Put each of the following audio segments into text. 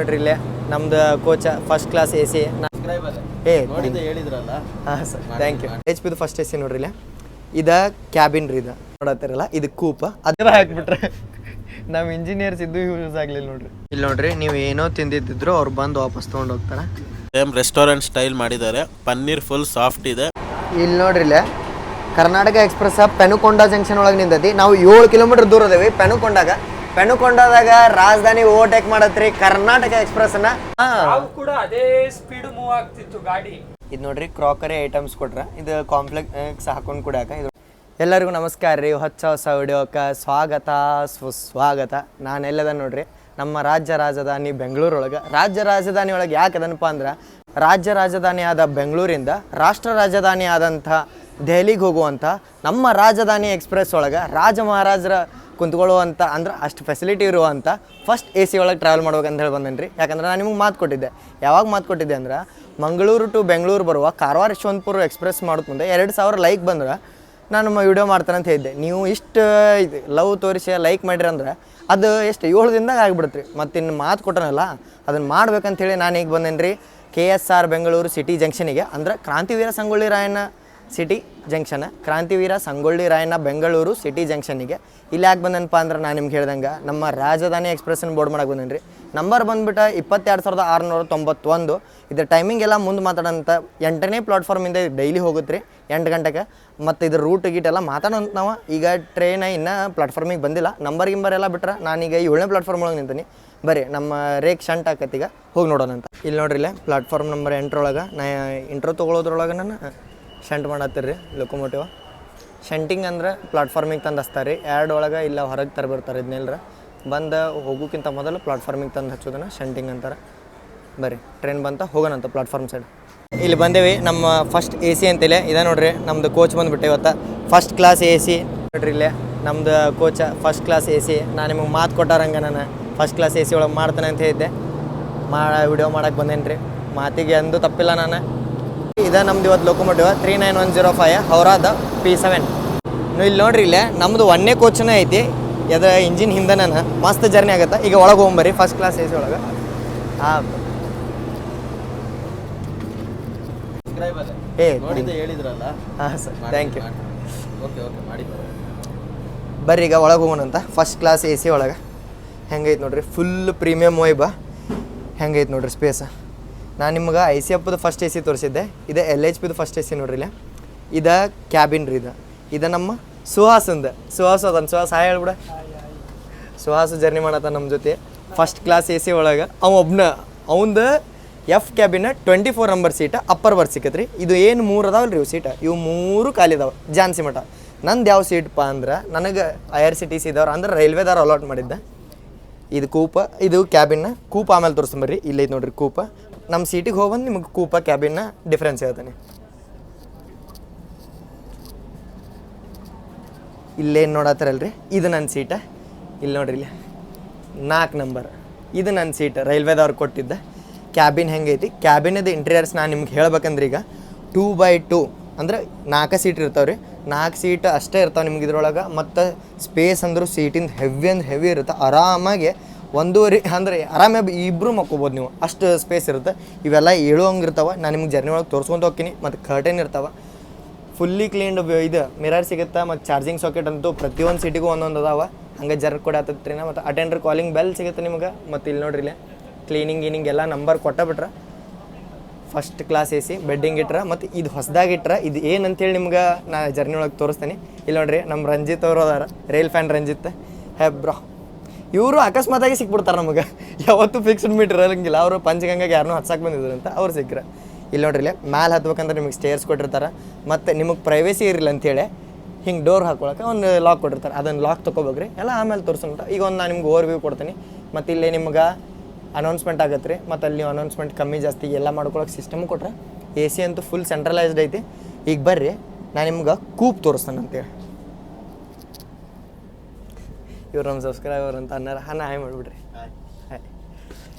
ನೋಡ್ರಿ ಇಲ್ಲೇ ನಮ್ದು ಕೋಚ ಫಸ್ಟ್ ಕ್ಲಾಸ್ ಎ ಸಿ ಹೇಳಿದ್ರಲ್ಲ. ಹಾಂ ಸರ್, ಥ್ಯಾಂಕ್ ಯು. ಎಚ್ ಪಿದು ಫಸ್ಟ್ ಎ ಸಿ ನೋಡ್ರಿ ಇಲ್ಲೇ ಇದು ಕ್ಯಾಬಿನ್ ರೀ. ಇದು ನೋಡತ್ತಿರಲ್ಲ, ಇದು ಕೂಪ ಅದರ ಹಾಕ್ಬಿಟ್ರೆ ನಮ್ಮ ಇಂಜಿನಿಯರ್ಸ್ ಇದ್ದು ಯೂಸ್ ಆಗಲಿಲ್ಲ ನೋಡ್ರಿ. ಇಲ್ಲಿ ನೋಡ್ರಿ, ನೀವು ಏನೋ ತಿಂದಿದ್ರು ಅವ್ರು ಬಂದು ವಾಪಸ್ ತೊಗೊಂಡು ಹೋಗ್ತಾರೆ. ಸೇಮ್ ರೆಸ್ಟೋರೆಂಟ್ ಸ್ಟೈಲ್ ಮಾಡಿದ್ದಾರೆ. ಪನ್ನೀರ್ ಫುಲ್ ಸಾಫ್ಟ್ ಇದೆ. ಇಲ್ಲಿ ನೋಡ್ರಿ ಇಲ್ಲೇ ಕರ್ನಾಟಕ ಎಕ್ಸ್ಪ್ರೆಸ್ ಪೆನುಕೊಂಡ ಜಂಕ್ಷನ್ ಒಳಗೆ ನಿಂತೈತಿ. ನಾವು 7 ಕಿಲೋಮೀಟರ್ ದೂರ ಅದೇವಿ ಪೆನುಕೊಂಡದಾಗ ರಾಜಧಾನಿ ಓವರ್ಟೇಕ್ ಮಾಡತ್ರಿ ಕರ್ನಾಟಕ ಎಕ್ಸ್ಪ್ರೆಸ್ ನ. ಕೂಡ ಅದೇ ಸ್ಪೀಡ್ ಮೂವ್ ಆಗ್ತಿತ್ತು ಗಾಡಿ. ಇದು ನೋಡ್ರಿ ಕ್ರಾಕರಿ ಐಟಮ್ಸ್ ಕೊಟ್ರ. ಇದು ಕಾಂಪ್ಲೆಕ್ಸ್ ಹಾಕೊಂಡು ಕುಡಿಯಾಕ. ಇದು ಎಲ್ಲರಿಗೂ ನಮಸ್ಕಾರ ರೀ. ಹೊಸ ವಿಡಿಯೋಕ್ಕೆ ಸ್ವಾಗತ ಸುಸ್ವಾಗತ. ನಾನು ಎಲ್ಲದ ನೋಡ್ರಿ ನಮ್ಮ ರಾಜ್ಯ ರಾಜಧಾನಿ ಬೆಂಗಳೂರೊಳಗೆ. ರಾಜ್ಯ ರಾಜಧಾನಿ ಒಳಗೆ ಯಾಕೆ ಅದನಪ್ಪ ಅಂದ್ರೆ ರಾಜ್ಯ ರಾಜಧಾನಿ ಆದ ಬೆಂಗಳೂರಿಂದ ರಾಷ್ಟ್ರ ರಾಜಧಾನಿ ಆದಂಥ ದೆಹಲಿಗೆ ಹೋಗುವಂಥ ನಮ್ಮ ರಾಜಧಾನಿ ಎಕ್ಸ್ಪ್ರೆಸ್ ಒಳಗೆ ರಾಜ ಮಹಾರಾಜರ ಕುಂತ್ಕೊಳ್ಳುವಂಥ ಅಂದ್ರೆ ಅಷ್ಟು ಫೆಸಿಲಿಟಿ ಇರುವಂಥ ಫಸ್ಟ್ ಎ ಸಿ ಒಳಗೆ ಟ್ರಾವೆಲ್ ಮಾಡ್ಬೇಕಂತ ಹೇಳಿ ಬಂದೇನೆ ರೀ. ಯಾಕಂದ್ರೆ ನಾನು ನಿಮಗೆ ಮಾತು ಕೊಟ್ಟಿದ್ದೆ. ಯಾವಾಗ ಮಾತು ಕೊಟ್ಟಿದ್ದೆ ಅಂದ್ರೆ ಮಂಗಳೂರು ಟು ಬೆಂಗಳೂರು ಬರುವ ಕಾರವಾರ ಯಶವಂತಪುರ ಎಕ್ಸ್ಪ್ರೆಸ್ ಮಾಡೋದು ಮುಂದೆ 2000 ಲೈಕ್ ಬಂದ್ರೆ ನಾನು ವಿಡಿಯೋ ಮಾಡ್ತಾನೆ ಅಂತ ಹೇಳಿದ್ದೆ. ನೀವು ಇಷ್ಟು ಲವ್ ತೋರಿಸಿ ಲೈಕ್ ಮಾಡಿರಿ ಅಂದ್ರೆ ಅದು ಎಷ್ಟು 7 ದಿನದಾಗ ಆಗಿಬಿಡುತ್ತೆ ರೀ. ಮತ್ತು ಇನ್ನು ಮಾತು ಕೊಟ್ಟನಲ್ಲ ಅದನ್ನು ಮಾಡ್ಬೇಕಂತೇಳಿ ನಾನು ಈಗ ಬಂದೇನೆ ರೀ KSR ಬೆಂಗಳೂರು ಸಿಟಿ ಜಂಕ್ಷನಿಗೆ. ಅಂದ್ರೆ ಕ್ರಾಂತಿವೀರ ಸಂಗೊಳ್ಳಿ ರಾಯಣ್ಣ ಸಿಟಿ ಜಂಕ್ಷನ್, ಕ್ರಾಂತಿವೀರ ಸಂಗೊಳ್ಳಿ ರಾಯಣ್ಣ ಬೆಂಗಳೂರು ಸಿಟಿ ಜಂಕ್ಷನಿಗೆ. ಇಲ್ಲಿ ಯಾಕೆ ಬಂದನಪ್ಪ ಅಂದ್ರೆ ನಾನು ನಿಮ್ಗೆ ಹೇಳ್ದಂಗೆ ನಮ್ಮ ರಾಜಧಾನಿ ಎಕ್ಸ್ಪ್ರೆಸ್ಸನ್ನು ಬೋರ್ಡ್ ಮಾಡಕ್ಕೆ ಬಂದೇನೆ ರೀ. ನಂಬರ್ ಬಂದುಬಿಟ್ಟು 22,691. ಇದ್ರ ಟೈಮಿಂಗ್ ಎಲ್ಲ ಮುಂದೆ ಮಾತಾಡೋಂಥ 8ನೇ ಪ್ಲಾಟ್ಫಾರ್ಮಿಂದ ಡೈಲಿ ಹೋಗುತ್ತೆ ರೀ 8 ಗಂಟೆಗೆ. ಮತ್ತು ಇದ್ರ ರೂಟ್ ಗೀಟೆಲ್ಲ ಮಾತಾಡೋಂತ ನಾವು. ಈಗ ಟ್ರೈನ್ ಇನ್ನೂ ಪ್ಲಾಟ್ಫಾರ್ಮಿಗೆ ಬಂದಿಲ್ಲ. ನಂಬರ್ ಎಲ್ಲ ಬಿಟ್ರೆ ನಾನೀಗ 7ನೇ ಪ್ಲಾಟ್ಫಾರ್ಮ್ ಒಳಗೆ ನಿಂತೀನಿ. ಬರ್ರಿ ನಮ್ಮ ರೇಕ್ ಶಂಟ್ ಆಕತ್ತೀಗ ಹೋಗಿ ನೋಡೋಣ ಅಂತ. ಇಲ್ಲಿ ನೋಡ್ರಿ ಇಲ್ಲೇ ಪ್ಲಾಟ್ಫಾರ್ಮ್ ನಂಬರ್ 8 ಒಳಗೆ ನಾ ಇಂಟ್ರೋ ತೊಗೊಳೋದ್ರೊಳಗೆ ನಾನು ಶಂಟ್ ಮಾಡತ್ತೀರಿ ಲೊಕೊಮೋಟಿವ್. ಶಂಟಿಂಗ್ ಅಂದ್ರೆ ಪ್ಲಾಟ್ಫಾರ್ಮಿಗೆ ತಂದು ಹಚ್ತಾರೆ ರೀ. ಆ್ಯಡ್ ಒಳಗೆ ಇಲ್ಲ ಹೊರಗೆ ತರಬಿಡ್ತಾರೆ. ಇದನ್ನೆಲ್ಲರ ಬಂದು ಹೋಗೋಕ್ಕಿಂತ ಮೊದಲು ಪ್ಲಾಟ್ಫಾರ್ಮಿಗೆ ತಂದು ಹಚ್ಚೋದನ್ನು ಶಂಟಿಂಗ್ ಅಂತಾರೆ. ಬರ್ರಿ ಟ್ರೈನ್ ಬಂತ ಹೋಗೋಣಂತ ಪ್ಲಾಟ್ಫಾರ್ಮ್ ಸೈಡ್. ಇಲ್ಲಿ ಬಂದೇವಿ ನಮ್ಮ ಫಸ್ಟ್ ಎ ಸಿ ಅಂತೇಳಿ. ಇದೆ ನೋಡ್ರಿ ನಮ್ಮದು ಕೋಚ್ ಬಂದುಬಿಟ್ಟೆ ಇವತ್ತು ಫಸ್ಟ್ ಕ್ಲಾಸ್ ಎ ಸಿ. ನೋಡ್ರಿ ಇಲ್ಲೇ ನಮ್ಮದು coach first class A C. ನಾನು ನಿಮಗೆ ಮಾತು ಕೊಟ್ಟಾರಂಗೆ ನಾನು ಫಸ್ಟ್ ಕ್ಲಾಸ್ ಎ ಸಿ ಒಳಗೆ ಮಾಡ್ತಾನೆ ಅಂತ ಹೇಳಿದ್ದೆ. ವಿಡಿಯೋ ಮಾಡೋಕ್ಕೆ ಬಂದೇನೆ ರೀ. ಮಾತಿಗೆ ಅಂದು ತಪ್ಪಿಲ್ಲ ನಾನು. ಇದೆ ನಮ್ದು ಇವತ್ತು ಲೊಕೊಮೋಟಿವ್ 39105 ಹೌರಾದ P7. ಇಲ್ಲಿ ನೋಡ್ರಿ ಇಲ್ಲೇ ನಮ್ಮದು 1ನೇ ಕೋಚನೇ ಐತಿ. ಅದರ ಇಂಜಿನ್ ಹಿಂದೆ ನಾನು ಮಸ್ತ್ ಜರ್ನಿ ಆಗುತ್ತೆ. ಈಗ ಒಳಗೆ ಹೋಗ್ಬರ್ರಿ ಫಸ್ಟ್ ಕ್ಲಾಸ್ ಎ ಸಿ ಒಳಗೆ. ಹಾಂ ಹೇಳಿದ್ರಲ್ಲ. ಹಾಂ ಸರ್, ಥ್ಯಾಂಕ್ ಯು. ಓಕೆ ಮಾಡಿ ಬರ್ರಿ ಈಗ ಒಳಗೆ ಹೋಗೋಣಂತ ಫಸ್ಟ್ ಕ್ಲಾಸ್ ಎ ಸಿ ಒಳಗೆ. ಹೆಂಗೈತೆ ನೋಡ್ರಿ ಫುಲ್ ಪ್ರೀಮಿಯಮ್ ವೈಬ. ಹೆಂಗೈತೆ ನೋಡ್ರಿ ಸ್ಪೇಸ. ನಾನು ನಿಮ್ಗೆ ICFದು ಫಸ್ಟ್ ಎ ಸಿ ತೋರಿಸಿದ್ದೆ. ಇದು LHPದು ಫಸ್ಟ್ ಎ ಸಿ ನೋಡ್ರಿ ಇಲ್ಲ. ಇದು ಕ್ಯಾಬಿನ್ ರೀ. ಇದು ನಮ್ಮ ಸುಹಾಸಂದು. ಅದನ್ನು ಸುಹಾಸ್ ಹಾಯ್ ಹೇಳ್ಬಿಡ. ಸುಹಾಸು ಜರ್ನಿ ಮಾಡತ್ತ ನಮ್ಮ ಜೊತೆ ಫಸ್ಟ್ ಕ್ಲಾಸ್ ಎ ಸಿ ಒಳಗೆ. ಅವಂದು F ಕ್ಯಾಬಿನ 24 ನಂಬರ್ ಸೀಟ ಅಪ್ಪರ್ ಬರ್ತ್ ಸಿಕ್ಕತ್ರಿ ರೀ. ಇದು ಏನು 3 ಅದಾವಲ್ಲ ರೀ ಇವು ಸೀಟ, ಇವು 3 ಖಾಲಿ ಇದಾವೆ ಜಾನ್ಸಿ ಮಠ. ನಂದು ಯಾವ ಸೀಟ್ಪ ಅಂದ್ರೆ ನನಗೆ IRCTC ಇದ್ದವ್ರು ಅಂದ್ರೆ ರೈಲ್ವೆದವ್ರು ಅಲಾಟ್ ಮಾಡಿದ್ದೆ. ಇದು ಕೂಪ, ಇದು ಕ್ಯಾಬಿನ್ನ ಕೂಪ. ಆಮೇಲೆ ತೋರಿಸ್ಕೊಂಬರ್ರಿ. ಇಲ್ಲೈತೆ ನೋಡ್ರಿ ಕೂಪ. ನಮ್ಮ ಸೀಟಿಗೆ ಹೋಗ್ಬಂದು ನಿಮಗೆ ಕೂಪ ಕ್ಯಾಬಿನ್ನ ಡಿಫ್ರೆನ್ಸ್ ಹೇಳ್ತಾನೆ. ಇಲ್ಲೇನು ನೋಡತ್ತಾರಲ್ರಿ ಇದು ನನ್ನ ಸೀಟ. ಇಲ್ಲಿ ನೋಡ್ರಿ ಇಲ್ಲಿ 4 ನಂಬರ್. ಇದು ನನ್ನ ಸೀಟ್ ರೈಲ್ವೆದವ್ರು ಕೊಟ್ಟಿದ್ದ. ಕ್ಯಾಬಿನ್ ಹೆಂಗೈತಿ, ಕ್ಯಾಬಿನದು ಇಂಟೀರಿಯರ್ಸ್ ನಾನು ನಿಮ್ಗೆ ಹೇಳ್ಬೇಕಂದ್ರೆ ಈಗ 2x2 ಅಂದ್ರೆ 4 ಸೀಟ್ ಇರ್ತಾವೆ ರೀ. 4 ಸೀಟ್ ಅಷ್ಟೇ ಇರ್ತಾವೆ ನಿಮ್ಗೆ ಇದ್ರೊಳಗೆ. ಮತ್ತು ಸ್ಪೇಸ್ ಅಂದರೂ ಸೀಟಿಂದ ಹೆವಿ ಇರುತ್ತೆ. ಆರಾಮಾಗಿ 1.5 ಅಂದ್ರೆ ಆರಾಮಾಗಿ ಇಬ್ಬರು ಮಕ್ಕೋಬೋದು ನೀವು, ಅಷ್ಟು ಸ್ಪೇಸ್ ಇರುತ್ತೆ. ಇವೆಲ್ಲ ಹೇಳುವಂಗಿರ್ತಾವೆ. ನಾನು ನಿಮ್ಗೆ ಜರ್ನಿ ಒಳಗೆ ತೋರಿಸ್ಕೊಂತ ಹೋಗ್ತೀನಿ. ಮತ್ತು ಕರ್ಟನ್ ಇರ್ತಾವೆ ಫುಲ್ಲಿ ಕ್ಲೀನ್ಡ್. ಇದು ಮಿರರ್ ಸಿಗುತ್ತೆ. ಮತ್ತು ಚಾರ್ಜಿಂಗ್ ಸಾಕೆಟ್ ಅಂತೂ ಪ್ರತಿಯೊಂದು ಸೀಟಿಗೂ ಒಂದೊಂದು ಅದಾವೆ. ಹಂಗೆ ಜರ್ಕ್ ಕೂಡ ಆತತ್ರಿ. ಮತ್ತು ಅಟೆಂಡರ್ ಕಾಲಿಂಗ್ ಬೆಲ್ ಸಿಗುತ್ತೆ ನಿಮ್ಗೆ. ಮತ್ತು ಇಲ್ಲಿ ನೋಡ್ರಿ ಇಲ್ಲಿ ಕ್ಲೀನಿಂಗ್ ಎಲ್ಲ ನಂಬರ್ ಕೊಟ್ಟಬಿಟ್ರೆ first class A C. Bedding ಇಟ್ರೆ ಮತ್ತು ಇದು ಹೊಸದಾಗಿ ಇಟ್ರೆ ಇದು ಏನಂತೇಳಿ ನಿಮ್ಗೆ ನಾ ಜರ್ನಿ ಒಳಗೆ ತೋರಿಸ್ತೀನಿ. ಇಲ್ಲಿ ನೋಡ್ರಿ ನಮ್ಮ ರಂಜಿತ್ ಅವರು ಅದಾರ, ರೈಲ್ ಫ್ಯಾನ್ ರಂಜಿತ್. ಬ್ರೋ ಇವರು ಅಕಸ್ಮಾತಾಗಿ ಸಿಕ್ಬಿಡ್ತಾರೆ ನಮಗೆ. ಯಾವತ್ತೂ ಫಿಕ್ಸ್ಡ್ ಮೀಟ್ರ್ ಇರಂಗಿಲ್ಲ. ಅವರು ಪಂಚಗಂಗೆಗೆ ಯಾರನ್ನೂ ಹತ್ಸಕ್ಕೆ ಬಂದಿದ್ರು ಅಂತ ಅವ್ರು ಸಿಕ್ಕರೆ. ಇಲ್ಲಿ ನೋಡ್ರಿ ಇಲ್ಲಿ ಮ್ಯಾಲೆ ಹತ್ಬೇಕಂದ್ರೆ ನಿಮಗೆ ಸ್ಟೇರ್ಸ್ ಕೊಟ್ಟಿರ್ತಾರೆ. ಮತ್ತು ನಿಮಗೆ ಪ್ರೈವೇಸಿ ಇರಲಿಲ್ಲ ಅಂಥೇಳಿ ಹಿಂಗೆ ಡೋರ್ ಹಾಕೊಳಕ್ಕೆ ಒಂದು ಲಾಕ್ ಕೊಟ್ಟಿರ್ತಾರೆ. ಅದನ್ನು ಲಾಕ್ ತೊಗೋಬೇಕ್ರಿ. ಎಲ್ಲ ಆಮೇಲೆ ತೋರಿಸೋಣ. ಈಗ ಒಂದು ನಾನು ನಿಮ್ಗೆ ಓವರ್ ವ್ಯೂ ಕೊಡ್ತೀನಿ. ಮತ್ತು ಇಲ್ಲಿ ನಿಮ್ಗೆ ಅನೌನ್ಸ್ಮೆಂಟ್ ಆಗತ್ತೆ ರೀ. ಮತ್ತು ಅಲ್ಲಿ ಅನೌನ್ಸ್ಮೆಂಟ್ ಕಮ್ಮಿ ಜಾಸ್ತಿ ಎಲ್ಲ ಮಾಡ್ಕೊಳಕ್ಕೆ ಸಿಸ್ಟಮ್ ಕೊಟ್ರೆ. ಎ ಸಿ ಅಂತೂ ಫುಲ್ ಸೆಂಟ್ರಲೈಸ್ಡ್ ಐತಿ. ಈಗ ಬರ್ರಿ ನಾನು ನಿಮ್ಗೆ ಕೂಪ್ ತೋರಿಸ್ತಾನೆ ಅಂತೇಳಿ. ಇವ್ರು ನಮ್ಮ ಸಬ್ಸ್ಕ್ರೈಬರ್ ಅಂತ ಅನ್ನಾರ. ಹಾಯ್ ಮಾಡಿಬಿಡ್ರಿ. ಹಾಯ್.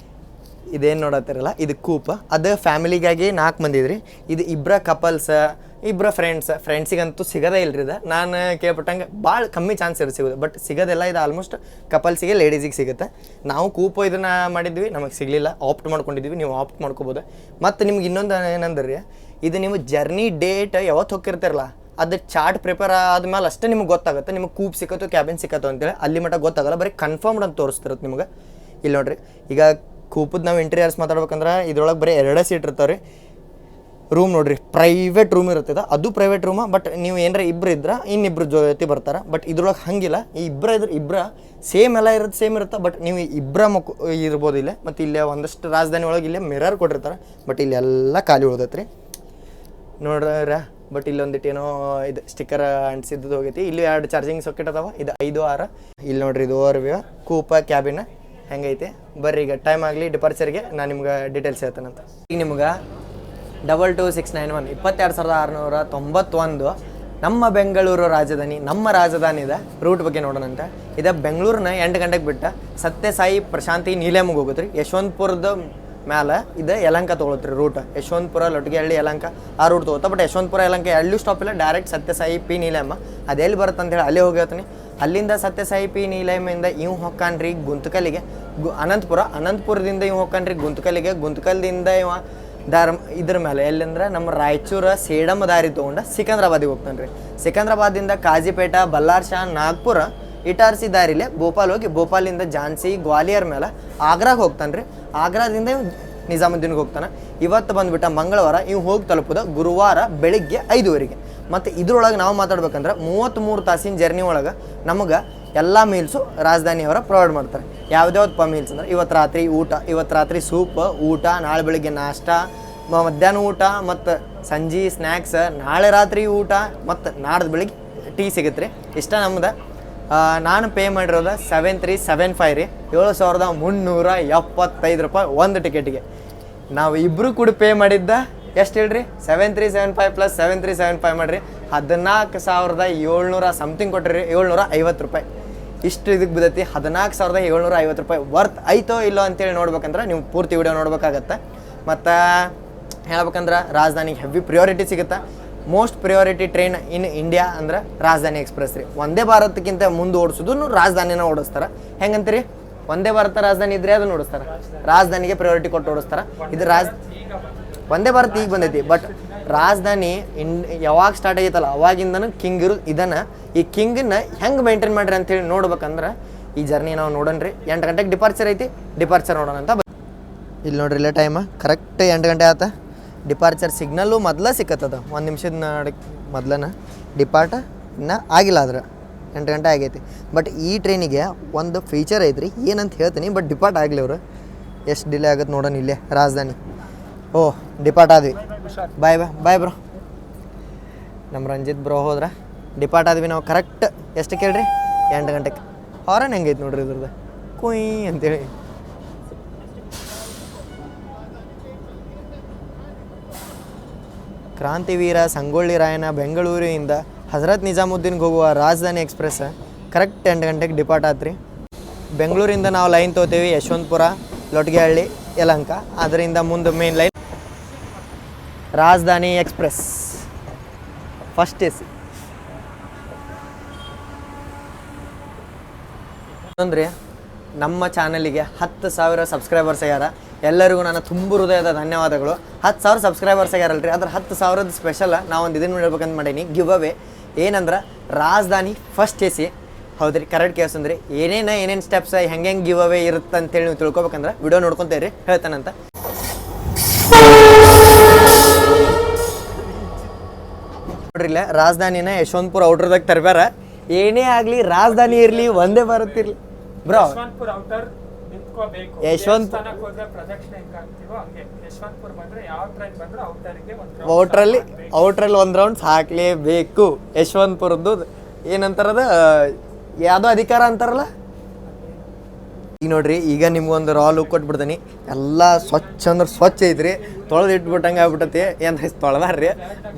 ಇದೇನು ನೋಡತ್ತಿರಲ್ಲ ಇದು ಕೂಪ. ಅದು ಫ್ಯಾಮಿಲಿಗಾಗಿ 4 ಮಂದಿ ಇದ್ರಿ. ಇದು ಇಬ್ಬರ ಕಪಲ್ಸ ಇಬ್ಬರು ಫ್ರೆಂಡ್ಸಿಗಂತೂ ಸಿಗೋದೇ ಇಲ್ರಿ ಇದು. ನಾನು ಕೇಳ್ಪಟ್ಟಂಗೆ ಭಾಳ ಕಮ್ಮಿ ಚಾನ್ಸ್ ಇರುತ್ತೆ ಸಿಗೋದು, ಬಟ್ ಸಿಗೋದೆಲ್ಲ ಇದು ಆಲ್ಮೋಸ್ಟ್ ಕಪಲ್ಸಿಗೆ ಲೇಡೀಸಿಗೆ ಸಿಗುತ್ತೆ. ನಾವು ಕೂಪೋ ಇದನ್ನು ಮಾಡಿದ್ವಿ, ನಮಗೆ ಸಿಗಲಿಲ್ಲ, ಆಪ್ಟ್ ಮಾಡ್ಕೊಂಡಿದ್ವಿ. ನೀವು ಆಪ್ಟ್ ಮಾಡ್ಕೋಬೋದು. ಮತ್ತು ನಿಮ್ಗೆ ಇನ್ನೊಂದು ಏನಂದ್ರೆ ರೀ, ಇದು ನೀವು ಜರ್ನಿ ಡೇಟ್ ಯಾವತ್ತು ಹೋಗಿರ್ತಾರಲ್ಲ ಅದು ಚಾರ್ಟ್ ಪ್ರಿಪೇರ್ ಆದ್ಮೇಲೆ ಅಷ್ಟೇ ನಿಮ್ಗೆ ಗೊತ್ತಾಗುತ್ತೆ ನಿಮಗೆ ಕೂಪ್ ಸಿಕ್ಕತ್ತೋ ಕ್ಯಾಬಿನ್ ಸಿಕ್ಕತ್ತೋ ಅಂತೇಳಿ. ಅಲ್ಲಿ ಮಟ್ಟ ಗೊತ್ತಾಗಲ್ಲ, ಬರೀ ಕನ್ಫರ್ಮ್ಡ್ ಅಂತ ತೋರಿಸ್ತಿರುತ್ತೆ ನಿಮ್ಗೆ. ಇಲ್ಲಿ ನೋಡಿರಿ, ಈಗ ಕೂಪದ್ದು ನಾವು ಇಂಟೀರಿಯರ್ಸ್ ಮಾತಾಡ್ಬೇಕಂದ್ರೆ ಇದ್ರೊಳಗೆ ಬರೀ 2 ಸೀಟ್ ಇರ್ತಾವೆ ರೀ. ರೂಮ್ ನೋಡಿರಿ, ಪ್ರೈವೇಟ್ ರೂಮ್ ಇರುತ್ತೆ, ಅದು ಪ್ರೈವೇಟ್ ರೂಮ. ಬಟ್ ನೀವು ಏನಾರ ಇಬ್ಬರು ಇದ್ರೆ ಇನ್ನಿಬ್ಬರು ಜೊತೆ ಬರ್ತಾರೆ. ಬಟ್ ಇದ್ರೊಳಗೆ ಹಂಗಿಲ್ಲ, ಈ ಇಬ್ಬರ ಸೇಮ್ ಎಲ್ಲ ಇರುತ್ತೆ. ಬಟ್ ನೀವು ಇಬ್ಬರ ಇರ್ಬೋದು ಇಲ್ಲೇ. ಮತ್ತು ಇಲ್ಲೇ ಒಂದಷ್ಟು ರಾಜಧಾನಿ ಒಳಗೆ ಇಲ್ಲೇ ಮಿರರ್ ಕೊಟ್ಟಿರ್ತಾರೆ. ಬಟ್ ಇಲ್ಲಿ ಎಲ್ಲ ಖಾಲಿ ಉಳ್ದೈತೆ ರೀ ನೋಡ್ರ. ಬಟ್ ಇಲ್ಲೊಂದಿಟ್ಟು ಏನೋ ಇದು ಸ್ಟಿಕ್ಕರ್ ಅಂಟಿಸಿದ್ದು ಹೋಗೈತಿ. ಇಲ್ಲಿ 2 ಚಾರ್ಜಿಂಗ್ ಸಾಕೆಟ್ ಅದಾವ. ಇದು 5, 6. ಇಲ್ಲಿ ನೋಡ್ರಿ, ಇದು ಓವರ್ವ್ಯೂ ಕೂಪ ಕ್ಯಾಬಿನ್ ಹೆಂಗೈತೆ. ಬರ್ರಿ ಈಗ ಟೈಮ್ ಆಗಲಿ ಡಿಪಾರ್ಚರ್ಗೆ ನಾನು ನಿಮ್ಗೆ ಡೀಟೇಲ್ಸ್ ಹೇಳ್ತೇನಂತ. ಈಗ ನಿಮ್ಗೆ 22691 22,691 ನಮ್ಮ ಬೆಂಗಳೂರು ರಾಜಧಾನಿ, ನಮ್ಮ ರಾಜಧಾನಿದ ರೂಟ್ ಬಗ್ಗೆ ನೋಡೋಣಂತ. ಇದು ಬೆಂಗಳೂರಿನ 8 ಗಂಟೆಗೆ ಬಿಟ್ಟು ಸತ್ಯಸಾಯಿ ಪ್ರಶಾಂತಿ ನೀಲೇಮ್ಗೆ ಹೋಗುತ್ತೆ ರೀ. ಯಶವಂತಪುರದ ಮ್ಯಾಲೆ ಇದು ಯಲಂಕ ತೊಗೊಳತ್ರಿ ರೂಟ್. ಯಶವಂತಪುರ, ಲೊಟ್ಗೆಹಳ್ಳಿ, ಯಲಂಕ ಆ ರೂಟ್ ತೊಗೊಳ್ತಾ. ಬಟ್ ಯಶವಂತಪುರ ಯಲಂಕ ಎಲ್ಲೂ ಸ್ಟಾಪ್ ಇಲ್ಲ, ಡೈರೆಕ್ಟ್ ಸತ್ಯಸಾಯಿ ಪಿ ನೀಲೇಮ ಅದೆಲ್ಲಿ ಬರುತ್ತೆ ಅಂತೇಳಿ ಅಲ್ಲೇ ಹೋಗಿರ್ತೀನಿ. ಅಲ್ಲಿಂದ ಸತ್ಯಸಾಯಿ ಪಿ ನೀಲೇಮಿಂದ ಇವು ಹೊಕ್ಕಾನ್ರಿ ಗುಂತಕಲ್ಲಿಗೆ, ಅನಂತಪುರದಿಂದ ಇವು ಹೊಕ್ಕಾನ್ರಿ ಗುಂತಕಲ್ಲಿಗೆ. ಗುಂತಕಲ್ದಿಂದ ಇವ ಇದ್ರ ಮೇಲೆ ಎಲ್ಲಂದ್ರೆ ನಮ್ಮ ರಾಯಚೂರು ಸೇಡಮ್ಮ ದಾರಿ ತೊಗೊಂಡು ಸಿಕಂದ್ರಾಬಾದಿಗೆ ಹೋಗ್ತಾನೆ ರೀ. ಸಿಕಂದ್ರಾಬಾದಿಂದ ಕಾಜಿಪೇಟ, ಬಲ್ಲಾರ್ ಶಾ, ನಾಗ್ಪುರ, ಇಟಾರ್ಸಿ ದಾರಿಲೆ ಭೋಪಾಲ್ ಹೋಗಿ, ಭೋಪಾಲಿಂದ ಝಾನ್ಸಿ, ಗ್ವಾಲಿಯರ್ ಮೇಲೆ ಆಗ್ರಾಗೆ ಹೋಗ್ತಾನೆ ರೀ. ಆಗ್ರಾದಿಂದ ನಿಜಾಮುದ್ದೀನ್ಗೆ ಹೋಗ್ತಾನೆ. ಇವತ್ತು ಬಂದುಬಿಟ್ಟ ಮಂಗಳವಾರ, ಇವು ಹೋಗಿ ತಲುಪೋದು ಗುರುವಾರ ಬೆಳಿಗ್ಗೆ 5 ಮತ್ತು ಇದ್ರೊಳಗೆ ನಾವು ಮಾತಾಡ್ಬೇಕಂದ್ರೆ 33 ತಾಸಿನ ಜರ್ನಿ ಒಳಗೆ ನಮಗೆ ಎಲ್ಲ ಮೀಲ್ಸು ರಾಜಧಾನಿಯವರ ಪ್ರೊವೈಡ್ ಮಾಡ್ತಾರೆ. ಯಾವ್ದ್ಯಾವ್ದಪ್ಪ ಮೀಲ್ಸ್ ಅಂದ್ರೆ ಇವತ್ತು ರಾತ್ರಿ ಊಟ, ಇವತ್ತು ರಾತ್ರಿ ಸೂಪ್ ಊಟ, ನಾಳೆ ಬೆಳಿಗ್ಗೆ ನಾಷ್ಟ, ಮಧ್ಯಾಹ್ನ ಊಟ ಮತ್ತು ಸಂಜೆ ಸ್ನ್ಯಾಕ್ಸ್, ನಾಳೆ ರಾತ್ರಿ ಊಟ ಮತ್ತು ನಾಡ್ದು ಬೆಳಿಗ್ಗೆ ಟೀ ಸಿಗುತ್ತೆ ರೀ. ಇಷ್ಟ ನಮ್ದು. ನಾನು ಪೇ ಮಾಡಿರೋದು 7375 ರೀ. 7,375 ರೂಪಾಯಿ ಒಂದು ಟಿಕೆಟಿಗೆ. ನಾವು ಇಬ್ಬರು ಕೂಡ ಪೇ ಮಾಡಿದ್ದ ಎಷ್ಟು ಹೇಳ್ರಿ, 7375 ಪ್ಲಸ್ 7375 ಮಾಡಿರಿ 14,700 ಸಮಥಿಂಗ್ ಕೊಟ್ಟಿರಿ. 750 ರೂಪಾಯಿ ಇಷ್ಟು ಇದಕ್ಕೆ ಬಿದ್ದೈತಿ. 14,750 ರೂಪಾಯಿ ವರ್ತ್ ಐತೋ ಇಲ್ಲೋ ಅಂತೇಳಿ ನೋಡ್ಬೇಕಂದ್ರೆ ನೀವು ಪೂರ್ತಿ ವಿಡಿಯೋ ನೋಡ್ಬೇಕಾಗತ್ತೆ. ಮತ್ತು ಹೇಳ್ಬೇಕಂದ್ರೆ ರಾಜಧಾನಿಗೆ ಹೆವಿ ಪ್ರಿಯಾರಿಟಿ ಸಿಗುತ್ತೆ. Most priority train in India ಅಂದ್ರೆ ರಾಜಧಾನಿ ಎಕ್ಸ್ಪ್ರೆಸ್ ರೀ. ವಂದೇ ಭಾರತಕ್ಕಿಂತ ಮುಂದೆ ಓಡಿಸೋದು ರಾಜಧಾನಿನ ಓಡಿಸ್ತಾರೆ. ಹೆಂಗಂತೀರಿ, ವಂದೇ ಭಾರತ ರಾಜಧಾನಿ ಇದ್ರೆ ಅದನ್ನು ಓಡಿಸ್ತಾರೆ, ರಾಜಧಾನಿಗೆ ಪ್ರಿಯಾರಿಟಿ ಕೊಟ್ಟು ಓಡಿಸ್ತಾರೆ. ಇದು ವಂದೇ ಭಾರತ್ ಈಗ ಬಂದೈತಿ. ಬಟ್ ರಾಜಧಾನಿ ಯಾವಾಗ ಸ್ಟಾರ್ಟ್ ಆಗೈತಲ್ಲ ಅವಾಗಿಂದನೂ ಕಿಂಗ್ ಇದನ್ನು ಈ ಕಿಂಗನ್ನ ಹೆಂಗೆ ಮೇಂಟೈನ್ ಮಾಡ್ರಿ ಅಂತೇಳಿ ನೋಡ್ಬೇಕಂದ್ರೆ ಈ ಜರ್ನಿ ನಾವು ನೋಡೋಣ್ರಿ. 8 ಗಂಟೆಗೆ ಡಿಪಾರ್ಚರ್ ಐತಿ, ಡಿಪಾರ್ಚರ್ ನೋಡೋಣ ಅಂತ. ಇಲ್ಲಿ ನೋಡ್ರಿ, ಇಲ್ಲೇ ಟೈಮ್ ಕರೆಕ್ಟ್ 8 ಗಂಟೆ ಆತ. ಡಿಪಾರ್ಚರ್ ಸಿಗ್ನಲ್ಲು ಮೊದಲ ಸಿಕ್ಕತ್ತದ, 1 ನಿಮಿಷದ ಮೊದಲನ ಡಿಪಾರ್ಟ್ ಇನ್ನೂ ಆಗಿಲ್ಲ. ಆದ್ರೆ 8 ಗಂಟೆ ಆಗೈತಿ. ಬಟ್ ಈ ಟ್ರೈನಿಗೆ ಒಂದು ಫೀಚರ್ ಐತ್ರಿ, ಏನಂತ ಹೇಳ್ತೀನಿ. ಬಟ್ ಡಿಪಾರ್ಟ್ ಆಗಲಿ ಅವರು ಎಷ್ಟು ಡಿಲೇ ಆಗುತ್ತೆ ನೋಡೋಣ. ಇಲ್ಲೇ ರಾಜಧಾನಿ ಡಿಪಾರ್ಟ್ ಆದ್ವಿ. Bye bro. ನಮ್ಮ ರಂಜಿತ್ ಬ್ರೋ ಹೋದ್ರೆ ಡಿಪಾರ್ಟ್ ಆದ್ವಿ ನಾವು. ಕರೆಕ್ಟ್ ಎಷ್ಟು ಕೇಳ್ರಿ, 8 ಗಂಟೆಗೆ. ಹಾರನ್ ಹೆಂಗೈತೆ ನೋಡ್ರಿ ಇದ್ರದ್ದು, ಕುಯ್ ಅಂತೇಳಿ. ಕ್ರಾಂತಿವೀರ ಸಂಗೊಳ್ಳಿ ರಾಯಣ್ಣ ಬೆಂಗಳೂರಿನಿಂದ ಹಜರತ್ ನಿಜಾಮುದ್ದೀನ್ಗೆ ಹೋಗುವ ರಾಜಧಾನಿ ಎಕ್ಸ್ಪ್ರೆಸ್ ಕರೆಕ್ಟ್ 8 ಗಂಟೆಗೆ ಡಿಪಾರ್ಟ್ ಆತ್ರಿ. ಬೆಂಗಳೂರಿಂದ ನಾವು ಲೈನ್ ತೊಗೋತೀವಿ ಯಶವಂತಪುರ, ಲೊಟ್ಗೆಹಳ್ಳಿ, ಯಲಂಕ. ಅದರಿಂದ ಮುಂದೆ ಮೇನ್ ಲೈನ್ ರಾಜಧಾನಿ ಎಕ್ಸ್ಪ್ರೆಸ್ ಫಸ್ಟ್ AC. ಅಂದರೆ ನಮ್ಮ ಚಾನಲಿಗೆ 10,000 ಸಬ್ಸ್ಕ್ರೈಬರ್ಸ್ ಆಗ್ಯಾರ. ಎಲ್ಲರಿಗೂ ನನ್ನ ತುಂಬ ಹೃದಯದ ಧನ್ಯವಾದಗಳು. 10,000 ಸಬ್ಸ್ಕ್ರೈಬರ್ಸ್ ಆಗ್ಯಾರಲ್ರಿ, ಅದ್ರ 10,000ದ ಸ್ಪೆಷಲ್ ನಾವೊಂದು ಇದನ್ನು ಹೇಳ್ಬೇಕಂತ ಮಾಡೀನಿ, ಗಿವ್ ಅವೇ. ಏನಂದ್ರೆ ರಾಜಧಾನಿ ಫಸ್ಟ್ AC. ಹೌದ್ರಿ, ಕರೆಕ್ಟ್ ಕೇಸ್ ಅಂದ್ರೆ ಏನೇನು ಸ್ಟೆಪ್ಸ್ ಹೆಂಗೆ ಗಿವ್ ಅವೇ ಇರುತ್ತೆ ಅಂತೇಳಿ ನೀವು ತಿಳ್ಕೊಬೇಕಂದ್ರೆ ವಿಡಿಯೋ ನೋಡ್ಕೊತೀರಿ, ಹೇಳ್ತಾನಂತ. ನೋಡ್ರಿ, ಇಲ್ಲ ರಾಜಧಾನಿನ ಯಶವಂತಪುರ ಔಟ್ರದಾಗ ತರಬ್ಯಾರ. ಏನೇ ಆಗಲಿ ರಾಜಧಾನಿ ಇರಲಿ, ಒಂದೇ ಭಾರತ್ ಇರಲಿ ಬ್ರೋ. ಔಟ್ರಲ್ಲಿ ಒಂದು ರೌಂಡ್ಸ್ ಹಾಕ್ಲೇಬೇಕು. ಯಶವಂತಪುರದ್ದು ಏನಂತಾರದ ಯಾವುದೋ ಅಧಿಕಾರ ಅಂತಾರಲ್ಲ. ಈಗ ನೋಡ್ರಿ, ಈಗ ನಿಮ್ಗೊಂದು ರಾ ಲುಕ್ ಕೊಟ್ಬಿಡ್ತೀನಿ. ಎಲ್ಲ ಸ್ವಚ್ಛ ಅಂದ್ರೆ ಸ್ವಚ್ಛ ಐತ್ರಿ, ತೊಳೆದು ಇಟ್ಬಿಟ್ಟಂಗೆ ಆಗ್ಬಿಟ್ಟತಿ. ಏನು ತೊಳೆದಾರ್ರಿ,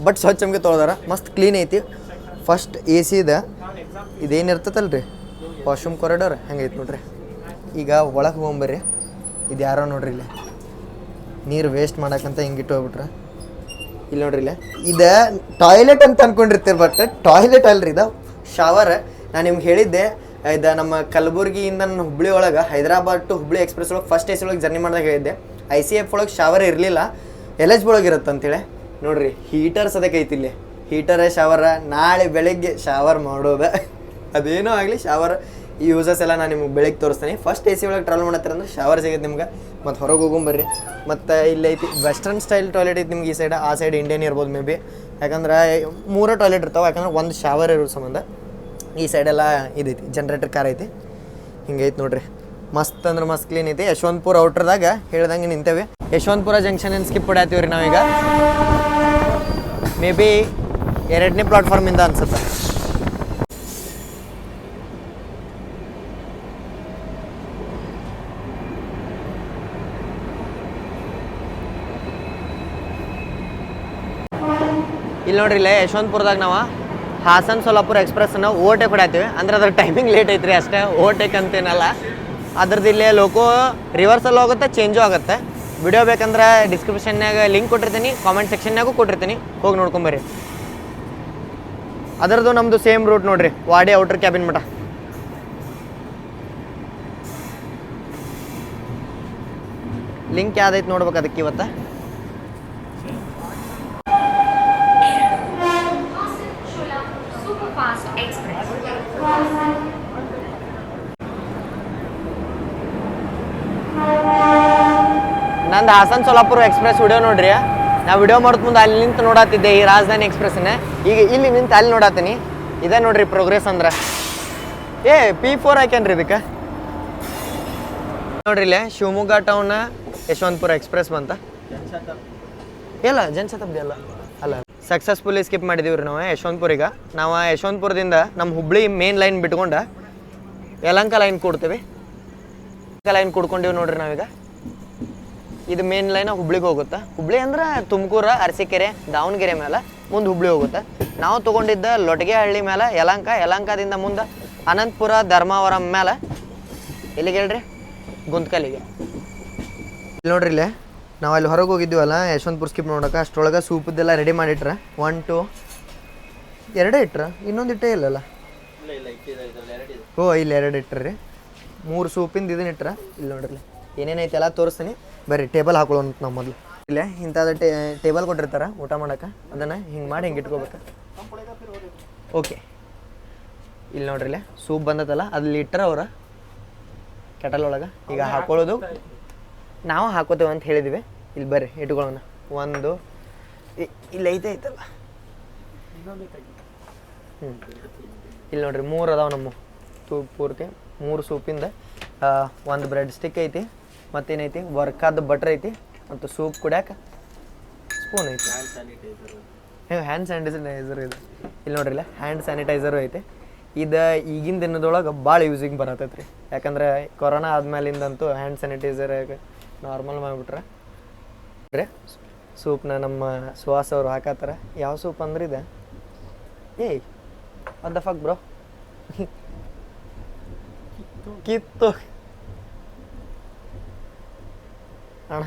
ಬಟ್ ಸ್ವಚ್ಛ ನಮಗೆ ತೊಳೆದಾರ. ಮಸ್ತ್ ಕ್ಲೀನ್ ಐತಿ. ಫಸ್ಟ್ AC ಇದೇನಿರ್ತತಲ್ರಿ ವಾಶ್ರೂಮ್ ಕಾರಿಡಾರ್ ಹೆಂಗೈತಿ ನೋಡ್ರಿ. ಈಗ ಒಳಗೆ ಹೋಗ್ಬರ್ರಿ. ಇದು ಯಾರೋ ನೋಡ್ರಿ, ಇಲ್ಲಿ ನೀರು ವೇಸ್ಟ್ ಮಾಡೋಕ್ಕಂತ ಹಿಂಗಿಟ್ಟು ಹೋಗ್ಬಿಟ್ರೆ ಇಲ್ಲಿ ನೋಡ್ರಿ ಇಲ್ಲ ಇದು ಟಾಯ್ಲೆಟ್ ಅಂತ ಅನ್ಕೊಂಡಿರ್ತೀರಿ, ಬಟ್ ಟಾಯ್ಲೆಟ್ ಅಲ್ರಿ ಇದು ಶವರ್. ನಾನು ನಿಮ್ಗೆ ಹೇಳಿದ್ದೆ ಇದು ನಮ್ಮ ಕಲಬುರ್ಗಿಯಿಂದ ನಾನು ಹುಬ್ಳಿ ಒಳಗೆ ಹೈದರಾಬಾದ್ ಟು ಹುಬ್ಳಿ ಎಕ್ಸ್ಪ್ರೆಸ್ ಒಳಗೆ ಫಸ್ಟ್ AC ಒಳಗೆ ಜರ್ನಿ ಮಾಡಿದಾಗ ಹೇಳಿದ್ದೆ ICF ಒಳಗೆ ಶವರ್ ಇರಲಿಲ್ಲ, LHB ಒಳಗೆ ಇರುತ್ತೆ ಅಂತೇಳಿ. ನೋಡ್ರಿ ಹೀಟರ್ಸ್ ಅದಕ್ಕೆ ಐತಿ ಇಲ್ಲಿ, ಹೀಟರ್ ಶವರ್. ನಾಳೆ ಬೆಳಗ್ಗೆ ಶವರ್ ಮಾಡೋದು ಅದೇನೋ ಆಗಲಿ ಶವರ್ ಯೂಸಸ್ ಎಲ್ಲ ನಾನು ನಿಮ್ಗೆ ಬೆಳಗ್ಗೆ ತೋರಿಸ್ತೀನಿ. ಫಸ್ಟ್ AC ಒಳಗೆ ಟ್ರಾವೆಲ್ ಮಾಡತ್ತೀರಂದ್ರೆ ಶವರ್ ಸಿಗುತ್ತೆ ನಿಮ್ಗೆ. ಮತ್ತು ಹೊರಗೆ ಹೋಗೊಂಬರ್ರಿ. ಮತ್ತು ಇಲ್ಲಿ ಐತಿ ವೆಸ್ಟರ್ನ್ ಸ್ಟೈಲ್ ಟಾಯ್ಲೆಟ್ ಐತಿ ನಿಮ್ಗೆ ಈ ಸೈಡ್, ಆ ಸೈಡ್ ಇಂಡಿಯನ್ ಇರ್ಬೋದು ಮೇ ಬಿ. ಯಾಕಂದ್ರೆ 3 ಟಾಯ್ಲೆಟ್ ಇರ್ತಾವೆ, ಯಾಕಂದ್ರೆ ಒಂದು ಶವರ್ ಇರೋ ಸಂಬಂಧ. ಈ ಸೈಡೆಲ್ಲ ಇದೈತಿ ಜನ್ರೇಟರ್ ಕಾರ್ ಐತಿ, ಹಿಂಗೈತಿ ನೋಡ್ರಿ. ಮಸ್ತ್ ಅಂದ್ರೆ ಮಸ್ತ್ ಕ್ಲೀನ್ ಐತಿ. ಯಶವಂತಪುರ ಔಟ್ರದಾಗ ಹೇಳ್ದಂಗೆ ನಿಂತೇವೆ. ಯಶವಂತಪುರ ಜಂಕ್ಷನ್ ಏನು ಸ್ಕಿಪ್ ಹೊಡ್ಯಾತೀವಿ ರೀ ನಾವೀಗ. ಮೇ ಬಿ 2ನೇ ಪ್ಲಾಟ್ಫಾರ್ಮಿಂದ ಅನ್ಸುತ್ತೆ. ಇಲ್ಲಿ ನೋಡ್ರಿ ಇಲ್ಲೇ ಯಶವಂತಪುರದಾಗ ನಾವು ಹಾಸನ್ ಸೋಲಾಪುರ ಎಕ್ಸ್ಪ್ರೆಸ್ನ ಓವರ್ಟೇಕ್ ಹೊಡ್ಯಾತೀವಿ. ಅಂದ್ರೆ ಅದ್ರ ಟೈಮಿಂಗ್ ಲೇಟ್ ಐತ್ರಿ ಅಷ್ಟೇ, ಓವರ್ಟೇಕ್ ಅಂತೇನಲ್ಲ. ಅದ್ರದ್ದು ಇಲ್ಲೇ ಲೋಕೋ ರಿವರ್ಸಲ್ಲಿ ಹೋಗುತ್ತೆ, ಚೇಂಜು ಆಗುತ್ತೆ. ವಿಡಿಯೋ ಬೇಕಂದ್ರೆ ಡಿಸ್ಕ್ರಿಪ್ಷನ್ನಾಗ ಲಿಂಕ್ ಕೊಟ್ಟಿರ್ತೀನಿ, ಕಾಮೆಂಟ್ ಸೆಕ್ಷನ್ನಾಗೂ ಕೊಟ್ಟಿರ್ತೀನಿ, ಹೋಗಿ ನೋಡ್ಕೊಂಬರ್ರಿ. ಅದರದ್ದು ನಮ್ಮದು ಸೇಮ್ ರೂಟ್ ನೋಡ್ರಿ, ವಾಡಿ ಔಟರ್ ಕ್ಯಾಬಿನ್ ಮಠ. ಲಿಂಕ್ ಯಾವ್ದೈತೆ ನೋಡ್ಬೇಕು ಅದಕ್ಕೆ ಇವತ್ತು. ನಂದು ಹಾಸನ್ ಸೋಲಾಪುರ ಎಕ್ಸ್ಪ್ರೆಸ್ ವಿಡಿಯೋ ನೋಡ್ರಿ. ನಾ ವಿಡಿಯೋ ಮಾಡೋದ್ ಮುಂದೆ ಅಲ್ಲಿ ನಿಂತು ನೋಡತ್ತಿದ್ದೆ ಈ ರಾಜಧಾನಿ ಎಕ್ಸ್ಪ್ರೆಸ್ನ. ಈಗ ಇಲ್ಲಿ ನಿಂತು ಅಲ್ಲಿ ನೋಡತ್ತೀನಿ. ಇದೇ ನೋಡ್ರಿ ಪ್ರೋಗ್ರೆಸ್ ಅಂದ್ರೆ. P4 ಹಾಕ್ಯಾನ್ರಿ ಇದಕ್ಕೆ. ನೋಡ್ರಿ ಇಲ್ಲೇ ಶಿವಮೊಗ್ಗ ಟೌನ್ ಯಶವಂತಪುರ ಎಕ್ಸ್ಪ್ರೆಸ್ ಬಂತ. ಇಲ್ಲ ಜನಶತಾಬ್ದಿ ಅಲ್ಲ ಸಕ್ಸಸ್ಫುಲಿ ಸ್ಕಿಪ್ ಮಾಡಿದೀವಿ ರೀ ನಾವು ಯಶವಂತಪುರಿಗೆ. ನಾವು ಯಶವಂತಪುರದಿಂದ ನಮ್ಮ ಹುಬ್ಳಿ ಮೇನ್ ಲೈನ್ ಬಿಟ್ಕೊಂಡು ಯಲಹಂಕ ಲೈನ್ ಕೊಡ್ತೀವಿ. ಲೈನ್ ಕುಡ್ಕೊಂಡಿವಿ ನೋಡ್ರಿ ನಾವೀಗ. ಇದು ಮೇನ್ ಲೈನ್ ಹುಬ್ಳಿಗೆ ಹೋಗುತ್ತೆ. ಹುಬ್ಳಿ ಅಂದ್ರೆ ತುಮಕೂರು, ಅರಸೀಕೆರೆ, ದಾವಣಗೆರೆ ಮೇಲೆ ಮುಂದೆ ಹುಬ್ಳಿ ಹೋಗುತ್ತೆ. ನಾವು ತೊಗೊಂಡಿದ್ದ ಲೊಟಗೆಹಳ್ಳಿ ಮೇಲೆ ಯಲಹಂಕ, ಯಲಹಂಕದಿಂದ ಮುಂದೆ ಅನಂತಪುರ, ಧರ್ಮಾವರಂ ಮೇಲೆ ಎಲ್ಲಿಗೆ ಹೇಳ್ರಿ ಗುಂತ್ಕಲ್ಲಿಗೆ. ಇಲ್ಲಿ ನೋಡ್ರಿ ಇಲ್ಲೇ ನಾವು ಅಲ್ಲಿ ಹೊರಗೆ ಹೋಗಿದ್ದೀವಲ್ಲ ಯಶವಂತಪುರ ಸ್ಕಿಪ್ ನೋಡೋಕೆ, ಅಷ್ಟರೊಳಗೆ ಸೂಪದ್ದೆಲ್ಲ ರೆಡಿ ಮಾಡಿಟ್ರೆ 1 2 2 ಇಟ್ರೆ ಇನ್ನೊಂದು ಇಟ್ಟೇ ಇಲ್ಲಲ್ಲ. ಓ ಇಲ್ಲಿ 2 ಇಟ್ರಿ, 3 ಸೂಪಿಂದ ಇದನ್ನ ಇಟ್ರೆ. ಇಲ್ಲಿ ನೋಡ್ರಿ ಏನೇನೈತೆ ಎಲ್ಲ ತೋರಿಸ್ತೀನಿ ಬರ್ರಿ. ಟೇಬಲ್ ಹಾಕೊಳ್ಳೋಣ ನಾವು ಮೊದಲು. ಇಲ್ಲೇ ಇಂಥದ್ದು ಟೇಬಲ್ ಕೊಟ್ಟಿರ್ತಾರೆ ಊಟ ಮಾಡೋಕೆ, ಅದನ್ನು ಹಿಂಗೆ ಮಾಡಿ ಹಿಂಗೆ ಇಟ್ಕೋಬೇಕು. ಓಕೆ ಇಲ್ಲಿ ನೋಡ್ರಿ ಇಲ್ಲೇ ಸೂಪ್ ಬಂದತ್ತಲ್ಲ, ಅಲ್ಲಿ ಇಟ್ಟರೆ ಅವ್ರ ಕೆಟಲ್ ಒಳಗೆ. ಈಗ ಹಾಕೊಳ್ಳೋದು ನಾವು ಹಾಕೋತೇವೆ ಅಂತ ಹೇಳಿದ್ವಿ. ಇಲ್ಲಿ ಬರ್ರಿ ಇಟ್ಕೊಳ್ಳೋಣ. ಒಂದು ಇಲ್ಲಿ ಐತಲ್ಲ, ಇಲ್ಲಿ ನೋಡ್ರಿ 3 ಅದಾವೆ ನಮ್ಮ ಪೂರ್ತಿ. 3 ಸೂಪಿಂದ 1 ಬ್ರೆಡ್ ಸ್ಟಿಕ್ ಐತಿ, ಮತ್ತೇನೈತಿ ವರ್ಕಾದ ಬಟ್ರ್ ಐತಿ, ಮತ್ತು ಸೂಪ್ ಕುಡ್ಯಾಕ ಸ್ಪೂನ್ ಐತಿ. ಹ್ಯಾಂಡ್ ಸ್ಯಾನಿಟೈಸರ್ ಇದು. ಇಲ್ಲಿ ನೋಡ್ರಿ ಇಲ್ಲ ಹ್ಯಾಂಡ್ ಸ್ಯಾನಿಟೈಸರು ಐತಿ. ಇದು ಈಗಿನ ದಿನದೊಳಗೆ ಭಾಳ ಯೂಸಿಂಗ್ ಬರತೈತೆ ರೀ. ಯಾಕಂದ್ರೆ ಕೊರೋನಾ ಆದ್ಮೇಲಿಂದಂತೂ ಹ್ಯಾಂಡ್ ಸ್ಯಾನಿಟೈಸರ್ ನಾರ್ಮಲ್ ಮಾಡಿಬಿಟ್ರೆ. ಸೂಪ್ನ ನಮ್ಮ ಸುಹಾಸ್ ಅವರು ಹಾಕತ್ತಾರ. ಯಾವ ಸೂಪ್ ಅಂದ್ರೆ ಇದೆ ವಾಟ್ ದ ಫಕ್ ಬ್ರೋ, ಕಿತ್ತು ಅಣ್ಣ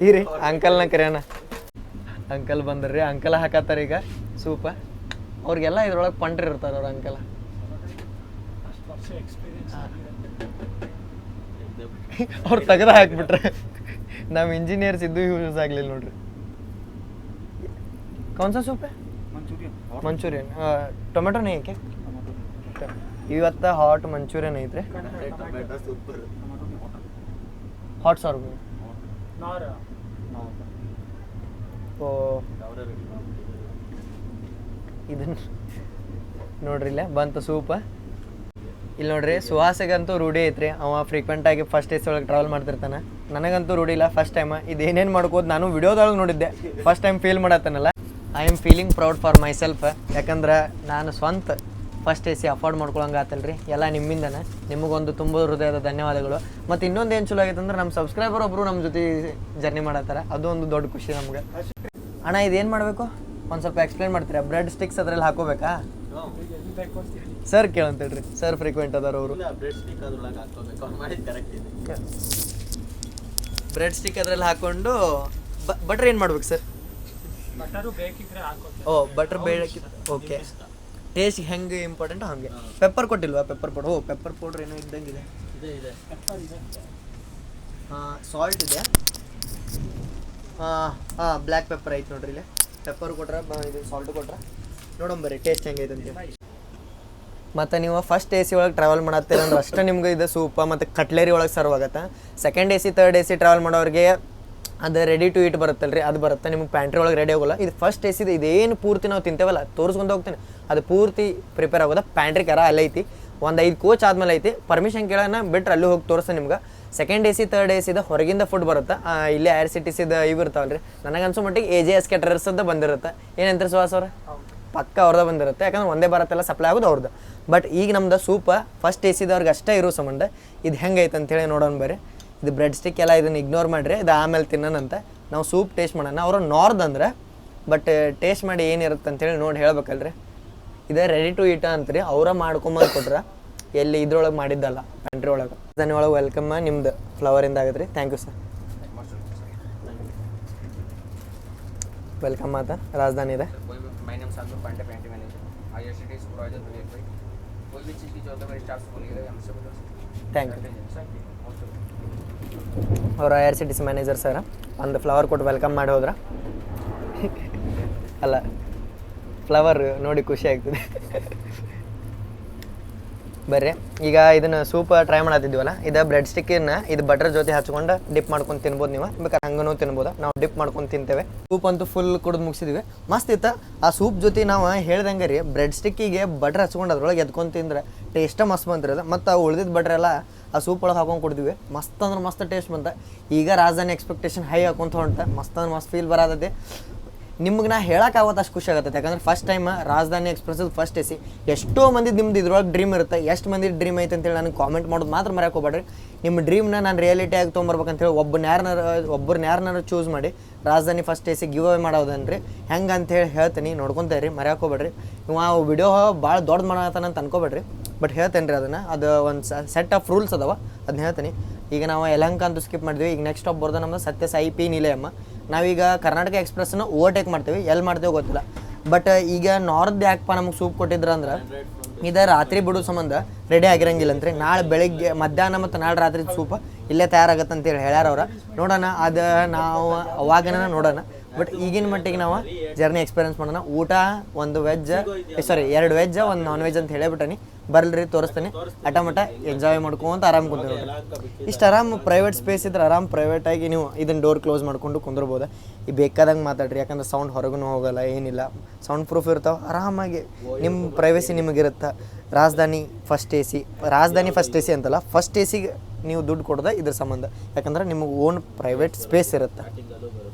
ಇರಿ ಅಂಕಲ್ನ ಕರೆಯೋಣ. ಅಂಕಲ್ ಬಂದ್ರಿ, ಅಂಕಲ್ ಹಾಕತ್ತಾರ ಈಗ ಸೂಪ. ಅವ್ರಿಗೆಲ್ಲ ಇದ್ರೊಳಗೆ ಪಂಟ್ರಿ ಇರ್ತಾರೆ ಅವ್ರ ಅಂಕಲ್. ಅವ್ರು ತೆಗೆದ ಹಾಕ್ಬಿಟ್ರೆ ನಮ್ಮ ಇಂಜಿನಿಯರ್ಸ್ ಇದ್ದು ಯೂಸ್ ಆಗಲಿಲ್ಲ ನೋಡ್ರಿ. ಕೌನ್ಸ ಸೂಪ್ ಮಂಚೂರಿಯನ್ ಟೊಮೆಟೊ ನೈ ಏಕೆ ಇವತ್ತು ಹಾಟ್ ಮಂಚೂರಿಯನ್ ಐತ್ರಿ. ಹಾಟ್ ಸಾರ್ ಓ ಇದನ್ನ ನೋಡ್ರಿ ಇಲ್ಲೇ ಬಂತು ಸೂಪ. ಇಲ್ಲಿ ನೋಡ್ರಿ ಸುಹಾಸಿಗಂತೂ ರೂಢಿ ಐತ್ರಿ, ಅವ ಫ್ರೀಕ್ವೆಂಟಾಗಿ ಫಸ್ಟ್ AC ಒಳಗೆ ಟ್ರಾವೆಲ್ ಮಾಡ್ತಿರ್ತಾನೆ. ನನಗಂತೂ ರೂಢಿ ಇಲ್ಲ, ಫಸ್ಟ್ ಟೈಮ್. ಇದು ಏನೇನು ಮಾಡ್ಕೋದು ನಾನು ವಿಡಿಯೋದೊಳಗೆ ನೋಡಿದ್ದೆ, ಫಸ್ಟ್ ಟೈಮ್ ಫೀಲ್ ಮಾಡತ್ತನಲ್ಲ. I am feeling proud for myself. ಯಾಕಂದ್ರೆ ನಾನು ಸ್ವಂತ ಫಸ್ಟ್ AC ಅಫೋರ್ಡ್ ಮಾಡ್ಕೊಳಂಗೆ ಆತಲ್ರಿ, ಎಲ್ಲ ನಿಮ್ಮಿಂದನೇ. ನಿಮಗೊಂದು ತುಂಬ ಹೃದಯದ ಧನ್ಯವಾದಗಳು. ಮತ್ತು ಇನ್ನೊಂದು ಏನು ಚಲೋ ಆಗೈತೆ ಅಂದ್ರೆ ನಮ್ಮ ಸಬ್ಸ್ಕ್ರೈಬರ್ ಒಬ್ಬರು ನಮ್ಮ ಜೊತೆ ಜರ್ನಿ ಮಾಡತ್ತಾರ, ಅದು ಒಂದು ದೊಡ್ಡ ಖುಷಿ ನಮ್ಗೆ. ಅಣ್ಣ ಇದೇನು ಮಾಡಬೇಕು ಒಂದು ಸ್ವಲ್ಪ ಎಕ್ಸ್ಪ್ಲೇನ್ ಮಾಡ್ತೀರಾ? ಬ್ರೆಡ್ ಸ್ಟಿಕ್ಸ್ ಅದ್ರಲ್ಲಿ ಹಾಕೋಬೇಕಾ ಸರ್? ಕೇಳಂತೇಳ್ರಿ ಸರ್, ಫ್ರೀಕ್ವೆಂಟ್ ಅದಾರ ಅವರು. ಬ್ರೆಡ್ ಸ್ಟಿಕ್ ಅದರಲ್ಲಿ ಹಾಕೊಂಡು ಬಟರ್ ಏನು ಮಾಡ್ಬೇಕು ಸರ್? ಬಟರು ಬೇಕಿದ್ರೆ ಹಾಕೋದು. ಓ ಬಟರ್ ಬೇಕಿತ್ತು. ಓಕೆ, ಟೇಸ್ಟ್ ಹೆಂಗೆ ಇಂಪಾರ್ಟೆಂಟ್ ಹಾಗೆ. ಪೆಪ್ಪರ್ ಕೊಟ್ಟಿಲ್ವಾ? Pepper powder. ಓ ಪೆಪ್ಪರ್ ಪೌಡ್ರ್ ಏನೋ ಇದ್ದಂಗಿದೆ. ಇದೆ ಪೆಪ್ಪರ್ ಇದೆ. ಸಾಲ್ಟ್ ಇದೆ. ಬ್ಲ್ಯಾಕ್ ಪೆಪ್ಪರ್ ಐತೆ ನೋಡ್ರಿ ಇಲ್ಲಿ. ಪೆಪ್ಪರ್ ಕೊಟ್ರೆ ಇದು ಸಾಲ್ಟ್ ಕೊಟ್ರೆ ನೋಡೋಣ ಟೇಸ್ಟ್ ಹೆಂಗೈತೆ ಅಂತ. ಮತ್ತು ನೀವು ಫಸ್ಟ್ AC ಒಳಗೆ ಟ್ರಾವೆಲ್ ಮಾಡತ್ತೀರ ಅಂದ್ರೆ ಅಷ್ಟೇ ನಿಮ್ಗೆ ಇದು ಸೂಪ ಮತ್ತು ಕಟ್ಲೆರಿ ಒಳಗೆ ಸರ್ವ್ ಆಗುತ್ತೆ. Second AC third AC travel ಮಾಡೋರಿಗೆ ಅದು ರೆಡಿ ಟು ಈಟ್ ಬರುತ್ತಲ್ಲ ರೀ, ಅದು ಬರುತ್ತೆ. ನಿಮ್ಗೆ ಪ್ಯಾಂಟ್ರಿ ಒಳಗೆ ರೆಡಿ ಆಗೋಲ್ಲ. ಇದು ಫಸ್ಟ್ AC ಇದೇನು ಪೂರ್ತಿ ನಾವು ತಿಂತೇವಲ್ಲ ತೋರಿಸ್ಕೊಂಡು ಹೋಗ್ತೀನಿ, ಅದು ಪೂರ್ತಿ ಪ್ರಿಪೇರ್ ಆಗೋದು. ಪ್ಯಾಂಟ್ರಿ ಕರ ಅಲ್ಲೇ ಐತಿ, ಒಂದು 5 ಕೋಚ್ ಆದಮೇಲೆ ಐತಿ. ಪರ್ಮಿಷನ್ ಕೇಳೋಣ ಬಿಟ್ರೆ ಅಲ್ಲಿ ಹೋಗಿ ತೋರಿಸ್ತೀನಿ ನಿಮ್ಗೆ. ಸೆಕೆಂಡ್ AC ಥರ್ಡ್ AC ಹೊರಗಿಂದ ಫುಡ್ ಬರುತ್ತೆ. ಇಲ್ಲಿ IRCTC ಇವು ಇರ್ತಾವಲ್ಲ ರೀ, ನನಗನ್ಸೋ ಮಟ್ಟಿಗೆ AJS ಕೇಟರರ್ಸದ್ದು ಬಂದಿರುತ್ತೆ. ಏನಂತಾರೆ ಸುಹಾಸ್ ಅವ್ರೆ? ಪಕ್ಕ ಅವ್ರದ್ದು ಬಂದಿರುತ್ತೆ, ಯಾಕಂದ್ರೆ ಒಂದೇ ಭಾರತೆಲ್ಲ ಸಪ್ಲೈ ಆಗೋದು ಅವ್ರದ್ದು. ಬಟ್ ಈಗ ನಮ್ದು ಸೂಪ ಫಸ್ಟ್ AC ಅಷ್ಟೇ ಇರೋ ಸಂಬಂಧ ಇದು ಹೆಂಗೈತೆ ಅಂತೇಳಿ ನೋಡೋಣ ಬರ್ರಿ. ಇದು ಬ್ರೆಡ್ ಸ್ಟಿಕ್ ಎಲ್ಲ ಇದನ್ನು ಇಗ್ನೋರ್ ಮಾಡಿರಿ, ಇದು ಆಮೇಲೆ ತಿನ್ನೋಣಂತ. ನಾವು ಸೂಪ್ ಟೇಸ್ಟ್ ಮಾಡೋಣ. ಅವರು ನಾರ್ತ್ ಅಂದ್ರೆ ಬಟ್ ಟೇಸ್ಟ್ ಮಾಡಿ ಏನಿರುತ್ತೆ ಅಂತೇಳಿ ನೋಡಿ ಹೇಳ್ಬೇಕಲ್ರಿ. ಇದು ರೆಡಿ ಟು ಈಟ ಅಂತ್ರಿ, ಅವರ ಮಾಡ್ಕೊಂಬಂದು ಕೊಟ್ರೆ ಎಲ್ಲಿ ಇದ್ರೊಳಗೆ ಮಾಡಿದ್ದಲ್ಲ, ಪ್ಯಾಂಟ್ರಿ ಒಳಗೆ. ಅದನ್ನ ಒಳಗೆ ವೆಲ್ಕಮ್ ನಿಮ್ದು ಫ್ಲವರಿಂದ ಆಗತ್ತೆ ರೀ. Thank you sir. ವೆಲ್ಕಮ್ ಮಾತಾ ರಾಜಧಾನಿ ಇದೆ. My name is Sandu Pandey, Pantry Manager. IRCTC supervisor to nearby. कोई भी चीज़ की जरूरत है मेरे स्टाफ से बोलिएगा, हमसे बोलो. Thank you. ಅವ್ರು IRCTC ಮ್ಯಾನೇಜರ್ ಸರ್. ಒಂದು ಫ್ಲವರ್ ಕೊಟ್ಟು ವೆಲ್ಕಮ್ ಮಾಡಿ ಹೋದ್ರ ಅಲ್ಲ, ಫ್ಲವರ್ ನೋಡಿ ಖುಷಿ ಆಗ್ತದೆ. ಬರ್ರಿ ಈಗ ಇದನ್ನು ಸೂಪ್ ಟ್ರೈ ಮಾಡತ್ತಿದ್ವಲ್ಲ, ಇದು ಬ್ರೆಡ್ ಸ್ಟಿಕ್ಕನ್ನು ಇದು ಬಟರ್ ಜೊತೆ ಹಚ್ಕೊಂಡು ಡಿಪ್ ಮಾಡ್ಕೊಂಡು ತಿನ್ಬೋದು. ನೀವು ಬೇಕಾದ್ರೆ ಹಂಗೂ ತಿನ್ಬೋದು, ನಾವು ಡಿಪ್ ಮಾಡ್ಕೊಂಡು ತಿಂತೇವೆ. ಸೂಪ್ ಅಂತೂ ಫುಲ್ ಕುಡಿದು ಮುಗಿಸಿದ್ವಿ. ಮಸ್ತ್ ಇತ್ತು. ಆ ಸೂಪ್ ಜೊತೆ ನಾವು ಹೇಳ್ದಂಗೆ ರೀ ಬ್ರೆಡ್ ಸ್ಟಿಕ್ಕಿಗೆ ಬಟರ್ ಹಚ್ಕೊಂಡು ಅದ್ರೊಳಗೆ ಎದ್ಕೊಂಡು ತಿಂದ್ರೆ ಟೇಸ್ಟ ಮಸ್ತ್ ಬಂತಿರೋದು. ಮತ್ತು ಉಳಿದಿದ್ದ ಬಟ್ರ್ ಎಲ್ಲ ಆ ಸೂಪ್ ಒಳಗೆ ಹಾಕೊಂಡು ಕುಡಿದ್ವಿ. ಮಸ್ತ್ ಅಂದ್ರೆ ಮಸ್ತ್ ಟೇಸ್ಟ್ ಬಂತ. ಈಗ ರಾಜಧಾನಿ ಎಕ್ಸ್ಪೆಕ್ಟೇಷನ್ ಹೈ ಹಾಕೊಂತ ಹೊಂಟ ಮಸ್ತ್ ಅಂದ್ರೆ ಮಸ್ತ್ ಫೀಲ್ ಬರತೈತಿ. ನಿಮ್ಗೆ ನಾ ಹೇಳೋಕ್ಕಾಗೋದು ಅಷ್ಟು ಖುಷಿ ಆಗುತ್ತೆ, ಯಾಕಂದ್ರೆ ಫಸ್ಟ್ ಟೈಮ್ ರಾಜಧಾನಿ ಎಕ್ಸ್ಪ್ರೆಸ್ದು ಫಸ್ಟ್ AC. ಎಷ್ಟೋ ಮಂದಿ ನಿಮ್ದು ಇದ್ರೊಳಗೆ ಡ್ರೀಮ್ ಇರುತ್ತೆ. ಎಷ್ಟು ಮಂದಿ ಡ್ರೀಮ್ ಐತೆ ಅಂತೇಳಿ ನನಗೆ ಕಾಮೆಂಟ್ ಮಾಡೋದು ಮಾತ್ರ ಮರ್ಯಾಕೆ ಹೋಗ್ಬೇಡ್ರಿ. ನಿಮ್ಮ ಡ್ರೀಮ್ನ ನಾನು ರಿಯಾಲಿಟಿ ಆಗಿ ತೊಗೊಂಬರ್ಬೇಕಂತೇಳಿ ಒಬ್ಬರನ್ನ ಯಾರನ್ನಾರು ಚೂಸ್ ಮಾಡಿ ರಾಜಧಾನಿ ಫಸ್ಟ್ AC ಗಿವ್ ಅವೇ ಮಾಡೋದನ್ರಿ. ಹೆಂಗೆ ಅಂತೇಳಿ ಹೇಳ್ತೀನಿ, ನೋಡ್ಕೊತಾ ಇರಿ, ಮರ್ಯಾಕೆ ಹೋಗ್ಬೇಡ್ರಿ. ನೀವು ಆ ವಿಡಿಯೋ ಭಾಳ ದೊಡ್ಡದು ಮಾಡತ್ತಾನಂತ ಅನ್ಕೋಬೇಡ್ರಿ, ಬಟ್ ಹೇಳ್ತೇನೆ ರೀ ಅದನ್ನು. ಅದು ಒಂದು ಸೆಟ್ ಆಫ್ ರೂಲ್ಸ್ ಅದಾವ, ಅದನ್ನ ಹೇಳ್ತೀನಿ. ಈಗ ನಾವು ಯಲಹಂಕ ಅಂತೂ ಸ್ಕಿಪ್ ಮಾಡಿದ್ವಿ. ಈಗ ನೆಕ್ಸ್ಟ್ ಸ್ಟಾಪ್ ಬರ್ದು ನಮ್ಮದು ಸತ್ಯ ಸಾಯಿ P ನಿಲಯಮ್ಮ. ನಾವೀಗ ಕರ್ನಾಟಕ ಎಕ್ಸ್ಪ್ರೆಸ್ನ ಓವರ್ಟೇಕ್ ಮಾಡ್ತೀವಿ, ಎಲ್ಲಿ ಮಾಡ್ತೀವಿ ಗೊತ್ತಿಲ್ಲ. ಬಟ್ ಈಗ ನಾರ್ತ್ ಯಾಕಪ್ಪ ನಮಗೆ ಸೂಪ್ ಕೊಟ್ಟಿದ್ರು ಅಂದ್ರೆ ಇದು ರಾತ್ರಿ ಬಿಡೋ ಸಂಬಂಧ ರೆಡಿ ಆಗಿರಂಗಿಲ್ಲ ಅಂತ್ರಿ. ನಾಳೆ ಬೆಳಿಗ್ಗೆ ಮಧ್ಯಾಹ್ನ ಮತ್ತು ನಾಳೆ ರಾತ್ರಿ ಸೂಪ್ ಇಲ್ಲೇ ತಯಾರಾಗತ್ತೆ ಅಂತೇಳಿ ಹೇಳ್ಯಾರ ಅವ್ರು. ನೋಡೋಣ, ಅದು ನಾವು ಅವಾಗನ ನೋಡೋಣ. ಬಟ್ ಈಗಿನ ಮಟ್ಟಿಗೆ ನಾವು ಜರ್ನಿ ಎಕ್ಸ್ಪೀರಿಯನ್ಸ್ ಮಾಡೋಣ. ಊಟ ಒಂದು ವೆಜ್, ಸಾರಿ 2 ವೆಜ್ 1 ನಾನ್ ವೆಜ್ ಅಂತ ಹೇಳಿಬಿಟ್ಟನಿ. ಬರ್ಲ್ರಿ ತೋರಿಸ್ತೀನಿ. ಅಟಮಟ ಎಂಜಾಯ್ ಮಾಡ್ಕೊಂತ ಆರಾಮ್ ಕುಂತಿರೋದು. ಇಷ್ಟು ಆರಾಮ್ ಪ್ರೈವೇಟ್ ಸ್ಪೇಸ್ ಇದ್ರೆ ಆರಾಮ್ ಪ್ರೈವೇಟಾಗಿ ನೀವು ಇದನ್ನು ಡೋರ್ ಕ್ಲೋಸ್ ಮಾಡ್ಕೊಂಡು ಕುಂದಿರ್ಬೋದು. ಈ ಬೇಕಾದಂಗೆ ಮಾತಾಡ್ರಿ, ಯಾಕಂದ್ರೆ ಸೌಂಡ್ ಹೊರಗೂ ಹೋಗಲ್ಲ, ಏನಿಲ್ಲ, ಸೌಂಡ್ ಪ್ರೂಫ್ ಇರ್ತಾವೆ. ಆರಾಮಾಗಿ ನಿಮ್ಮ ಪ್ರೈವೇಸಿ ನಿಮಗಿರುತ್ತೆ. ರಾಜಧಾನಿ ಫಸ್ಟ್ AC ಅಂತಲ್ಲ, ಫಸ್ಟ್ ACಗೆ ನೀವು ದುಡ್ಡು ಕೊಡೋದ ಇದ್ರ ಸಂಬಂಧ, ಯಾಕಂದ್ರೆ ನಿಮಗೆ ಓನ್ ಪ್ರೈವೇಟ್ ಸ್ಪೇಸ್ ಇರುತ್ತೆ.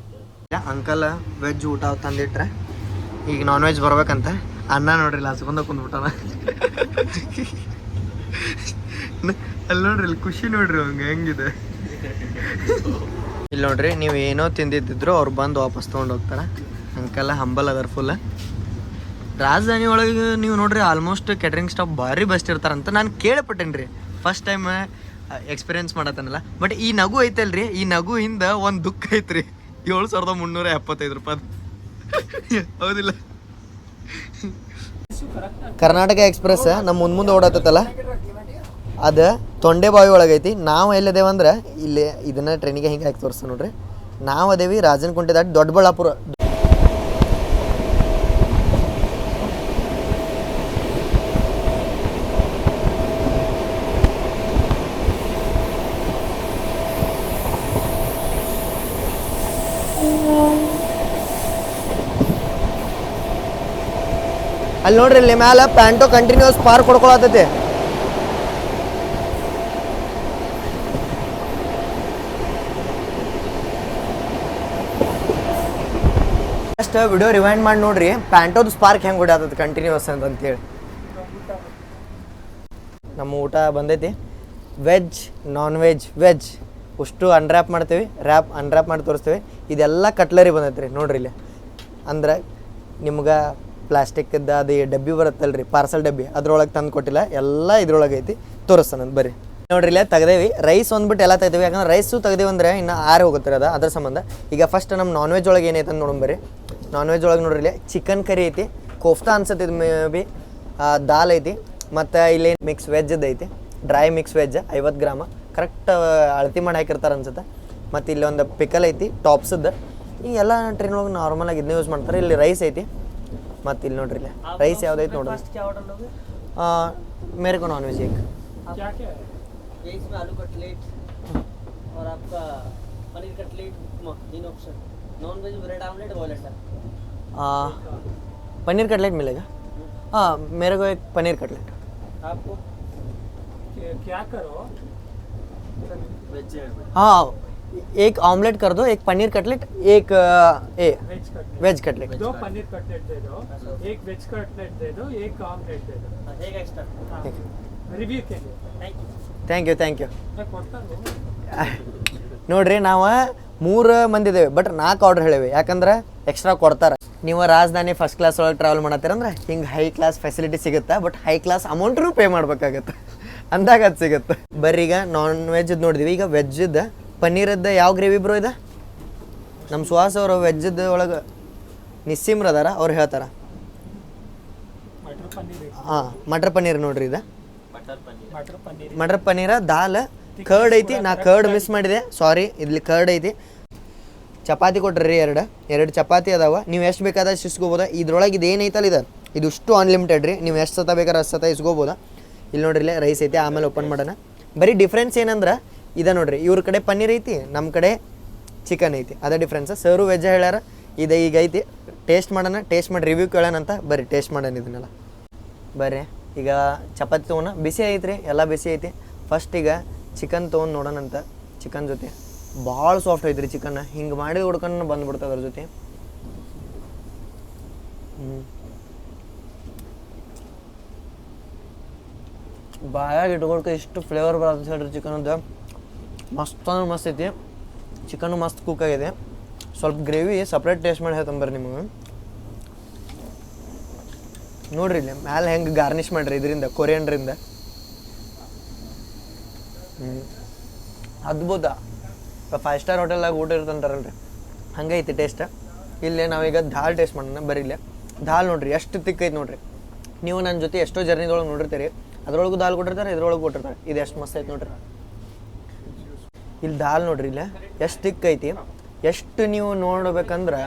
ಅಂಕಲ್ ವೆಜ್ ಊಟ ತಂದಿಟ್ರೆ ಈಗ ನಾನ್ ವೆಜ್ ಬರ್ಬೇಕಂತ ಅನ್ನ ನೋಡ್ರಿ ಲಾಸ್ಕೊಂಡ ಕುಂದ್ಬಿಟ್ಟಾನ. ಅಲ್ಲಿ ನೋಡ್ರಿ, ಇಲ್ಲಿ ಖುಷಿ ನೋಡ್ರಿ ಹಂಗೆ ಹೆಂಗಿದೆ. ಇಲ್ಲಿ ನೋಡ್ರಿ, ನೀವು ಏನೋ ತಿಂದಿದ್ದಿದ್ರು ಅವ್ರು ಬಂದು ವಾಪಸ್ ತೊಗೊಂಡು ಹೋಗ್ತಾರೆ. ಅಂಕಲ್ ಹಂಬಲ್ ಅದರ ಫುಲ್. ರಾಜಧಾನಿ ಒಳಗೆ ನೀವು ನೋಡ್ರಿ ಆಲ್ಮೋಸ್ಟ್ ಕ್ಯಾಟ್ರಿಂಗ್ ಸ್ಟಾಫ್ ಭಾರಿ ಬೆಸ್ಟ್ ಇರ್ತಾರಂತ ನಾನು ಕೇಳ್ಪಟ್ಟೇನಿ ರೀ. ಫಸ್ಟ್ ಟೈಮ್ ಎಕ್ಸ್ಪೀರಿಯನ್ಸ್ ಮಾಡತ್ತನಲ್ಲ. ಬಟ್ ಈ ನಗು ಐತಲ್ರಿ, ಈ ನಗು ಹಿಂದೆ ಒಂದು ದುಃಖ ಐತ್ರಿ. 7,375 ರೂಪಾಯಿ. ಹೌದಿಲ್ಲ? ಕರ್ನಾಟಕ ಎಕ್ಸ್ಪ್ರೆಸ್ ನಮ್ಮ ಮುಂದೆ ಓಡಾತಲ್ಲ, ಅದು ತೊಂಡೆಬಾವಿ ಒಳಗೈತಿ. ನಾವು ಎಲ್ಲಿದ್ದೇವಂದ್ರೆ ಇಲ್ಲಿ ಇದನ್ನ ಟ್ರೈನಿಗೆ ಹಿಂಗೆ ಹಾಕಿ ತೋರಿಸ್ತಾ ನೋಡ್ರಿ. ನಾವು ಅದೇವಿ ರಾಜನಕುಂಟೆ ದಾಟಿ ದೊಡ್ಡಬಳ್ಳಾಪುರ. ಅಲ್ಲಿ ನೋಡ್ರಿ, ಇಲ್ಲಿ ಮ್ಯಾಲ ಪ್ಯಾಂಟೋ ಕಂಟಿನ್ಯೂಸ್ ಪಾರ್ಕ್ ಕೊಡ್ಕೊಳತೈತಿ. ಅಷ್ಟು ವಿಡಿಯೋ ರಿವೈಂಡ್ ಮಾಡಿ ನೋಡ್ರಿ, ಪ್ಯಾಂಟೋದು ಸ್ಪಾರ್ಕ್ ಹೆಂಗೆ ಹೊಡ್ಯಾತೈತಿ ಕಂಟಿನ್ಯೂಸ್ ಅಂತೇಳಿ. ನಮ್ಮ ಊಟ ಬಂದೈತಿ. ವೆಜ್, ನಾನ್ ವೆಜ್, ವೆಜ್ ಅಷ್ಟು ಅನ್ರ್ಯಾಪ್ ಮಾಡ್ತೀವಿ, ಅನ್ರ್ಯಾಪ್ ಮಾಡಿ ತೋರಿಸ್ತೀವಿ. ಇದೆಲ್ಲ ಕಟ್ಲರಿ ಬಂದೈತಿ ರೀ ನೋಡ್ರಿ ಇಲ್ಲಿ. ಅಂದ್ರೆ ನಿಮ್ಗೆ ಪ್ಲಾಸ್ಟಿಕ್ದ ಅದು ಡಬ್ಬಿ ಬರುತ್ತಲ್ರಿ, ಪಾರ್ಸಲ್ ಡಬ್ಬಿ, ಅದ್ರೊಳಗೆ ತಂದು ಕೊಟ್ಟಿಲ್ಲ, ಎಲ್ಲ ಇದ್ರೊಳಗೆ ಐತಿ. ತೋರಿಸ್ತಾನಂತ ಬರ್ರಿ. ನೋಡ್ರಿ ಇಲ್ಲೇ ತೆಗ್ದೇವಿ ರೈಸ್ ಒಂದ್ಬಿಟ್ಟು ಎಲ್ಲ ತೆಗ್ದೇವಿ ಯಾಕಂದ್ರೆ ರೈಸು ತೆಗ್ದೇವಿ ಅಂದ್ರೆ ಇನ್ನು ಆರು ಹೋಗುತ್ತೆ ಅದು ಅದ್ರ ಸಂಬಂಧ. ಈಗ ಫಸ್ಟ್ ನಮ್ಮ ನಾನ್ ವೆಜ್ ಒಳಗೆ ಏನೈತೆ ಅಂತ ನೋಡಂಬರಿ. ನಾನ್ ವೆಜ್ ಒಳಗೆ ನೋಡ್ರಿ ಇಲ್ಲೇ ಚಿಕನ್ ಕರಿ ಐತಿ, ಕೋಫ್ತಾ ಅನ್ಸತ್ತೆ ಇದು ಮೇ ಬಿ, ದಾಲ್ ಐತಿ, ಮತ್ತು ಇಲ್ಲಿ ಮಿಕ್ಸ್ ವೆಜ್ಜದ್ದು ಐತಿ, ಡ್ರೈ ಮಿಕ್ಸ್ ವೆಜ್ 50 ಗ್ರಾಮ ಕರೆಕ್ಟ್ ಅಳತಿ ಮಾಡಿ ಹಾಕಿರ್ತಾರೆ ಅನ್ಸುತ್ತೆ. ಮತ್ತು ಇಲ್ಲಿ ಒಂದು ಪಿಕಲ್ ಐತಿ ಟಾಪ್ಸದ್ದು. ಈ ಎಲ್ಲ ಟ್ರೈನ್ ಒಳಗೆ ನಾರ್ಮಲಾಗಿ ಇದನ್ನ ಯೂಸ್ ಮಾಡ್ತಾರೆ. ಇಲ್ಲಿ ರೈಸ್ ಐತಿ, ಮತ್ತು ಇಲ್ಲಿ ನೋಡ್ರಿ ಇಲ್ಲಿ ರೈಸ್ ಯಾವುದೈತಿ ನೋಡ್ರಿ. मेरे को नॉन वेज एक क्या क्या है? ये इसमें आलू कटलेट और आपका paneer cutlet 3 option. Non veg bread omelette boiled अंडा। पनीर कटलेट मिलेगा? हाँ मेरे को एक पनीर कटलेट। आपको क्या करो? वेज हाँ एक ऑमलेट कर दो, एक पनीर कटलेट, एक वेज कटलेट। दो पनीर कटलेट दे दो, एक वेज कटलेट दे दो, एक ऑमलेट दे दो। एक एक्स्ट्रा। रिव्यू के लिए ಥ್ಯಾಂಕ್ ಯು मैं ಕೊಡ್ತಾನು. ನೋಡ್ರಿ ನಾವು 3 ಮಂದಿ ಇದ್ದೇವೆ ಬಟ್ 4 ಆರ್ಡರ್ ಹೇಳಿವಿ ಯಾಕಂದ್ರೆ ಎಕ್ಸ್ಟ್ರಾ ಕೊಡ್ತಾರೆ. ನೀವು ರಾಜಧಾನಿ ಫಸ್ಟ್ ಕ್ಲಾಸ್ ಒಳಗೆ ಟ್ರಾವೆಲ್ ಮಾಡತ್ತೀರಂದ್ರೆ ಹಿಂಗೆ ಹೈ ಕ್ಲಾಸ್ ಫೆಸಿಲಿಟಿ ಸಿಗುತ್ತೆ, ಬಟ್ ಹೈ ಕ್ಲಾಸ್ ಅಮೌಂಟ್ನು ಪೇ ಮಾಡ್ಬೇಕಾಗತ್ತೆ, ಅಂದಾಗ ಅದು ಸಿಗುತ್ತೆ. ಬರ್ರಿ ಈಗ ನಾನ್ ವೆಜ್ ನೋಡಿದ್ವಿ. ಈಗ ವೆಜ್ಜದ್ದು ಪನ್ನೀರದ್ದು ಯಾವ ಗ್ರೇವಿ ಬ್ರೋ ಇದೆ? ನಮ್ಮ ಸುಹಾಸ್ ಅವರು ವೆಜ್ಜದ್ದು ಒಳಗೆ ನಿಸ್ಸಿಮ್ರ ಅದಾರ, ಅವ್ರು ಹೇಳ್ತಾರೆ. मटर पनीर ಹಾಂ ಮಟರ್ ಪನ್ನೀರ್ ನೋಡ್ರಿ ಇದು. मटर पनीर ಮಟರ್ ಪನ್ನೀರ ದಾಲ್ ಕರ್ಡ್ ಐತಿ. ನಾ ಕರ್ಡ್ ಮಿಸ್ ಮಾಡಿದೆ, ಸಾರಿ. ಇಲ್ಲಿ ಕರ್ಡ್ ಐತಿ. ಚಪಾತಿ ಕೊಟ್ರಿ ಎರಡು ಚಪಾತಿ ಅದಾವ. ನೀವು ಎಷ್ಟು ಬೇಕಾದಷ್ಟು ಇಸ್ಕೋಬೋದ. ಇದ್ರೊಳಗೆ ಇದು ಏನೈತಲ್ಲ ಇದು ಇಷ್ಟು ಅನ್ಲಿಮಿಟೆಡ್ ರೀ. ನೀವು ಎಷ್ಟು ಸತ ಬೇಕಾದ್ರೆ ಅಷ್ಟು ಸತ ಇಸ್ಕೋಬೋದ. ಇಲ್ಲಿ ನೋಡ್ರಿ ಇಲ್ಲೇ ರೈಸ್ ಐತಿ, ಆಮೇಲೆ ಓಪನ್ ಮಾಡೋಣ. ಬರೀ ಡಿಫ್ರೆನ್ಸ್ ಏನಂದ್ರೆ ಇದೆ ನೋಡ್ರಿ, ಇವ್ರ ಕಡೆ ಪನ್ನೀರ್ ಐತಿ, ನಮ್ಮ ಕಡೆ ಚಿಕನ್ ಐತಿ, ಅದೇ ಡಿಫ್ರೆನ್ಸ್. ಸರು ವೆಜ್ ಹೇಳ್ಯಾರ, ಇದು ಈಗ ಐತಿ. ಟೇಸ್ಟ್ ಮಾಡೋಣ, ಟೇಸ್ಟ್ ಮಾಡಿ ರಿವ್ಯೂ ಕೇಳೋಣ ಅಂತ. ಬರ್ರಿ ಟೇಸ್ಟ್ ಮಾಡೋಣ ಇದನ್ನೆಲ್ಲ. ಬರ್ರಿ ಈಗ ಚಪಾತಿ ತೊಗೊಂಡು ಬಿಸಿ ಐತ್ರಿ, ಎಲ್ಲ ಬಿಸಿ ಐತಿ. ಫಸ್ಟ್ ಈಗ ಚಿಕನ್ ತೊಗೊಂಡು ನೋಡೋಣಂತ. ಚಿಕನ್ ಜೊತೆ ಭಾಳ ಸಾಫ್ಟ್ ಐತ್ರಿ ಚಿಕನ್. ಹಿಂಗೆ ಮಾಡಿ ಹುಡ್ಕೊಂಡು ಬಂದ್ಬಿಡ್ತದೆ ಅದ್ರ ಜೊತೆ. ಬಾಯಾಗಿ ಇಟ್ಕೊಳ್ಕೆ ಇಷ್ಟು ಫ್ಲೇವರ್ ಬರೋದು ಹೇಳ್ರಿ ಚಿಕನದ್ದು. ಮಸ್ತ್ ಅಂದ್ರೆ ಮಸ್ತ್ ಐತಿ. ಚಿಕನ್ನು ಮಸ್ತ್ ಕುಕ್ ಆಗಿದೆ. ಸ್ವಲ್ಪ ಗ್ರೇವಿ ಸಪ್ರೇಟ್ ಟೇಸ್ಟ್ ಮಾಡಿ ಹೇಳ್ತಂಬರ್ರಿ ನಿಮಗೆ. ನೋಡ್ರಿ ಇಲ್ಲಿ ಮ್ಯಾಲೆ ಹೆಂಗೆ ಗಾರ್ನಿಷ್ ಮಾಡ್ರಿ ಇದರಿಂದ, ಕೊರಿಯಂಡ್ರಿಂದ. ಅದ್ಭುತ. 5 ಸ್ಟಾರ್ ಹೋಟೆಲ್ದಾಗ ಊಟ ಇರ್ತಂತಾರಲ್ರಿ, ಹಂಗೈತಿ ಟೇಸ್ಟ್. ಇಲ್ಲೇ ನಾವೀಗ ದಾಲ್ ಟೇಸ್ಟ್ ಮಾಡೋಣ. ಬರೀ ಇಲ್ಲೇ ದಾಲ್ ನೋಡ್ರಿ ಎಷ್ಟು ತಿಕ್ಕೈತಿ ನೋಡ್ರಿ. ನೀವು ನನ್ನ ಜೊತೆ ಎಷ್ಟೋ ಜರ್ನಿದೊಳಗೆ ನೋಡಿರ್ತೀರಿ, ಅದ್ರೊಳಗೂ ದಾಲ್ ಕೊಟ್ಟಿರ್ತಾರೆ, ಇದ್ರೊಳಗೆ ಕೊಟ್ಟಿರ್ತಾರೆ. ಇದು ಎಷ್ಟು ಮಸ್ತ್ ಐತಿ ನೋಡ್ರಿ. ಇಲ್ಲಿ ದಾಲ್ ನೋಡ್ರಿ ಇಲ್ಲೇ ಎಷ್ಟು ತಿಕ್ಕೈತಿ. ಎಷ್ಟು ನೀವು ನೋಡ್ಬೇಕಂದ್ರೆ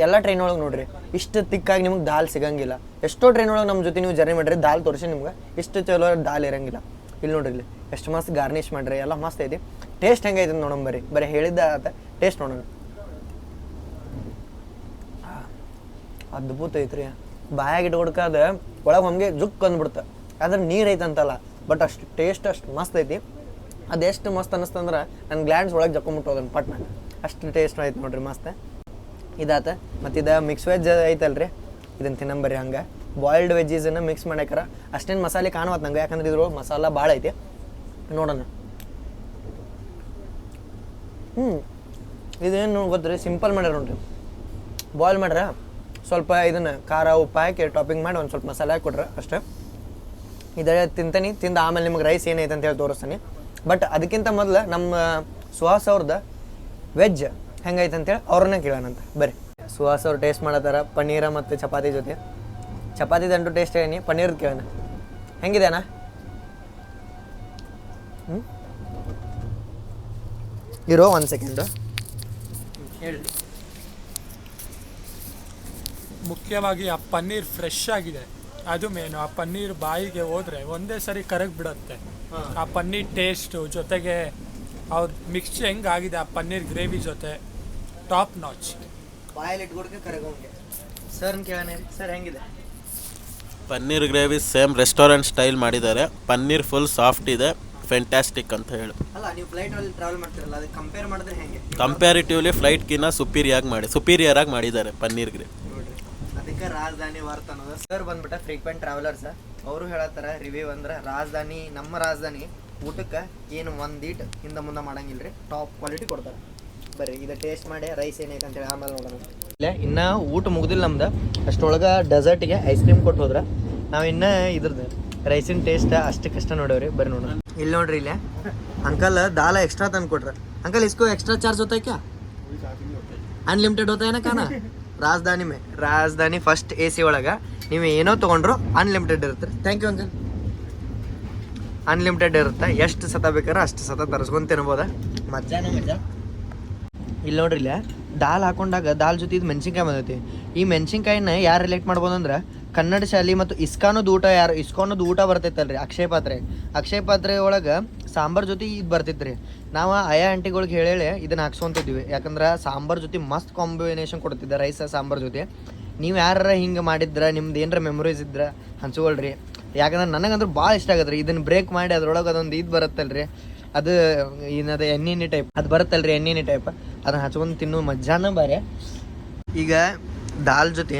ಎಲ್ಲ ಟ್ರೈನ್ ಒಳಗೆ ನೋಡ್ರಿ ಇಷ್ಟು ತಿಕ್ಕಾಗಿ ನಿಮ್ಗೆ ದಾಲ್ ಸಿಗಂಗಿಲ್ಲ. ಎಷ್ಟೋ ಟ್ರೈನ್ ಒಳಗೆ ನಮ್ಮ ಜೊತೆ ನೀವು ಜರ್ನಿ ಮಾಡಿರಿ, ದಾಲ್ ತೋರಿಸಿ ನಿಮ್ಗೆ ಇಷ್ಟು ಚಲೋ ದಾಲ್ ಇರಂಗಿಲ್ಲ. ಇಲ್ಲಿ ನೋಡ್ರಿ ಇಲ್ಲಿ ಎಷ್ಟು ಮಸ್ತ್ ಗಾರ್ನಿಷ್ ಮಾಡ್ರಿ, ಎಲ್ಲ ಮಸ್ತ್ ಐತಿ. ಟೇಸ್ಟ್ ಹೆಂಗೈತೆ ನೋಡೋಣ ಬರೀ ಹೇಳಿದ್ದ ಆತ. ಟೇಸ್ಟ್ ನೋಡೋಣ. ಅದ್ಭುತ ಐತ್ರಿ. ಬಾಯಾಗಿ ಇಟ್ಕೊಡ್ಕಾದ ಒಳಗೆ ಹಂಗೆ ಜುಕ್ ಅಂದ್ಬಿಡ್ತ. ಆದ್ರೆ ನೀರು ಐತಂತಲ್ಲ, ಬಟ್ ಅಷ್ಟು ಟೇಸ್ಟ್ ಅಷ್ಟು ಮಸ್ತ್ ಐತಿ. ಅದೆಷ್ಟು ಮಸ್ತ್ ಅನ್ನಿಸ್ತಂದ್ರೆ ನನ್ನ ಗ್ಲ್ಯಾಂಡ್ಸ್ ಒಳಗೆ ಜಕ್ಕೊಂಬಿಟ್ಟು ಅದನ್ನು ಪಟ್ನ. ಅಷ್ಟು ಟೇಸ್ಟ್ ಐತೆ ನೋಡ್ರಿ, ಮಸ್ತ್ ಇದಾತ. ಮತ್ತು ಇದು ಮಿಕ್ಸ್ ವೆಜ್ ಐತಲ್ರಿ, ಇದನ್ನು ತಿನ್ನಂಬರಿ. ಹಂಗೆ ಬಾಯ್ಲ್ಡ್ ವೆಜ್ಜೀಸನ್ನು ಮಿಕ್ಸ್ ಮಾಡ್ಯಾಕಾರ. ಅಷ್ಟೇನು ಮಸಾಲೆ ಕಾಣುವತ್ತು ನಂಗೆ, ಯಾಕಂದ್ರೆ ಇದ್ರೊಳಗೆ ಮಸಾಲ ಭಾಳ ಐತಿ. ನೋಡೋಣ. ಇದೇನು ಗೊತ್ತ್ರಿ, ಸಿಂಪಲ್ ಮಾಡ್ಯಾರ ನೋಡ್ರಿ. ಬಾಯ್ಲ್ ಮಾಡ್ರ ಸ್ವಲ್ಪ ಇದನ್ನು ಖಾರ ಉಪ್ಪು ಹಾಕಿ ಟಾಪಿಂಗ್ ಮಾಡಿ ಒಂದು ಸ್ವಲ್ಪ ಮಸಾಲೆ ಹಾಕಿ ಕೊಟ್ರೆ ಅಷ್ಟೇ. ಇದೇ ತಿಂತಾನೆ, ತಿಂದು ಆಮೇಲೆ ನಿಮ್ಗೆ ರೈಸ್ ಏನೈತೆ ಅಂತ ಹೇಳಿ ತೋರಿಸ್ತಾನೆ. ಬಟ್ ಅದಕ್ಕಿಂತ ಮೊದಲು ನಮ್ಮ ಸುಹಾಸ್ ಅವ್ರದ್ದು ವೆಜ್ ಹೆಂಗೈತೆ ಅಂತೇಳಿ ಅವ್ರನ್ನೇ ಕೇಳೋಣಂತ. ಬರ್ರಿ ಸುಹಾಸ್ ಅವ್ರು ಟೇಸ್ಟ್ ಮಾಡತ್ತಾರ ಪನ್ನೀರ ಮತ್ತು ಚಪಾತಿ ಜೊತೆ. ಚಪಾತಿದಂಟು ಟೇಸ್ಟ್ ಹೇಳಿ, ಪನ್ನೀರ್ದು ಕೇಳೋಣ ಹೆಂಗಿದೆ ಅಣ್ಣ. ಇರೋ 1 ಸೆಕೆಂಡು ಹೇಳಿ. ಮುಖ್ಯವಾಗಿ ಆ ಪನ್ನೀರ್ ಫ್ರೆಶ್ ಆಗಿದೆ, ಅದು ಮೇನು. ಆ ಪನ್ನೀರ್ ಬಾಯಿಗೆ ಹೋದ್ರೆ ಒಂದೇ ಸರಿ ಕರಗಿ ಬಿಡುತ್ತೆ. ಆ ಪನ್ನೀರ್ ಟೇಸ್ಟು ಜೊತೆಗೆ ಅವ್ರ ಮಿಕ್ಸ್ ಹೆಂಗಾಗಿದೆ ಆ ಪನ್ನೀರ್ ಗ್ರೇವಿ ಜೊತೆ ಟಾಪ್ ನಾಚ್. ಬಾಯಲ್ಲಿ ಇಟ್ಕೊಡ್ಕೆ ಕರಗೋಂಗೆ. ಸರ್ ಕೇಳೋಣ ಸರ್ ಹೆಂಗಿದೆ? Paneer gravy same restaurant style ಮಾಡಿದ್ದಾರೆ. ಪನ್ನೀರ್ ಫುಲ್ ಸಾಫ್ಟ್ ಇದೆ, ಫ್ಯಾಂಟಾಸ್ಟಿಕ್ ಅಂತ ಹೇಳಿ. ಅಲ್ಲ ನೀವು ಫ್ಲೈಟಲ್ಲಿ ಟ್ರಾವೆಲ್ ಮಾಡ್ತಿರಲ್ಲ, ಅದಕ್ಕೆ ಕಂಪೇರ್ ಮಾಡಿದ್ರೆ ಹೆಂಗೆ? ಕಂಪ್ಯಾರಿಟಿವ್ಲಿ ಫ್ಲೈಟ್ಗಿನ್ನ ಸುಪೀರಿಯರ್ ಆಗಿ ಮಾಡಿದ್ದಾರೆ ಪನ್ನೀರ್ ಗ್ರೇವಿ. ನೋಡ್ರಿ ಅದಕ್ಕೆ ರಾಜಧಾನಿ ವರ್ತ್ ಅನ್ನೋದು. ಸರ್ ಬಂದ್ಬಿಟ್ಟ ಫ್ರೀಕ್ವೆಂಟ್ ಟ್ರಾವೆಲರ್ಸ್, ಅವರು ಹೇಳತ್ತಾರ ರಿವ್ಯೂ ಅಂದ್ರೆ ರಾಜಧಾನಿ, ನಮ್ಮ ರಾಜಧಾನಿ ಊಟಕ್ಕೆ ಏನು ಒಂದೀಟ್ ಹಿಂದೆ ಮುಂದೆ ಮಾಡಂಗಿಲ್ಲ ರೀ, ಟಾಪ್ ಕ್ವಾಲಿಟಿ ಕೊಡ್ತಾರೆ. ಬರ್ರಿ ಇದು ಟೇಸ್ಟ್ ಮಾಡಿ ರೈಸ್ ಏನೈತೆ ಅಂತೇಳಿ ಆಮೇಲೆ ನೋಡೋಣ. ಇಲ್ಲ ಇನ್ನೂ ಊಟ ಮುಗ್ದಿಲ್ಲ ನಮ್ದು. ಅಷ್ಟರೊಳಗೆ ಡೆಸರ್ಟಿಗೆ ಐಸ್ ಕ್ರೀಮ್ ಕೊಟ್ಟು ಹೋದ್ರೆ ನಾವು ಇನ್ನೂ ಇದ್ರದ್ದು ರೈಸಿನ ಟೇಸ್ಟ್ ಅಷ್ಟು ಕಷ್ಟ ನೋಡವ್ರಿ ಬರ್ರಿ ನೋಡೋಣ. ಇಲ್ಲಿ ನೋಡ್ರಿ ಇಲ್ಲೇ ಅಂಕಲ್ ದಾಲ್ ಎಕ್ಸ್ಟ್ರಾ ತಂದು ಕೊಟ್ರ. अंकल इसको एक्स्ट्रा चार्ज होता है क्या? अनलिमिटेड होता है ना खाना? ರಾಜಧಾನಿ ಮೇ ರಾಜಧಾನಿ ಫಸ್ಟ್ ಎ ಸಿ ಒಳಗೆ ನೀವು ಏನೋ ತೊಗೊಂಡ್ರು ಅನ್ಲಿಮಿಟೆಡ್ ಇರುತ್ತೆ. Thank you uncle. ಅನ್ಲಿಮಿಟೆಡ್ ಇರುತ್ತೆ, ಎಷ್ಟು ಸತ ಬೇಕಾದ್ರೆ ಅಷ್ಟು ಸತ ತರಿಸ್ಕೊಂಡು ತಿನ್ಬೋದ. ಮಜಾನ ಮಜಾ. ಇಲ್ಲಿ ನೋಡ್ರಿ ಇಲ್ಲ ದಾಲ್ ಹಾಕೊಂಡಾಗ ದಾಲ್ ಜೊತೆ ಇದು ಮೆಣಸಿನ್ಕಾಯಿ ಬಂದೈತಿ. ಈ ಮೆಣಸಿನ್ಕಾಯಿನ ಯಾರು ರಿಲೇಟ್ ಮಾಡ್ಬೋದು ಅಂದ್ರೆ ಕನ್ನಡ ಶಾಲೆ ಮತ್ತು ಇಸ್ಕಾನದ ಊಟ. ಯಾರು ಇಸ್ಕಾನದ ಊಟ ಬರ್ತೈತಲ್ರಿ ಅಕ್ಷಯ ಪಾತ್ರೆ ಒಳಗೆ ಸಾಂಬಾರ್ ಜೊತೆ ಇದು ಬರ್ತೈತ್ರಿ. ನಾವು ಆಯಾ ಆಂಟಿಗಳಿಗೆ ಹೇಳಿ ಇದನ್ನ ಹಾಕ್ಸ್ಕೊಂತಿದ್ವಿ, ಯಾಕಂದ್ರೆ ಸಾಂಬಾರ್ ಜೊತೆ ಮಸ್ತ್ ಕಾಂಬಿನೇಷನ್ ಕೊಡ್ತಿದ್ದೆ ರೈಸ್ ಸಾಂಬಾರ್ ಜೊತೆ. ನೀವು ಯಾರ ಹಿಂಗೆ ಮಾಡಿದ್ರೆ ನಿಮ್ದು ಏನರ ಮೆಮೊರೀಸ್ ಇದ್ರೆ ಹಂಚ್ಕೊಳ್ರಿ, ಯಾಕಂದ್ರೆ ನನಗಂದ್ರೆ ಭಾಳ ಇಷ್ಟ ಆಗತ್ತೆ ರೀ. ಇದನ್ನು ಬ್ರೇಕ್ ಮಾಡಿ ಅದ್ರೊಳಗೆ ಅದೊಂದು ಇದು ಬರುತ್ತಲ್ರಿ, ಅದು ಏನದು ಎಣ್ಣೆ ಟೈಪ್ ಅದು ಬರುತ್ತಲ್ರಿ, ಎಣ್ಣೆ ಟೈಪ್ ಅದನ್ನ ಹಚ್ಕೊಂಡು ತಿನ್ನೋ ಮಜಾನ ಬಾರೆ. ಈಗ ದಾಲ್ ಜೊತೆ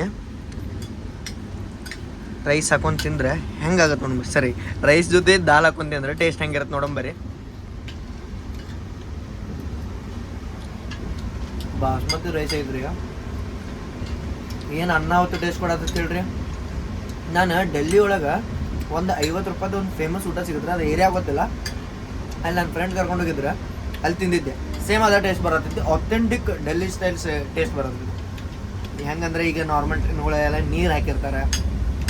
ರೈಸ್ ಹಾಕೊಂಡು ತಿಂದ್ರೆ ಹೆಂಗಾಗತ್ತೆ ನೋಡಿ. ಸರಿ, ರೈಸ್ ಜೊತೆ ದಾಲ್ ಹಾಕೊಂಡು ತಿಂದ್ರೆ ಟೇಸ್ಟ್ ಹೆಂಗಿರತ್ತೆ ನೋಡಂಬರಿ. ಬಾಸ್ಮತಿ ರೈಸ್ ಐತ್ರಿ, ಏನು ಅನ್ನ ಹೊತ್ತು ಟೇಸ್ಟ್ ಕೊಡತ್ತ ಹೇಳ್ರಿ. ನಾನು ಡೆಲ್ಲಿ ಒಳಗೆ ಒಂದು 50 ರೂಪಾಯ್ದು ಒಂದು ಫೇಮಸ್ ಊಟ ಸಿಗುತ್ತೆ, ಅದು ಏರಿಯಾ ಗೊತ್ತಿಲ್ಲ. ಅಲ್ಲಿ ನನ್ನ ಫ್ರೆಂಡ್ ಕರ್ಕೊಂಡು ಹೋಗಿದ್ರೆ ಅಲ್ಲಿ ತಿಂದಿದ್ದೆ, ಸೇಮ್ ಅದೇ ಟೇಸ್ಟ್ ಬರತ್ತಿತ್ತು. ಆಥೆಂಟಿಕ್ ಡೆಲ್ಲಿ ಸ್ಟೈಲ್ಸ್ ಟೇಸ್ಟ್ ಬರತ್ತಿತ್ತು. ಹೆಂಗಂದ್ರೆ ಈಗ ನಾರ್ಮಲ್ ಟ್ರೈನ್ಗಳೆಲ್ಲ ನೀರು ಹಾಕಿರ್ತಾರೆ,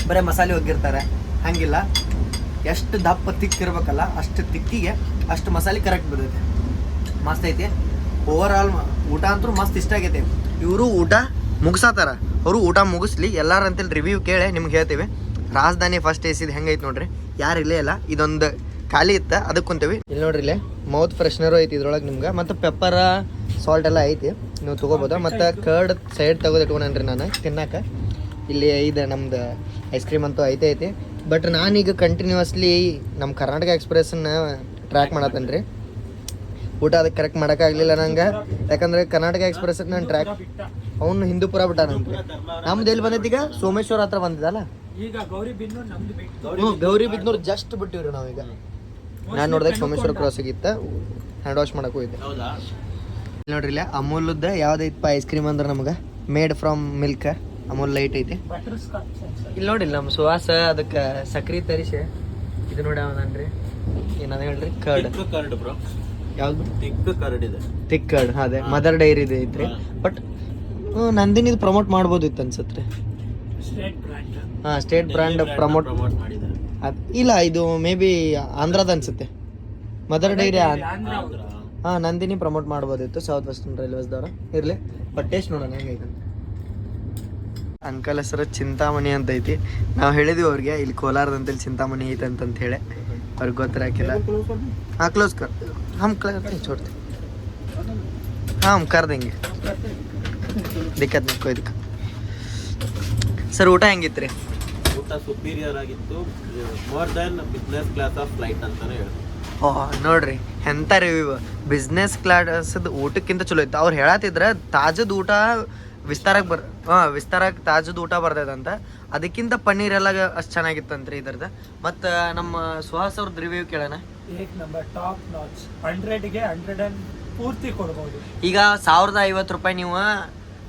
ಬರೀ ಮಸಾಲೆ ಒಗ್ಗಿರ್ತಾರೆ. ಹಂಗಿಲ್ಲ, ಎಷ್ಟು ದಪ್ಪ ತಿಕ್ಕಿರ್ಬೇಕಲ್ಲ ಅಷ್ಟು ತಿಕ್ಕಿಗೆ ಅಷ್ಟು ಮಸಾಲೆ ಕರೆಕ್ಟ್ ಬರ್ತೈತೆ. ಮಸ್ತ್ ಐತಿ. ಓವರ್ ಆಲ್ ಊಟ ಅಂತೂ ಮಸ್ತ್ ಇಷ್ಟ ಆಗೈತೆ. ಇವರು ಊಟ ಮುಗಿಸತ್ತಾರ, ಅವರು ಊಟ ಮುಗಿಸ್ಲಿ ಎಲ್ಲಾರು ಅಂತೇಳಿ ರಿವ್ಯೂ ಕೇಳಿ ನಿಮ್ಗೆ ಹೇಳ್ತೀವಿ. ರಾಜಧಾನಿ ಫಸ್ಟ್ ಎಸಿದು ಹೆಂಗೈತೆ ನೋಡ್ರಿ, ಯಾರು ಇಲ್ಲೇ ಇಲ್ಲ, ಇದೊಂದು ಖಾಲಿ ಇತ್ತ ಅದಕ್ಕೆ ಕುಂತೀವಿ. ಇಲ್ಲಿ ನೋಡ್ರಿ ಇಲ್ಲೇ ಮೌತ್ ಫ್ರೆಶ್ನರು ಐತಿ ಇದ್ರೊಳಗೆ ನಿಮ್ಗೆ, ಮತ್ತು ಪೆಪ್ಪರ ಸಾಲ್ಟ್ ಎಲ್ಲ ಐತಿ, ನೀವು ತೊಗೋಬೋದು. ಮತ್ತು ಕರ್ಡ್ ಸೈಡ್ ತೆಗೆದು ಇಟ್ಕೊಂಡ್ರಿ ನಾನು ತಿನ್ನಕ್ಕೆ. ಇಲ್ಲಿ ಇದೆ ನಮ್ದು ಐಸ್ ಕ್ರೀಮ್ ಅಂತೂ ಐತಿ. ಬಟ್ ನಾನೀಗ ಕಂಟಿನ್ಯೂಸ್ಲಿ ನಮ್ಮ ಕರ್ನಾಟಕ ಎಕ್ಸ್ಪ್ರೆಸ್ಸನ್ನ ಟ್ರ್ಯಾಕ್ ಮಾಡತ್ತೇನೆ ರೀ. ಊಟ ಅದಕ್ಕೆ ಕರೆಕ್ಟ್ ಮಾಡೋಕ್ಕಾಗಲಿಲ್ಲ ನಂಗೆ, ಯಾಕಂದರೆ ಕರ್ನಾಟಕ ಎಕ್ಸ್ಪ್ರೆಸ್ ನಾನು ಟ್ರ್ಯಾಕ್ ಅವನು ಹಿಂದೂಪುರ ಬಿಟ್ಟ ನಂಗೆ. ನಮ್ದು ಎಲ್ಲಿ ಬಂದೈತಿ ಈಗ ಸೋಮೇಶ್ವರ ಹತ್ರ ಬಂದಿದ್ದಲ್ಲ, ಈಗ ಗೌರಿಬಿದನೂರು ನಮ್ದು ಹ್ಞೂ ಗೌರಿಬಿದನೂರು ಜಸ್ಟ್ ಬಿಟ್ಟಿವ್ರಿ ನಾವೀಗ. ನಾನು ನೋಡಿದಾಗ ಸೋಮೇಶ್ವರ ಕ್ರಾಸಿಗಿತ್ತ, ಹ್ಯಾಂಡ್ ವಾಶ್ ಮಾಡಕ್ಕೆ ಹೋಗಿದ್ದೆ. ನೋಡ್ರಿ ಇಲ್ಲ ಅಮೂಲ್ದ ಯಾವ್ದೈತಪ್ಪ ಐಸ್ ಕ್ರೀಮ್ ಅಂದ್ರೆ ನಮ್ಗೆ made from milk Amul light ಐತಿ. ಇಲ್ಲಿ ನೋಡಿಲ್ಲ ನಮ್ಮ ಸುವಾಸ ಅದಕ್ಕೆ ಸಕ್ರೆ ತರಿಸಿ ಇದು ನೋಡಿ ಅವನನ್ರಿ ಏನದ ಹೇಳ್ರಿ ಕರ್ಡ್ ಬ್ರೋ. ಯಾವ್ದು ತಿಕ್ ಕರ್ಡ್ ಅದೇ ಮದರ್ ಡೈರಿ ಐತ್ರಿ. ಬಟ್ ನಂದಿನಿ ಇದು ಪ್ರಮೋಟ್ ಮಾಡ್ಬೋದಿತ್ತು ಅನ್ಸತ್ರಿ. ಸ್ಟೇಟ್ ಬ್ರ್ಯಾಂಡ್ ಪ್ರಮೋಟ್ ಮಾಡಿದ್ದಾರೆ. ಇಲ್ಲ ಇದು ಮೇ ಬಿ ಆಂಧ್ರದ ಅನ್ಸುತ್ತೆ ಮದರ್ ಡೈರಿ. ನಂದಿನಿ ಪ್ರಮೋಟ್ ಮಾಡ್ಬೋದಿತ್ತು ಸೌತ್ ವೆಸ್ಟರ್ನ್ ರೈಲ್ವೇಸ್ದವ್ರ. ಇರ್ಲಿ ಬಟ್ ಟೇಸ್ಟ್ ನೋಡೋಣ ಹೆಂಗೈತೆ. ಅಂಕಲ್ ಹೆಸರು ಚಿಂತಾಮಣಿ ಅಂತ ಐತಿ. ನಾವು ಹೇಳಿದ್ವಿ ಅವ್ರಿಗೆ ಇಲ್ಲಿ ಕೋಲಾರದಂತಲ್ಲಿ ಚಿಂತಾಮಣಿ ಐತೆ ಅಂತ ಹೇಳಿ, ಅವ್ರಿಗೆ ಗೊತ್ತಿರಾಕಿಲ್ಲ. हाँ क्लोज कर, हम करते हैं छोड़ते, हाँ हम कर देंगे, दिक्कत नहीं कोई दिक्कत. ಸರ್ ಊಟ ಹೆಂಗಿತ್ತು ರೀ? ಊಟ ಸುಪೀರಿಯರ್ ಆಗಿತ್ತು, more than business class of flight ಅಂತಾನೆ ಹೇಳಿ. ನೋಡ್ರಿ ಎಂಥ ರಿವ್ಯೂ, ಬಿಸ್ನೆಸ್ ಕ್ಲಾಸದ ಊಟಕ್ಕಿಂತ ಚಲೋ ಇತ್ತು. ಅವ್ರು ಹೇಳತ್ತಿದ್ರೆ ತಾಜದ ಊಟ ವಿಸ್ತಾರಕ್ಕೆ ತಾಜದ ಊಟ ಬರ್ತೈತಂತ, ಅದಕ್ಕಿಂತ ಪನ್ನೀರ್ ಎಲ್ಲ ಅಷ್ಟು ಚೆನ್ನಾಗಿತ್ತಂತ್ರಿ ಇದ್ರದ್ದು. ಮತ್ತು ನಮ್ಮ ಸುಹಾಸ್ ಅವ್ರದ್ದು ರಿವ್ಯೂ ಕೇಳೋಣ. ನಂಬರ್ ಟಾಪ್ ನಾಚ್, 100ಗೆ 100 ಪೂರ್ತಿ ಕೊಡ್ಬೋದು. ಈಗ 1050 ರೂಪಾಯಿ ನೀವು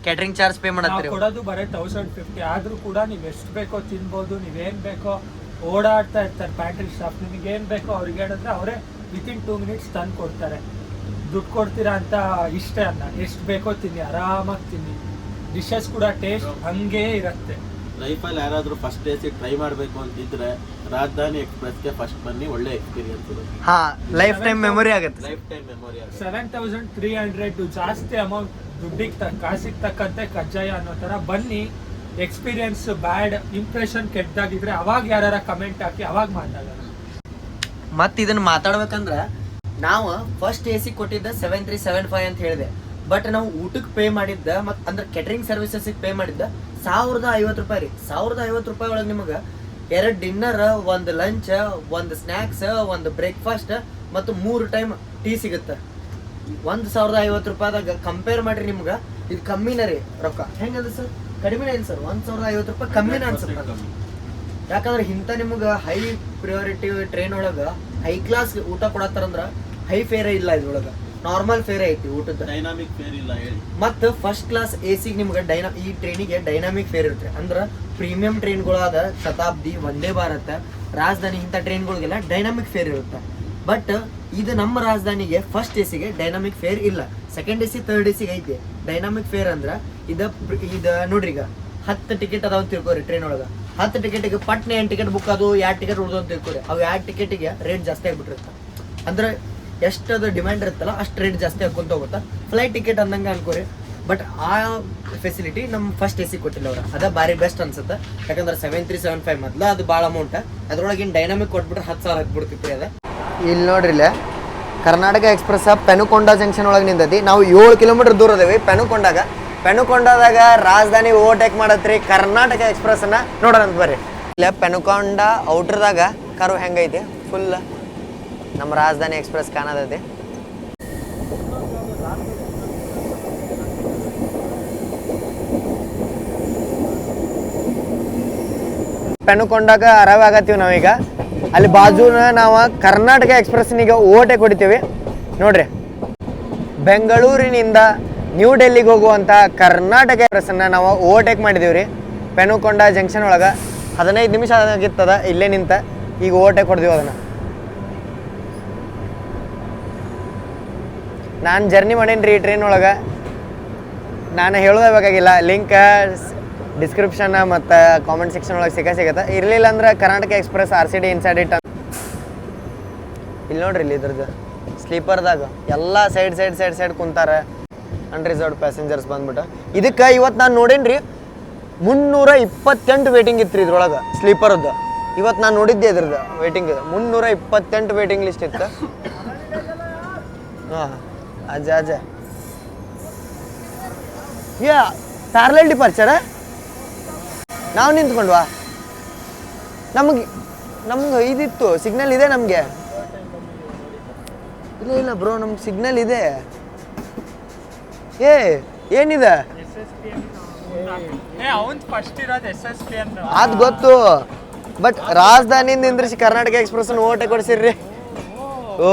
ಕ್ಯಾಟ್ರಿಂಗ್ ಚಾರ್ಜ್ ಪೇ ಮಾಡತ್ತೀರಿ, ಕೊಡೋದು ಬರೀ 1050. ಆದ್ರೂ ಕೂಡ ನೀವು ಎಷ್ಟು ಬೇಕೋ ತಿನ್ಬೋದು, ನೀವೇನು ಬೇಕೋ ಓಡಾಡ್ತಾ ಇರ್ತಾರೆ ಪ್ಯಾಂಟ್ರಿ ಸ್ಟಾಫ್. ನಿಮಗೆ ಏನು ಬೇಕೋ ಅವ್ರಿಗೆ ಹೇಳಿದ್ರೆ ಅವರೇ ವಿತಿನ್ 2 ಮಿನಿಟ್ಸ್ ತಂದು ಕೊಡ್ತಾರೆ. ದುಡ್ಡು ಕೊಡ್ತೀರಾ ಅಂತ ಇಷ್ಟ ಅಲ್ಲ, ಎಷ್ಟು ಬೇಕೋ ತಿನ್ನಿ, ಆರಾಮಾಗಿ ತಿನ್ನಿ. ಡಿಶಸ್ ಕೂಡ ಟೇಸ್ಟ್ ಹಂಗೇ ಇರುತ್ತೆ. ಲೈಫಲ್ಲಿ ಯಾರಾದರೂ ಫಸ್ಟ್ ಎಸಿ ಟ್ರೈ ಮಾಡಬೇಕು ಅಂತಿದ್ರೆ ರಾಜಧಾನಿ ಎಕ್ಸ್ಪ್ರೆಸ್ಗೆ ಫಸ್ಟ್ ಬನ್ನಿ, ಒಳ್ಳೆ ಎಕ್ಸ್ಪೀರಿಯನ್ಸ್ ಇದೆ. ಲೈಫ್ ಟೈಮ್ ಮೆಮೊರಿ ಆಗುತ್ತೆ. 7300 ಜಾಸ್ತಿ ಅಮೌಂಟ್ ದುಡ್ಡಿಗೆ ಕಾಸಿಗೆ ತಕ್ಕಂತೆ ಕಜ್ಜಾಯ ಅನ್ನೋ ಥರ ಬನ್ನಿ. ಎಕ್ಸ್ಪೀರಿಯನ್ಸ್ ಬ್ಯಾಡ್ ಇಂಪ್ರೆಷನ್ ಕೆಟ್ಟದಾಗಿದ್ರೆ ಅವಾಗ ಯಾರ ಕಮೆಂಟ್ ಹಾಕಿ ಅವಾಗ ಮಾತಾಡೋಣ. ಮತ್ತೆ ಇದನ್ನ ಮಾತಾಡ್ಬೇಕಂದ್ರೆ ನಾವು ಫಸ್ಟ್ ಎ ಸಿ ಕೊಟ್ಟಿದ್ದ 7375 ಅಂತ ಹೇಳಿದೆ. ಬಟ್ ನಾವು ಊಟಕ್ಕೆ ಪೇ ಮಾಡಿದ್ದ ಮತ್ತು ಅಂದ್ರೆ ಕೆಟರಿಂಗ್ ಸರ್ವಿಸಸ್ಗೆ ಪೇ ಮಾಡಿದ್ದ 1050 ರೂಪಾಯಿ ರೀ. 1050 ರೂಪಾಯಿ ಒಳಗೆ ನಿಮಗೆ 2 ಡಿನ್ನರ್, 1 ಲಂಚ್, 1 ಸ್ನ್ಯಾಕ್ಸ್, 1 ಬ್ರೇಕ್ಫಾಸ್ಟ್ ಮತ್ತು 3 ಟೈಮ್ ಟೀ ಸಿಗುತ್ತೆ. 1050 ರೂಪಾಯಿದಾಗ ಕಂಪೇರ್ ಮಾಡಿರಿ ನಿಮ್ಗೆ ಇದು ಕಮ್ಮಿನ ರೀ ರೊಕ್ಕ. ಹೆಂಗದ ಸರ್? ಕಡಿಮೆ ಏನು ಸರ್? 1050 ರೂಪಾಯಿ ಕಮ್ಮಿನ ಅನ್ಸುತ್ತೆ. ಯಾಕಂದ್ರೆ ಇಂಥ ನಿಮ್ಗೆ ಹೈ ಪ್ರಿಯಾರಿಟಿ ಟ್ರೈನ್ ಒಳಗೆ ಹೈ ಕ್ಲಾಸ್ ಊಟ ಕೊಡತ್ತಾರಂದ್ರೆ ಹೈ ಫೇರೇ ಇಲ್ಲ, ಇದ್ರೊಳಗೆ ನಾರ್ಮಲ್ ಫೇರ್ ಐತಿ ಊಟದ, ಡೈನಾಮಿಕ್ ಫೇರ್ ಇಲ್ಲ ಹೇಳಿ. ಮತ್ತು ಫಸ್ಟ್ ಕ್ಲಾಸ್ ಎ ಸಿಗೆ ನಿಮ್ಗೆ ಈ ಟ್ರೈನಿಗೆ ಡೈನಾಮಿಕ್ ಫೇರ್ ಇರುತ್ತೆ. ಅಂದ್ರೆ ಪ್ರೀಮಿಯಂ ಟ್ರೈನ್ಗಳಾದ ಶತಾಬ್ದಿ, ವಂದೇ ಭಾರತ್, ರಾಜಧಾನಿ ಇಂಥ ಟ್ರೈನ್ಗಳಿಗೆಲ್ಲ ಡೈನಾಮಿಕ್ ಫೇರ್ ಇರುತ್ತೆ. ಬಟ್ ಇದು ನಮ್ಮ ರಾಜಧಾನಿಗೆ ಫಸ್ಟ್ ಎ ಸಿಗೆ ಡೈನಾಮಿಕ್ ಫೇರ್ ಇಲ್ಲ, second A C third A ಸಿಗೆ ಐತಿ. ಡೈನಾಮಿಕ್ ಫೇರ್ ಅಂದ್ರೆ ಇದು ನೋಡ್ರಿ, ಈಗ 10 ಟಿಕೆಟ್ ಅದಾವ ತಿಳ್ಕೊರಿ ಟ್ರೈನ್ ಒಳಗೆ. 10 ಟಿಕೆಟಿಗೆ ಪಟ್ನೆ 8 ಟಿಕೆಟ್ ಬುಕ್ ಅದು 2 ಟಿಕೆಟ್ ಉಳ್ದು ಅಂತ ತಿಳ್ಕೊರಿ. ಅವು 2 ಟಿಕೆಟಿಗೆ ರೇಟ್ ಜಾಸ್ತಿ ಆಗಿಬಿಟ್ಟಿರುತ್ತೆ. ಅಂದ್ರೆ ಎಷ್ಟದು ಡಿಮ್ಯಾಂಡ್ ಇರುತ್ತಲ್ಲ ಅಷ್ಟು ರೇಟ್ ಜಾಸ್ತಿ ಹಾಕೊಂತ ಹೋಗುತ್ತಾ. ಫ್ಲೈಟ್ ಟಿಕೆಟ್ ಅಂದಂಗೆ ಅನ್ಕೋರಿ. ಬಟ್ ಆ ಫೆಸಿಲಿಟಿ ನಮ್ಮ ಫಸ್ಟ್ ಎ ಸಿ ಕೊಟ್ಟಿಲ್ಲ ಅವ್ರು. ಅದ ಭಾರಿ ಬೆಸ್ಟ್ ಅನ್ಸುತ್ತೆ. ಯಾಕಂದ್ರೆ 7375 ಮೊದಲು ಅದು ಭಾಳ ಅಮೌಂಟ್. ಅದ್ರೊಳಗಿನ ಡೈನಾಮಿಕ್ ಕೊಟ್ಬಿಟ್ರೆ 10,000 ಹಾಕ್ಬಿಡ್ತಿತ್ತು ಅದ. ಇಲ್ಲಿ ನೋಡ್ರಿ, ಇಲ್ಲೇ ಕರ್ನಾಟಕ ಎಕ್ಸ್ಪ್ರೆಸ್ ಪೆನುಕೊಂಡ ಜಂಕ್ಷನ್ ಒಳಗೆ ನಿಂತೈತಿ. ನಾವು 7 ಕಿಲೋಮೀಟರ್ ದೂರ ಅದೇವಿ ಪೆನುಕೊಂಡದಾಗ ರಾಜಧಾನಿ ಓವರ್ಟೇಕ್ ಮಾಡತ್ರಿ ಕರ್ನಾಟಕ ಎಕ್ಸ್ಪ್ರೆಸ್ನ ನೋಡೋಣ ಅಂತ ಬರ್ರಿ. ಇಲ್ಲ ಪೆನುಕೊಂಡ ಔಟ್ರದಾಗ ಕರು ಹೆಂಗೈತಿ, ಫುಲ್ ನಮ್ಮ ರಾಜಧಾನಿ ಎಕ್ಸ್ಪ್ರೆಸ್ ಕಾಣತೈತಿ. ಪೆನುಕೊಂಡಾಗ ಅರವೆ ಆಗತ್ತೀವಿ ನಾವೀಗ. ಅಲ್ಲಿ ಬಾಜುನ ನಾವು ಕರ್ನಾಟಕ ಎಕ್ಸ್ಪ್ರೆಸ್ನಿಗೆ ಓವರ್ಟೇಕ್ ಹೊಡಿತೀವಿ ನೋಡ್ರಿ. ಬೆಂಗಳೂರಿನಿಂದ ನ್ಯೂ ಡೆಲ್ಲಿಗೆ ಹೋಗುವಂಥ ಕರ್ನಾಟಕ ಎಕ್ಸ್ಪ್ರೆಸ್ಸನ್ನು ನಾವು ಓವರ್ಟೇಕ್ ಮಾಡಿದೀವಿ ರೀ ಪೆನುಕೊಂಡ ಜಂಕ್ಷನ್ ಒಳಗೆ. 15 ನಿಮಿಷ ಆಗಿತ್ತದ ಇಲ್ಲೇ ನಿಂತ. ಈಗ ಓವರ್ಟೇಕ್ ಹೊಡೆದೀವಿ ಅದನ್ನು. ನಾನು ಜರ್ನಿ ಮಾಡೀನಿ ರೀ ಟ್ರೈನ್ ಒಳಗೆ. ನಾನು ಹೇಳೋದೇ ಬೇಕಾಗಿಲ್ಲ, ಲಿಂಕ್ ಡಿಸ್ಕ್ರಿಪ್ಷನ್ ಮತ್ತು ಕಾಮೆಂಟ್ ಸೆಕ್ಷನ್ ಒಳಗೆ ಸಿಗತ್ತೆ. ಇರಲಿಲ್ಲ ಅಂದ್ರೆ Karnataka express RCD inside it. ಇಲ್ಲಿ ನೋಡ್ರಿ, ಇಲ್ಲಿ ಇದ್ರದ್ದು ಸ್ಲೀಪರ್ದಾಗ ಎಲ್ಲ ಸೈಡ್ ಕುಂತಾರೆ ಅನ್ರಿಸರ್ವ್ಡ್ ಪ್ಯಾಸೆಂಜರ್ಸ್ ಬಂದ್ಬಿಟ್ಟು. ಇದಕ್ಕೆ ಇವತ್ತು ನಾನು ನೋಡೇನಿ ರೀ 328 ವೇಟಿಂಗ್ ಇತ್ತು ರೀ ಇದ್ರೊಳಗೆ ಸ್ಲೀಪರ್ದು. ಇವತ್ತು ನಾನು ನೋಡಿದ್ದೆ ಇದ್ರದ್ದು ವೇಟಿಂಗ್ 328 ವೇಟಿಂಗ್ ಲಿಸ್ಟ್ ಇತ್ತು. ಹಾಂ ಅಜ್ಜ ಯಾ ಪ್ಯಾರಲಲ್ ಡಿಪಾರ್ಚರ ನಾವು ನಿಂತ್ಕೊಂಡ್ವಾ. ನಮ್ಗೆ ಇದಿತ್ತು ಸಿಗ್ನಲ್ ಇದೆ ನಮಗೆ. ಇಲ್ಲ ಬ್ರೋ, ನಮ್ಗೆ ಸಿಗ್ನಲ್ ಇದೆ. ಏನಿದೆ ಅದು ಗೊತ್ತು. ಬಟ್ ರಾಜಧಾನಿಯಿಂದ ನಿಂದ್ರಿಸಿ ಕರ್ನಾಟಕ ಎಕ್ಸ್ಪ್ರೆಸ್ ಓವರ್ಟೇಕ್ ಕೊಡಿಸಿರ್ರಿ. ಓ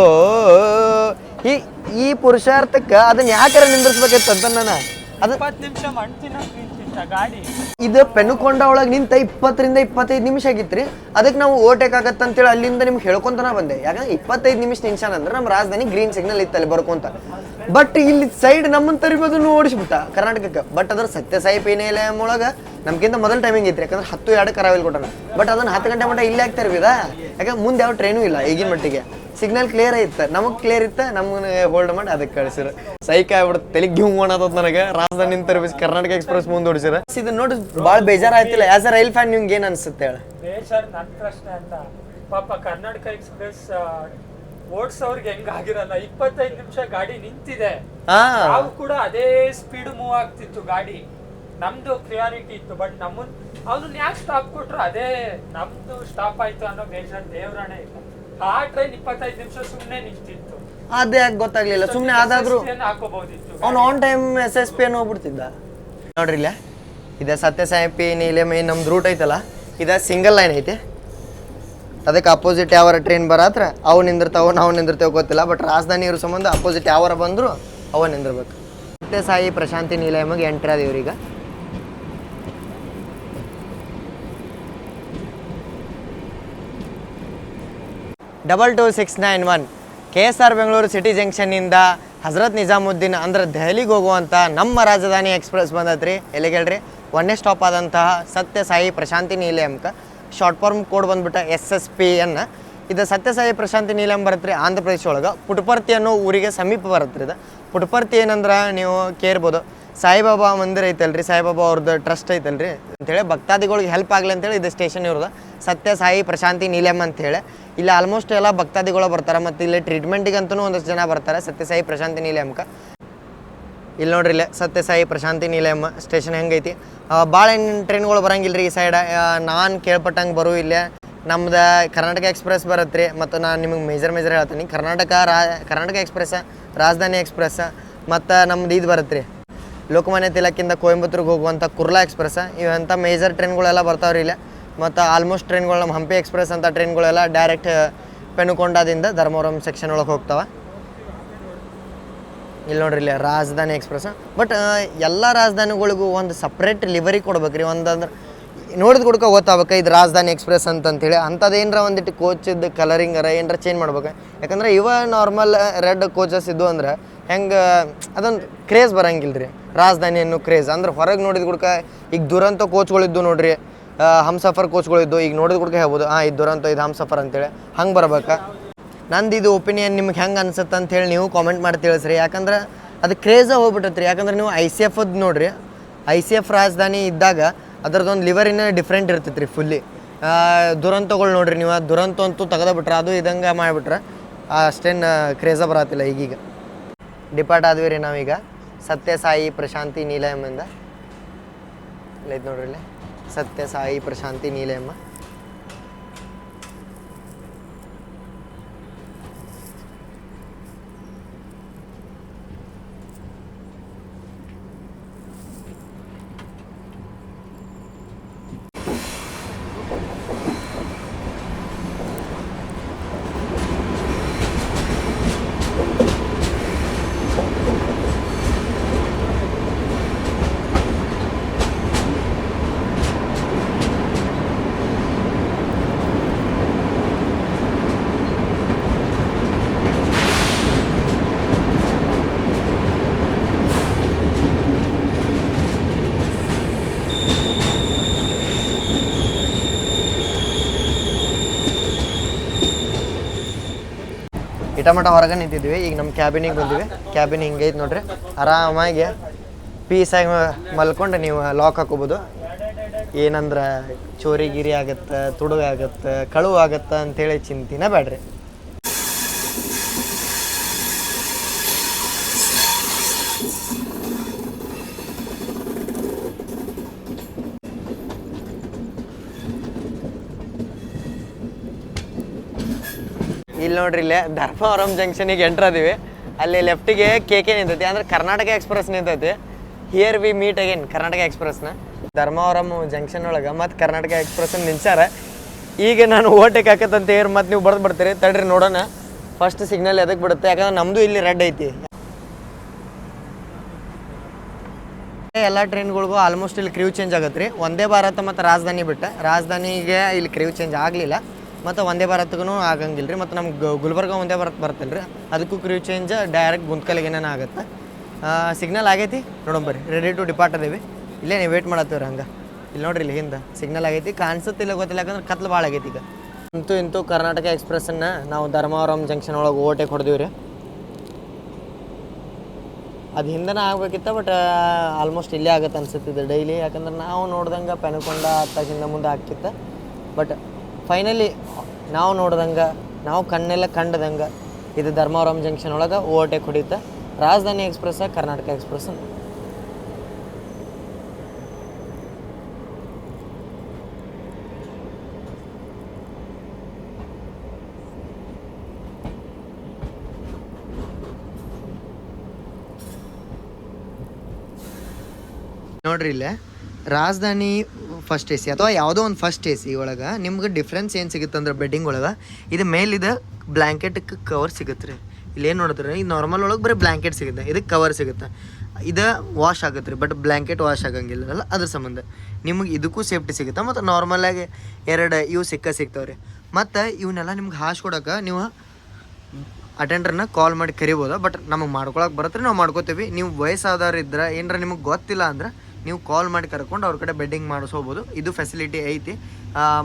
ಈ ಪುರುಷಾರ್ಥಕ್ಕೆ ಅದನ್ನ ಯಾಕಾರ ನಿಂದ್ರಿಸ್ಬೇಕಿತ್ತು ಅಂತ ನಾನು. ಅದು 20 ನಿಮಿಷ ಗಾಡಿ ಇದು ಪೆನುಕೊಂಡ ಒಳಗೆ ನಿಂತ 20 ರಿಂದ 25 ನಿಮಿಷ ಆಗಿತ್ತು ರೀ. ಅದಕ್ಕೆ ನಾವು ಓವರ್ಟೇಕ್ ಆಗತ್ತೆ ಅಂತೇಳಿ ಅಲ್ಲಿಂದ ನಿಮ್ಗೆ ಹೇಳ್ಕೊಂತನ ಬಂದೆ. ಯಾಕಂದ್ರೆ 25 ನಿಮಿಷ ನಿಲ್ಸಾನ ಅಂದ್ರೆ ನಮ್ಮ ರಾಜಧಾನಿ ಗ್ರೀನ್ ಸಿಗ್ನಲ್ ಇತ್ತು ಅಲ್ಲಿ ಬರ್ಕೊಂತ. ಬಟ್ ಇಲ್ಲಿ ಸೈಡ್ ನಮ್ಮನ್ನ ತರಿಬೋದನ್ನು ಓಡಿಸ್ಬಿಟ್ಟ ಕರ್ನಾಟಕಕ್ಕೆ. ಬಟ್ ಅದ್ರ ಸತ್ಯಸಾಯಿ ಪೀನಿಲಯಂ ಒಳಗೆ ನಮ್ಗಿಂತ ಮೊದಲು ಟೈಮಿಂಗ್ ಇತ್ತು. ಯಾಕಂದ್ರೆ 10:02 ಅರೈವಲ್ ಕೊಟ್ಟಾನ. ಬಟ್ ಅದನ್ನು 10 ಗಂಟೆ ಮಟ್ಟ ಇಲ್ಲೇ ಆಗ್ತಾ ಇರ್ಬೋದಾ. ಯಾಕಂದ್ರೆ ಮುಂದೆ ಯಾವ ಟ್ರೈನು ಇಲ್ಲ ಈಗಿನ ಮಟ್ಟಿಗೆ. ಸಿಗ್ನಲ್ ಕ್ಲಿಯರ್ ಐತೆ, ನಮಗೆ ಕ್ಲಿಯರ್ ಇತ್ತು, ನಮ್ಗೆ ಹೋಲ್ಡ್ ಮಾಡಿ ಅದಕ್ಕೆ ಕಳಿಸಿರ. ಸೈಕ್ ಆಗ್ಬಿಡುತ್ತೆ, ತಲೆಗೆ ಗಿವ್ ಮಾಡತ್ತದ ನನಗೆ. ರಾಜಧಾನಿ ತರಬಿಸಿ ಕರ್ನಾಟಕ ಎಕ್ಸ್ಪ್ರೆಸ್ ಮುಂದೆ ಓಡಿಸಿರ. ಇದನ್ನ ನೋಡಿ ಭಾಳ ಬೇಜಾರಾಯ್ತಿಲ್ಲ. ಆಸ್ ಅ ರೈಲ್ ಫ್ಯಾನ್ ನಿಮ್ಗೆ ಏನು ಅನ್ಸುತ್ತೆ ಹೇಳ? ಬೇಜಾರು ನನ್ನ ಪ್ರಶ್ನೆ ಅಂತ. ಪಾಪ ಕರ್ನಾಟಕ ಎಕ್ಸ್ಪ್ರೆಸ್ ಓಡಿಸೋರ್ಗೆ ಹೆಂಗಾಗಿರಲ್ಲ. 25 ನಿಮಿಷ ಗಾಡಿ ನಿಂತಿದೆ, ನಾವು ಕೂಡ ಅದೇ ಸ್ಪೀಡ್ ಮೂವ್ ಆಗ್ತಿತ್ತು ಗಾಡಿ. ನಮ್ದು ಪ್ರಿಯಾರಿಟಿ ಇತ್ತು. ಬಟ್ ಅವ್ರನ್ನ ಯಾಕೆ ಸ್ಟಾಪ್ ಕೊಟ್ರು, ಅದೇ ನಮ್ದು ಸ್ಟಾಪ್ ಆಯ್ತು ಅನ್ನೋ ಬೇಜಾರು ದೇವ್ರಾಣೆ ಇಲ್ಲ. ಆ ಟ್ರೈನ್ 25 ನಿಮಿಷ ಸುಮ್ಮನೆ ನಿಂತಿತ್ತು. ಅದೇ ಯಾಕೆ ಗೊತ್ತಾಗ್ಲಿಲ್ಲ. ಸುಮ್ಮನೆ ಅದಾದ್ರೂ ಹಾಕೋಬಹುದಿತ್ತು. ಅವ್ನು ಆನ್ ಟೈಮ್ SSP ಅನ್ನು ಹೋಗ್ಬಿಡ್ತಿದ್ದ. ನೋಡ್ರಿ ಇಲ್ಲ, ಇದೆ ಸತ್ಯಸಾಯಿ ಪೀನಿಲಯಂ. ನಮ್ದು ರೂಟ್ ಐತಲ್ಲ, ಇದು ಸಿಂಗಲ್ ಲೈನ್ ಐತಿ. ಅದಕ್ಕೆ ಅಪೋಸಿಟ್ ಯಾವಾರ ಟ್ರೈನ್ ಬರತ್ರ ಅವು ನಿಂದಿರ್ತಾವ, ನಾವು ನಿಂದಿರ್ತೇವೆ ಗೊತ್ತಿಲ್ಲ. ಬಟ್ ರಾಜಧಾನಿ ಇರೋ ಸಂಬಂಧ ಅಪೋಸಿಟ್ ಯಾವಾರ ಬಂದ್ರು ಅವ ನಿಂದಿರ್ಬೇಕು. ಸತ್ಯಸಾಯಿ ಪ್ರಶಾಂತಿ ನಿಲಯಮಗೆ ಎಂಟ್ರಿ ಆದ ಇವ್ರೀಗ. ಡಬಲ್ 2691 KSR ಬೆಂಗಳೂರು ಸಿಟಿ ಜಂಕ್ಷನ್ನಿಂದ ಹಜರತ್ ನಿಜಾಮುದ್ದೀನ್ ಅಂದ್ರೆ ದೆಹಲಿಗೆ ಹೋಗುವಂಥ ನಮ್ಮ ರಾಜಧಾನಿ ಎಕ್ಸ್ಪ್ರೆಸ್ ಬಂದತ್ರಿ. ಎಲ್ಲಿಗೆ ಹೇಳ್ರಿ, 1ನೇ ಸ್ಟಾಪ್ ಆದಂತಹ ಸತ್ಯಸಾಯಿ ಪ್ರಶಾಂತಿ ನಿಲಯಂಕ ಶಾರ್ಟ್ ಫಾರ್ಮ್ ಕೋಡ್ ಬಂದ್ಬಿಟ್ಟು SSPN. ಇದು ಸತ್ಯಸಾಯಿ ಪ್ರಶಾಂತಿ ನಿಲಯಂ ಬರುತ್ತೆ ಆಂಧ್ರ ಪ್ರದೇಶ ಒಳಗೆ. ಪುಟಪರ್ತಿ ಅನ್ನೋ ಊರಿಗೆ ಸಮೀಪ ಬರುತ್ತೆ ಇದು. ಪುಟಪರ್ತಿ ಏನಂದ್ರೆ ನೀವು ಕೇರ್ಬೋದು, ಸಾಯಿಬಾಬಾ ಮಂದಿರ ಐತಲ್ರಿ, ಸಾಯಿಬಾಬಾ ಅವ್ರದ್ದು ಟ್ರಸ್ಟ್ ಐತಲ್ರಿ ಅಂಥೇಳಿ ಭಕ್ತಾದಿಗಳಿಗೆ ಹೆಲ್ಪ್ ಆಗಲಿ ಅಂತೇಳಿ ಇದು ಸ್ಟೇಷನ್ ಇರೋದು ಸತ್ಯಸಾಯಿ ಪ್ರಶಾಂತಿ ನಿಲಯಂ ಅಂಥೇಳಿ. ಇಲ್ಲಿ ಆಲ್ಮೋಸ್ಟ್ ಎಲ್ಲ ಭಕ್ತಾದಿಗಳು ಬರ್ತಾರೆ. ಮತ್ತು ಇಲ್ಲಿ ಟ್ರೀಟ್ಮೆಂಟಿಗಂತೂ ಒಂದಷ್ಟು ಜನ ಬರ್ತಾರೆ ಸತ್ಯಸಾಯಿ ಪ್ರಶಾಂತಿ ನಿಲಯಂಕ. ಇಲ್ಲಿ ನೋಡ್ರಿ, ಇಲ್ಲೇ ಸತ್ಯಸಾಯಿ ಪ್ರಶಾಂತಿ ನಿಲಯಂ ಸ್ಟೇಷನ್ ಹೆಂಗೈತಿ. ಭಾಳ ಟ್ರೈನ್ಗಳು ಬರಂಗಿಲ್ಲ ರೀ ಈ ಸೈಡ್. ನಾನು ಕೇಳ್ಪಟ್ಟಂಗೆ ಬರೋ ಇಲ್ಲೇ ನಮ್ದು ಕರ್ನಾಟಕ ಎಕ್ಸ್ಪ್ರೆಸ್ ಬರುತ್ತೆ ರೀ. ಮತ್ತು ನಾನು ನಿಮಗೆ ಮೇಜರ್ ಹೇಳ್ತೀನಿ, ಕರ್ನಾಟಕ ಎಕ್ಸ್ಪ್ರೆಸ್, ರಾಜಧಾನಿ ಎಕ್ಸ್ಪ್ರೆಸ್, ಮತ್ತು ನಮ್ದು ಇದು ಬರುತ್ತೆ ರೀ ಲೋಕಮಾನ್ಯ ತಿಲಕಿಂದ ಕೊಯಂಬತ್ತೂರಿಗೆ ಹೋಗುವಂಥ ಕುರ್ಲಾ ಎಕ್ಸ್ಪ್ರೆಸ್. ಇವಂಥ ಮೇಜರ್ ಟ್ರೈನ್ಗಳೆಲ್ಲ ಬರ್ತಾವ್ರಿ ಇಲ್ಲೇ. ಮತ್ತು ಆಲ್ಮೋಸ್ಟ್ ಟ್ರೈನ್ಗಳು ನಮ್ಮ ಹಂಪಿ ಎಕ್ಸ್ಪ್ರೆಸ್ ಅಂತ ಟ್ರೈನ್ಗಳೆಲ್ಲ ಡೈರೆಕ್ಟ್ ಪೆನುಕೊಂಡದಿಂದ ಧರ್ಮವರಂ ಸೆಕ್ಷನ್ ಒಳಗೆ ಹೋಗ್ತಾವೆ. ಇಲ್ಲಿ ನೋಡ್ರಿ, ಇಲ್ಲಿ ರಾಜಧಾನಿ ಎಕ್ಸ್ಪ್ರೆಸ್. ಬಟ್ ಎಲ್ಲ ರಾಜಧಾನಿಗಳಿಗೂ ಒಂದು ಸಪ್ರೇಟ್ ಲಿವರಿ ಕೊಡ್ಬೇಕು ರೀ. ಒಂದಂದ್ರೆ ನೋಡಿದ ಕುಡ್ಕ ಗೊತ್ತಾಗಬೇಕು ಇದು ರಾಜಧಾನಿ ಎಕ್ಸ್ಪ್ರೆಸ್ ಅಂತಂತೇಳಿ. ಅಂಥದ್ದು ಏನರ ಒಂದಿಟ್ಟು ಕೋಚಿದ್ದು ಕಲರಿಂಗರ ಏನರ ಚೇಂಜ್ ಮಾಡ್ಬೇಕು. ಯಾಕಂದ್ರೆ ಇವ ನಾರ್ಮಲ್ ರೆಡ್ ಕೋಚಸ್ ಇದ್ದು ಅಂದ್ರೆ ಹೆಂಗೆ ಅದೊಂದು ಕ್ರೇಜ್ ಬರಂಗಿಲ್ಲ ರೀ. ರಾಜಧಾನಿ ಅನ್ನೋ ಕ್ರೇಜ್ ಅಂದ್ರೆ ಹೊರಗೆ ನೋಡಿದ ಕುಡ್ಕ ಈಗ ದುರಂತ ಕೋಚ್ಗಳಿದ್ದು ನೋಡ್ರಿ, ಹಮ್ಸಫರ್ ಕೋಚ್ಗಳಿದ್ದು ಈಗ ನೋಡಿದ ಕುಡ್ಕ ಹೇಳ್ಬೋದು ಇದು ದುರಂತ ಇದು ಹಮ್ಸಫರ್ ಅಂತೇಳಿ ಹಂಗೆ ಬರ್ಬೇಕು. ನಂದು ಇದು ಒಪಿನಿಯನ್ ನಿಮ್ಗೆ ಹೆಂಗೆ ಅನ್ಸುತ್ತೆ ಅಂತೇಳಿ ನೀವು ಕಾಮೆಂಟ್ ಮಾಡಿ ತಿಳಿಸ್ರಿ. ಯಾಕಂದ್ರೆ ಅದು ಕ್ರೇಜಾಗಿ ಹೋಗ್ಬಿಟ್ಟೈತೆ ರೀ. ಯಾಕಂದ್ರೆ ನೀವು ICF ನೋಡ್ರಿ, ICF ರಾಜಧಾನಿ ಇದ್ದಾಗ ಅದ್ರದ್ದೊಂದು ಲಿವರಿನ ಡಿಫ್ರೆಂಟ್ ಇರ್ತೈತೆ ರೀ ಫುಲ್ಲಿ. ದುರಂತಗಳು ನೋಡ್ರಿ ನೀವು, ದುರಂತ ಅಂತೂ ತೆಗೆದುಬಿಟ್ರೆ ಅದು ಇದಂಗೆ ಮಾಡಿಬಿಟ್ರೆ ಅಷ್ಟೇನು ಕ್ರೇಜ ಬರತ್ತಿಲ್ಲ. ಈಗೀಗ ಡಿಪಾರ್ಟ್ ಆದ್ವಿ ರೀ ನಾವೀಗ ಸತ್ಯ ಸಾಯಿ ಪ್ರಶಾಂತಿ ನೀಲಯಮ್ಮಿಂದ. ಇಲ್ಲೈತೆ ನೋಡ್ರಿ ಇಲ್ಲಿ ಸತ್ಯ ಸಾಯಿ ಪ್ರಶಾಂತಿ ನೀಲಯಮ್ಮ. ಇಟಮಟ ಹೊರಗೆ ನಿಂತಿದ್ವಿ. ಈಗ ನಮ್ಮ ಕ್ಯಾಬಿನಿಗೆ ಬಂದಿವಿ. ಕ್ಯಾಬಿನ್ ಹಿಂಗೈತೆ ನೋಡ್ರಿ, ಆರಾಮಾಗಿ ಪೀಸಾಗಿ ಮಲ್ಕೊಂಡು ನೀವು ಲಾಕ್ ಹಾಕೋಬೋದು. ಏನಂದ್ರೆ ಚೋರಿಗಿರಿ ಆಗತ್ತೆ, ತುಡುಗಾಗತ್ತೆ, ಕಳುವು ಆಗತ್ತೆ ಅಂತೇಳಿ ಚಿಂತಿನ ಬೇಡ್ರಿ. ಇಲ್ಲಿ ನೋಡ್ರಿ, ಇಲ್ಲೇ ಧರ್ಮವರಂ ಜಂಕ್ಷನಿಗೆ ಎಂಟ್ರ್ ಅದೀವಿ. ಅಲ್ಲಿ ಲೆಫ್ಟಿಗೆ KK ನಿಂತೈತಿ, ಅಂದ್ರೆ ಕರ್ನಾಟಕ ಎಕ್ಸ್ಪ್ರೆಸ್ ನಿಂತೈತಿ. Here we meet again Karnataka ಎಕ್ಸ್ಪ್ರೆಸ್ನ. ಧರ್ಮವರಂ ಜಂಕ್ಷನ್ ಒಳಗೆ ಮತ್ತು ಕರ್ನಾಟಕ ಎಕ್ಸ್ಪ್ರೆಸ್ ನಿಲ್ಸಾರ. ಈಗ ನಾನು ಓಟೆಕ್ ಹಾಕತ್ತಂತ ಹೇಳಿ ಮತ್ತು ನೀವು ಬರ್ದು ಬಿಡ್ತೀರಿ. ತಡ್ರಿ ನೋಡೋಣ ಫಸ್ಟ್ ಸಿಗ್ನಲ್ ಎದಕ್ಕೆ ಬಿಡುತ್ತೆ. ಯಾಕಂದ್ರೆ ನಮ್ಮದು ಇಲ್ಲಿ ರೆಡ್ ಐತಿ. ಎಲ್ಲ ಟ್ರೈನ್ಗಳಿಗೂ ಆಲ್ಮೋಸ್ಟ್ ಇಲ್ಲಿ ಕ್ರ್ಯೂ ಚೇಂಜ್ ಆಗತ್ತೆ ರೀ. ವಂದೇ ಭಾರತ ಮತ್ತು ರಾಜಧಾನಿ ಬಿಟ್ಟು ರಾಜಧಾನಿಗೆ ಇಲ್ಲಿ ಕ್ರ್ಯೂ ಚೇಂಜ್ ಆಗಲಿಲ್ಲ, ಮತ್ತು ವಂದೇ ಭಾರತ್ಗೂ ಆಗಂಗಿಲ್ಲ ರೀ. ಮತ್ತು ನಮ್ಗೆ ಗುಲ್ಬರ್ಗ ವಂದೇ ಭಾರತ್ ಬರ್ತಲ್ಲ ರೀ, ಅದಕ್ಕೂ ಕ್ರ್ಯೂ ಚೇಂಜ್ ಡೈರೆಕ್ಟ್ ಗುಂತ್ಕಲ್ಗೆ ಏನೇನು ಆಗುತ್ತೆ. ಸಿಗ್ನಲ್ ಆಗೈತಿ ನೋಡೋಣ ಬರ್ರಿ. ರೆಡಿ ಟು ಡಿಪಾರ್ಟ್ ಅದೇವಿ. ಇಲ್ಲೇ ನೀವು ವೇಟ್ ಮಾಡತ್ತೀವ್ರಿ ಹಂಗೆ. ಇಲ್ಲಿ ನೋಡ್ರಿ, ಇಲ್ಲಿ ಹಿಂದೆ ಸಿಗ್ನಲ್ ಆಗೈತಿ, ಕಾಣಿಸುತ್ತಿಲ್ಲ ಗೊತ್ತಿಲ್ಲ, ಯಾಕಂದ್ರೆ ಕತ್ಲು ಭಾಳ ಆಗೈತಿ. ಈಗ ಇಂತೂ ಕರ್ನಾಟಕ ಎಕ್ಸ್ಪ್ರೆಸ್ಸನ್ನು ನಾವು ಧರ್ಮವರಂ ಜಂಕ್ಷನ್ ಒಳಗೆ ಓಟೆಕ್ ಹೊಡೆದಿವಿ ರೀ. ಅದು ಹಿಂದೆನೇ ಆಗ್ಬೇಕಿತ್ತು, ಬಟ್ ಆಲ್ಮೋಸ್ಟ್ ಇಲ್ಲೇ ಆಗುತ್ತೆ ಅನ್ಸುತ್ತಿದೆ ಡೈಲಿ. ಯಾಕಂದ್ರೆ ನಾವು ನೋಡ್ದಂಗೆ ಪೆನಕೊಂಡ ಹಿಂದೆ ಮುಂದೆ ಆಗ್ತಿತ್ತು. ಬಟ್ ಫೈನಲಿ ನಾವು ನೋಡ್ದಂಗೆ, ನಾವು ಕಣ್ಣೆಲ್ಲ ಕಂಡದಂಗೆ ಇದು ಧರ್ಮವರಂ ಜಂಕ್ಷನ್ ಒಳಗೆ ಓವರ್ಟೇಕ್ ಹೊಡಿಯುತ್ತೆ. ರಾಜಧಾನಿ ಎಕ್ಸ್ಪ್ರೆಸ್, ಕರ್ನಾಟಕ ಎಕ್ಸ್ಪ್ರೆಸ್. ನೋಡ್ರಿ ಇಲ್ಲೇ ರಾಜಧಾನಿ ಫಸ್ಟ್ AC ಅಥವಾ ಯಾವುದೋ ಒಂದು ಫಸ್ಟ್ AC ಒಳಗೆ ನಿಮ್ಗೆ ಡಿಫ್ರೆನ್ಸ್ ಏನು ಸಿಗುತ್ತೆ ಅಂದ್ರೆ ಬೆಡ್ಡಿಂಗ್ ಒಳಗೆ ಇದು ಮೇಲಿದೆ ಬ್ಲ್ಯಾಂಕೆಟ್ಗೆ ಕವರ್ ಸಿಗುತ್ತೆ ರೀ. ಇಲ್ಲಿ ಏನು ನೋಡಿದ್ರೆ ಈ ನಾರ್ಮಲ್ ಒಳಗೆ ಬರೀ ಬ್ಲ್ಯಾಂಕೆಟ್ ಸಿಗುತ್ತೆ, ಇದಕ್ಕೆ ಕವರ್ ಸಿಗುತ್ತೆ. ಇದು ವಾಶ್ ಆಗುತ್ತೆ ರೀ, ಬಟ್ ಬ್ಲ್ಯಾಂಕೆಟ್ ವಾಶ್ ಆಗಂಗಿಲ್ಲ. ಅದ್ರ ಸಂಬಂಧ ನಿಮ್ಗೆ ಇದಕ್ಕೂ ಸೇಫ್ಟಿ ಸಿಗುತ್ತೆ. ಮತ್ತು ನಾರ್ಮಲಾಗಿ ಎರಡು ಇವು ಸಿಗ್ತಾವೆ ರೀ. ಮತ್ತು ಇವನ್ನೆಲ್ಲ ನಿಮ್ಗೆ ಹಾಸ್ಕೊಡೋಕೆ ನೀವು ಅಟೆಂಡರ್ನ ಕಾಲ್ ಮಾಡಿ ಕರಿಬೋದು. ಬಟ್ ನಮಗೆ ಮಾಡ್ಕೊಳಕ್ಕೆ ಬರುತ್ತೆ, ನಾವು ಮಾಡ್ಕೋತೀವಿ. ನೀವು ವಯಸ್ಸಾದವ್ರು ಇದ್ರೆ ಏನಾರ ನಿಮಗೆ ಗೊತ್ತಿಲ್ಲ ಅಂದ್ರೆ ನೀವು ಕಾಲ್ ಮಾಡಿ ಕರ್ಕೊಂಡು ಅವ್ರ ಕಡೆ ಬೆಡ್ಡಿಂಗ್ ಮಾಡಿಸ್ಕೋಬೋದು. ಇದು ಫೆಸಿಲಿಟಿ ಐತಿ.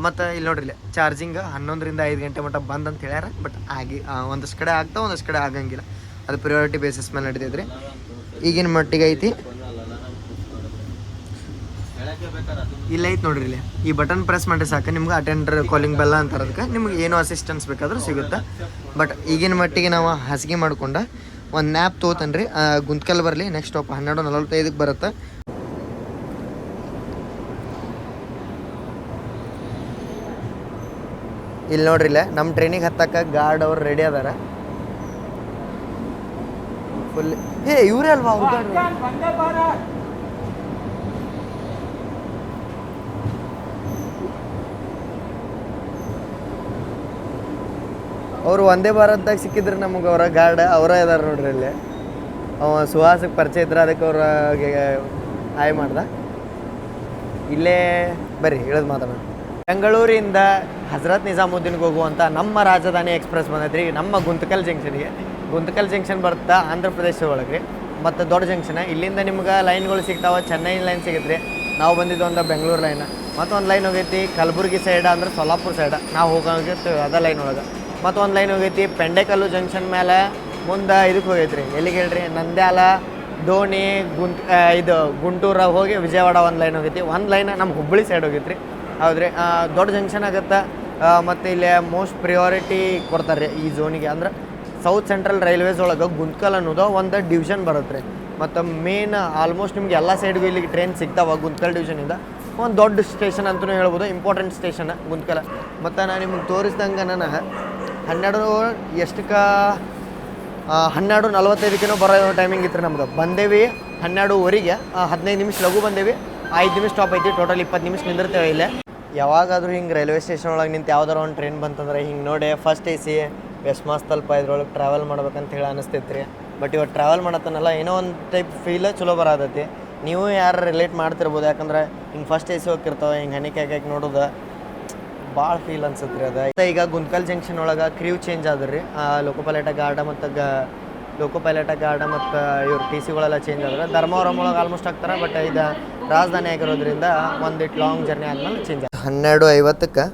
ಮತ್ತು ಇಲ್ಲಿ ನೋಡ್ರಿ, ಚಾರ್ಜಿಂಗ್ 11 ರಿಂದ 5 ಗಂಟೆ ಮಟ್ಟ ಬಂದ್ ಅಂತ ಹೇಳ್ಯಾರ. ಬಟ್ ಒಂದಷ್ಟು ಕಡೆ ಆಗ್ತಾವೆ, ಒಂದಷ್ಟು ಕಡೆ ಆಗಂಗಿಲ್ಲ. ಅದು ಪ್ರಿಯಾರಿಟಿ ಬೇಸಿಸ್ ಮೇಲೆ ನಡೀತೈತೆ ರೀ. ಈಗಿನ ಮಟ್ಟಿಗೆ ಐತಿ. ಇಲ್ಲ ಐತೆ ನೋಡ್ರಿ, ಇಲ್ಲಿ ಈ ಬಟನ್ ಪ್ರೆಸ್ ಮಾಡಿ ಸಾಕು ನಿಮ್ಗೆ ಅಟೆಂಡರ್ ಕಾಲಿಂಗ್ ಬೆಲ್ಲ ಅಂತಾರೆ. ಅದಕ್ಕೆ ನಿಮ್ಗೆ ಏನೋ ಅಸಿಸ್ಟೆನ್ಸ್ ಬೇಕಾದ್ರೂ ಸಿಗುತ್ತೆ. ಬಟ್ ಈಗಿನ ಮಟ್ಟಿಗೆ ನಾವು ಹಾಸಿಗೆ ಮಾಡ್ಕೊಂಡು ಒಂದು ನ್ಯಾಪ್ ತೊಗೋತಾನೆ ರೀ. ಗುಂತ್ಕಲ್ ಬರಲಿ, ನೆಕ್ಸ್ಟ್ ಸ್ಟಾಪ್ 12:45ಕ್ಕೆ ಬರುತ್ತೆ. ಇಲ್ಲಿ ನೋಡ್ರಿ, ಇಲ್ಲ ನಮ್ಮ ಟ್ರೈನಿಗೆ ಹತ್ತಕ್ಕೆ ಗಾರ್ಡ್ ಅವ್ರು ರೆಡಿ ಅದಾರ ಫುಲ್. ಇವರೇ ಅಲ್ವಾ ಅವರು ವಂದೇ ಭಾರತ್ದಾಗ ಸಿಕ್ಕಿದ್ರೆ ನಮಗೆ ಅವರ ಗಾರ್ಡ್ ಅವರೇ ಇದಾರೆ ನೋಡ್ರಿ. ಇಲ್ಲಿ ಸುಹಾಸಕ್ಕೆ ಪರಿಚಯ ಇದ್ರೆ ಅದಕ್ಕೆ ಅವ್ರಿಗೆ ಹಾಯ್ ಮಾಡ್ದ. ಇಲ್ಲೇ ಬರ್ರಿ ಹೇಳೋದು ಮಾತಾಡೋಣ. ಬೆಂಗಳೂರಿಂದ ಹಜರತ್ ನಿಜಾಮುದ್ದೀನ್ಗೆ ಹೋಗುವಂಥ ನಮ್ಮ ರಾಜಧಾನಿ ಎಕ್ಸ್ಪ್ರೆಸ್ ಬಂದೈತ್ರಿ ನಮ್ಮ ಗುಂತಕಲ್ ಜಂಕ್ಷನ್ಗೆ. ಗುಂತಕಲ್ ಜಂಕ್ಷನ್ ಬರುತ್ತೆ ಆಂಧ್ರ ಪ್ರದೇಶ ಒಳಗೆ ಮತ್ತು ದೊಡ್ಡ ಜಂಕ್ಷನ್. ಇಲ್ಲಿಂದ ನಿಮ್ಗೆ ಲೈನ್ಗಳು ಸಿಗ್ತಾವೆ. ಚೆನ್ನೈ ಲೈನ್ ಸಿಗುತ್ತೆ. ನಾವು ಬಂದಿದ್ದು ಒಂದು ಬೆಂಗಳೂರು ಲೈನ್. ಮತ್ತೊಂದು ಲೈನ್ ಹೋಗೈತಿ ಕಲಬುರ್ಗಿ ಸೈಡ್ ಅಂದ್ರೆ ಸೊಲ್ಲಾಪುರ ಸೈಡ್ ನಾವು ಹೋಗಿರ್ತೀವಿ ಅದ ಲೈನ್ ಒಳಗೆ. ಮತ್ತೊಂದು ಲೈನ್ ಹೋಗೈತಿ ಪೆಂಡೆಕಲ್ಲು ಜಂಕ್ಷನ್ ಮೇಲೆ ಮುಂದೆ ಇದಕ್ಕೆ ಹೋಗೈತ್ರಿ. ಎಲ್ಲಿಗೆ ಹೇಳ್ರಿ, ನಂದ್ಯಾಲ, ಡೋಣಿ, ಗುಂಟೂರ ಹೋಗಿ ವಿಜಯವಾಡ ಒಂದು ಲೈನ್ ಹೋಗೈತಿ. ಒಂದು ಲೈನ್ ನಮ್ಮ ಹುಬ್ಬಳ್ಳಿ ಸೈಡ್ ಹೋಗೈತ್ರಿ. ಹೌದ್ರಿ, ದೊಡ್ಡ ಜಂಕ್ಷನ್ ಆಗುತ್ತೆ. ಮತ್ತು ಇಲ್ಲಿ ಮೋಸ್ಟ್ ಪ್ರಿಯಾರಿಟಿ ಕೊಡ್ತಾರೆ ರೀ ಈ ಝೋನಿಗೆ. ಅಂದ್ರೆ ಸೌತ್ ಸೆಂಟ್ರಲ್ ರೈಲ್ವೇಸ್ ಒಳಗೆ ಗುಂತ್ಕಲ್ ಅನ್ನೋದು ಒಂದು ಡಿವಿಷನ್ ಬರುತ್ತೆ ರೀ. ಮತ್ತು ಮೇನ್ ಆಲ್ಮೋಸ್ಟ್ ನಿಮ್ಗೆ ಎಲ್ಲ ಸೈಡ್ಗೂ ಇಲ್ಲಿಗೆ ಟ್ರೈನ್ ಸಿಗ್ತಾವೆ ಗುಂತ್ಕಲ್ ಡಿವಿಷನಿಂದ. ಒಂದು ದೊಡ್ಡ ಸ್ಟೇಷನ್ ಅಂತಲೂ ಹೇಳ್ಬೋದು, ಇಂಪಾರ್ಟೆಂಟ್ ಸ್ಟೇಷನ್ ಗುಂತ್ಕಲ್. ಮತ್ತು ನಾನು ನಿಮ್ಗೆ ತೋರಿಸ್ದಂಗೆ ನಾನು 12:45 ಬರೋ ಟೈಮಿಂಗ್ ಇತ್ತು ನಮ್ದು. ಬಂದೇವಿ 12:15, 15 ನಿಮಿಷ ಲಘು ಬಂದೇವಿ, 5 ನಿಮಿಷ ಸ್ಟಾಪ್ ಐತಿ. ಟೋಟಲ್ 20 ನಿಮಿಷ ನಿಂದಿರ್ತೇವೆ ಇಲ್ಲೇ. ಯಾವಾಗಾದರೂ ಹಿಂಗೆ ರೈಲ್ವೆ ಸ್ಟೇಷನ್ ಒಳಗೆ ನಿಂತು ಯಾವ್ದಾರು ಒಂದು ಟ್ರೈನ್ ಬಂತಂದ್ರೆ ಹಿಂಗೆ ನೋಡಿ ಫಸ್ಟ್ AC ಎಷ್ಟು ಮಸ್ತ್ ಅಲ್ಪ ಇದ್ರೊಳಗೆ ಟ್ರಾವೆಲ್ ಮಾಡ್ಬೇಕಂತ ಹೇಳಿ ಅನಿಸ್ತೈತೆ ರೀ. ಬಟ್ ಇವತ್ತು ಟ್ರಾವೆಲ್ ಮಾಡತ್ತನಲ್ಲ ಏನೋ ಒಂದು ಟೈಪ್ ಫೀಲ್ ಚಲೋ ಬರತೈತಿ. ನೀವು ಯಾರು ರಿಲೇಟ್ ಮಾಡ್ತಿರ್ಬೋದು, ಯಾಕಂದ್ರೆ ಹಿಂಗೆ ಫಸ್ಟ್ AC ಹೋಗಿರ್ತಾವೆ ಹಿಂಗೆ ಹನಿಕಾಯಿ ನೋಡೋದು ಭಾಳ ಫೀಲ್ ಅನ್ಸುತ್ತೆ ರೀ ಅದು. ಈಗ ಗುಂತ್ಕಲ್ ಜಂಕ್ಷನ್ ಒಳಗೆ ಕ್ರೀವ್ ಚೇಂಜ್ ಆದ್ರಿ ರೀ. ಲೋಕೋ ಪೈಲಟ ಗಾರ್ಡ ಮತ್ತು ಇವ್ರ TCಗಳೆಲ್ಲ ಚೇಂಜ್ ಆದ್ರೆ ಧರ್ಮವರಂ ಒಳಗೆ ಆಲ್ಮೋಸ್ಟ್ ಆಗ್ತಾರೆ. ಬಟ್ ಇದು ರಾಜಧಾನಿ ಆಗಿರೋದ್ರಿಂದ ಒಂದಿಟ್ಟು ಲಾಂಗ್ ಜರ್ನಿ ಆದ್ಮೇಲೆ ಚೇಂಜ್ ಆಗ 12:50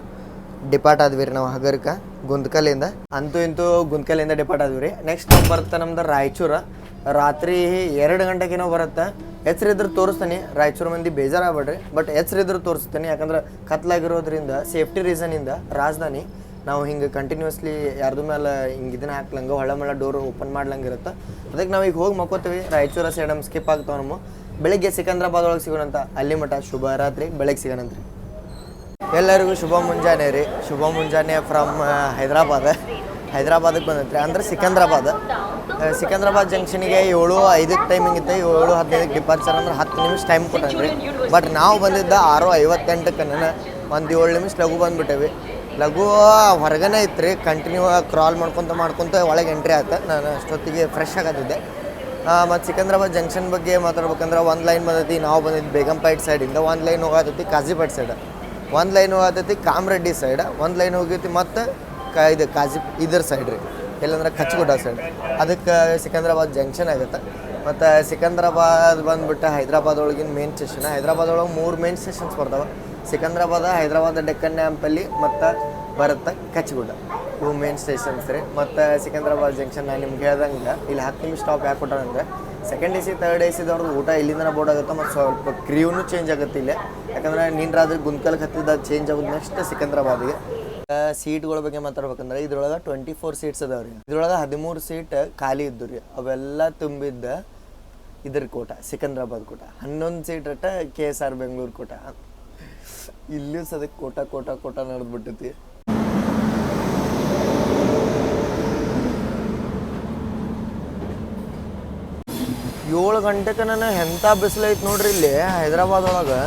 ಡಿಪಾರ್ಟ್ ಆದ್ವಿ ರೀ ನಾವು ಹಗರ್ಕ ಗುಂತ್ಕಲ್ಲಿಂದ. ಅಂತೂ ಇಂತೂ ಗುಂತ್ಕಲ್ಲಿಂದ ಡಿಪಾರ್ಟ್ ಆದ್ವಿ ರೀ. ನೆಕ್ಸ್ಟ್ ನಾವು ಬರುತ್ತೆ ನಮ್ದು ರಾಯಚೂರು. ರಾತ್ರಿ 2 ಗಂಟೆಗೇನೋ ಬರುತ್ತೆ. ಹೆಸರಿದ್ರೆ ತೋರಿಸ್ತಾನೆ. ರಾಯಚೂರು ಮಂದಿ ಬೇಜಾರಾಗ್ಬೇಡ್ರಿ, ಬಟ್ ಹೆಸರಿದ್ರೆ ತೋರಿಸ್ತಾನೆ. ಯಾಕಂದ್ರೆ ಕತ್ಲಾಗಿರೋದ್ರಿಂದ ಸೇಫ್ಟಿ ರೀಸನಿಂದ ರಾಜಧಾನಿ ನಾವು ಹಿಂಗೆ ಕಂಟಿನ್ಯೂಸ್ಲಿ ಯಾರ್ದು ಮೇಲೆ ಹಿಂಗೆ ಇದನ್ನ ಹಾಕ್ಲಂಗೆ ಹೊಳ ಡೋರ್ ಓಪನ್ ಮಾಡ್ಲಂಗೆ ಇರುತ್ತೆ. ಅದಕ್ಕೆ ನಾವು ಈಗ ಹೋಗಿ ಮಕ್ಕೋತೀವಿ. ರಾಯಚೂರು ಸೈಡ್ ಸ್ಕಿಪ್ ಆಗ್ತಾವೆ ನಮ್ಮ. ಬೆಳಿಗ್ಗೆ ಸಿಕಂದ್ರಾಬಾದ್ ಒಳಗೆ ಸಿಗೋಣಂತ. ಅಲ್ಲಿ ಮಠ ಶುಭ ರಾತ್ರಿ, ಬೆಳಗ್ಗೆ ಸಿಗೋಣಂತ್ರಿ. ಎಲ್ಲರಿಗೂ ಶುಭ ಮುಂಜಾನೆ ರೀ. ಶುಭ ಮುಂಜಾನೆ ಫ್ರಮ್ ಹೈದ್ರಾಬಾದಕ್ಕೆ ಬಂದೈತ್ರಿ. ಅಂದ್ರೆ ಸಿಕಂದ್ರಾಬಾದ್ ಜಂಕ್ಷನಿಗೆ 7:05 ಟೈಮಿಂಗ್ ಇತ್ತು. 7:15 ಡಿಪಾರ್ಚರ್ ಅಂದ್ರೆ 10 ನಿಮಿಷ ಟೈಮ್ ಕೊಟ್ಟನ್ರಿ. ಬಟ್ ನಾವು ಬಂದಿದ್ದ 6:58 ಒಂದು 7 ನಿಮಿಷ ಲಘು ಬಂದುಬಿಟ್ಟೇವಿ. ಲಘು ಹೊರಗನೆ ಇತ್ತು ರೀ. ಕಂಟಿನ್ಯೂ ಕ್ರಾಲ್ ಮಾಡ್ಕೊತ ಒಳಗೆ ಎಂಟ್ರಿ ಆಯ್ತು. ನಾನು ಅಷ್ಟೊತ್ತಿಗೆ ಫ್ರೆಶ್ ಆಗತ್ತಿದ್ದೆ. ಮತ್ತು ಸಿಕಂದ್ರಾಬಾದ್ ಜಂಕ್ಷನ್ ಬಗ್ಗೆ ಮಾತಾಡ್ಬೇಕಂದ್ರೆ ಒಂದು ಲೈನ್ ಬಂದೈತಿ. ನಾವು ಬಂದಿದ್ದು ಬೇಗಂಪೇಟ್ ಸೈಡಿಂದ. ಒಂದು ಲೈನ್ ಹೋಗತ್ತೈತಿ ಕಾಜಿಪೇಟ್ ಸೈಡ್, ಒಂದು ಲೈನ್ ಹೋಗತ್ತೈತಿ ಕಾಮರೆಡ್ಡಿ ಸೈಡ್, ಒಂದು ಲೈನ್ ಹೋಗೈತಿ ಮತ್ತು ಇದ್ರ ಸೈಡ್ ರೀ, ಎಲ್ಲಂದ್ರೆ ಕಚ್ಚಗುಡ್ಡ ಸೈಡ್. ಅದಕ್ಕೆ ಸಿಕಂದ್ರಾಬಾದ್ ಜಂಕ್ಷನ್ ಆಗುತ್ತೆ. ಮತ್ತು ಸಿಕಂದ್ರಾಬಾದ್ ಬಂದುಬಿಟ್ಟು ಹೈದ್ರಾಬಾದ್ ಒಳಗಿನ ಮೇನ್ ಸ್ಟೇಷನ್. ಹೈದ್ರಾಬಾದ್ ಒಳಗೆ 3 ಮೇನ್ ಸ್ಟೇಷನ್ಸ್ ಬರ್ತಾವೆ. ಸಿಕಂದ್ರಾಬಾದ್, ಹೈದ್ರಾಬಾದ್ ಡೆಕ್ಕನ್ ಡ್ಯಾಂಪಲ್ಲಿ ಮತ್ತು ಬರುತ್ತೆ ಕಚ್ಚಗುಡ್ಡ. ಇವು ಮೇನ್ ಸ್ಟೇಷನ್ಸ್ ರೀ. ಮತ್ತು ಸಿಕಂದ್ರಾಬಾದ್ ಜಂಕ್ಷನ್ ನಾನು ನಿಮ್ಗೆ ಹೇಳ್ದಂಗೆ ಇಲ್ಲಿ 10 ನಿಮಿಷ ಸ್ಟಾಪ್ ಯಾಕೆ ಕೊಟ್ಟಾರಂದರೆ ಸೆಕೆಂಡ್ AC ಥರ್ಡ್ ACದವ್ರದ್ದು ಊಟ ಇಲ್ಲಿಂದ ಬೋರ್ಡ್ ಆಗುತ್ತೆ. ಮತ್ತು ಸ್ವಲ್ಪ ಕ್ರೀವ್ನು ಚೇಂಜ್ ಆಗುತ್ತೆ ಇಲ್ಲೇ. ಯಾಕಂದರೆ ನೀನ್ರಾದ್ರೆ ಗುಂತ್ಕಲ್ಗೆ ಹತ್ತಿದ ಚೇಂಜ್ ಆಗೋದು ನೆಕ್ಸ್ಟ್ ಸಿಕಂದ್ರಾಬಾದಿಗೆ. ಸೀಟ್ಗಳ ಬಗ್ಗೆ ಮಾತಾಡ್ಬೇಕಂದ್ರೆ ಇದ್ರೊಳಗೆ 24 ಸೀಟ್ಸ್ ಅದಾವೆ ರೀ. ಇದ್ರೊಳಗೆ 13 ಸೀಟ್ ಖಾಲಿ ಇದ್ದು ರೀ. ಅವೆಲ್ಲ ತುಂಬಿದ್ದ ಇದ್ರ ಕೋಟ ಸಿಕಂದ್ರಾಬಾದ್ ಕೋಟ. 11 ಸೀಟ್ ಅಟ್ಟ KSR ಬೆಂಗಳೂರು ಕೋಟ. ಇಲ್ಲಿ ಸದಕ್ಕೆ ಕೋಟ ನಡೆದ್ಬಿಟ್ಟೈತಿ. 7 ಗಂಟೆಗೆ ನಾನು ಎಂಥ ಬಿಸಿಲೈತೆ ನೋಡ್ರಿ ಇಲ್ಲಿ ಹೈದ್ರಾಬಾದ್ ಒಳಗೆ.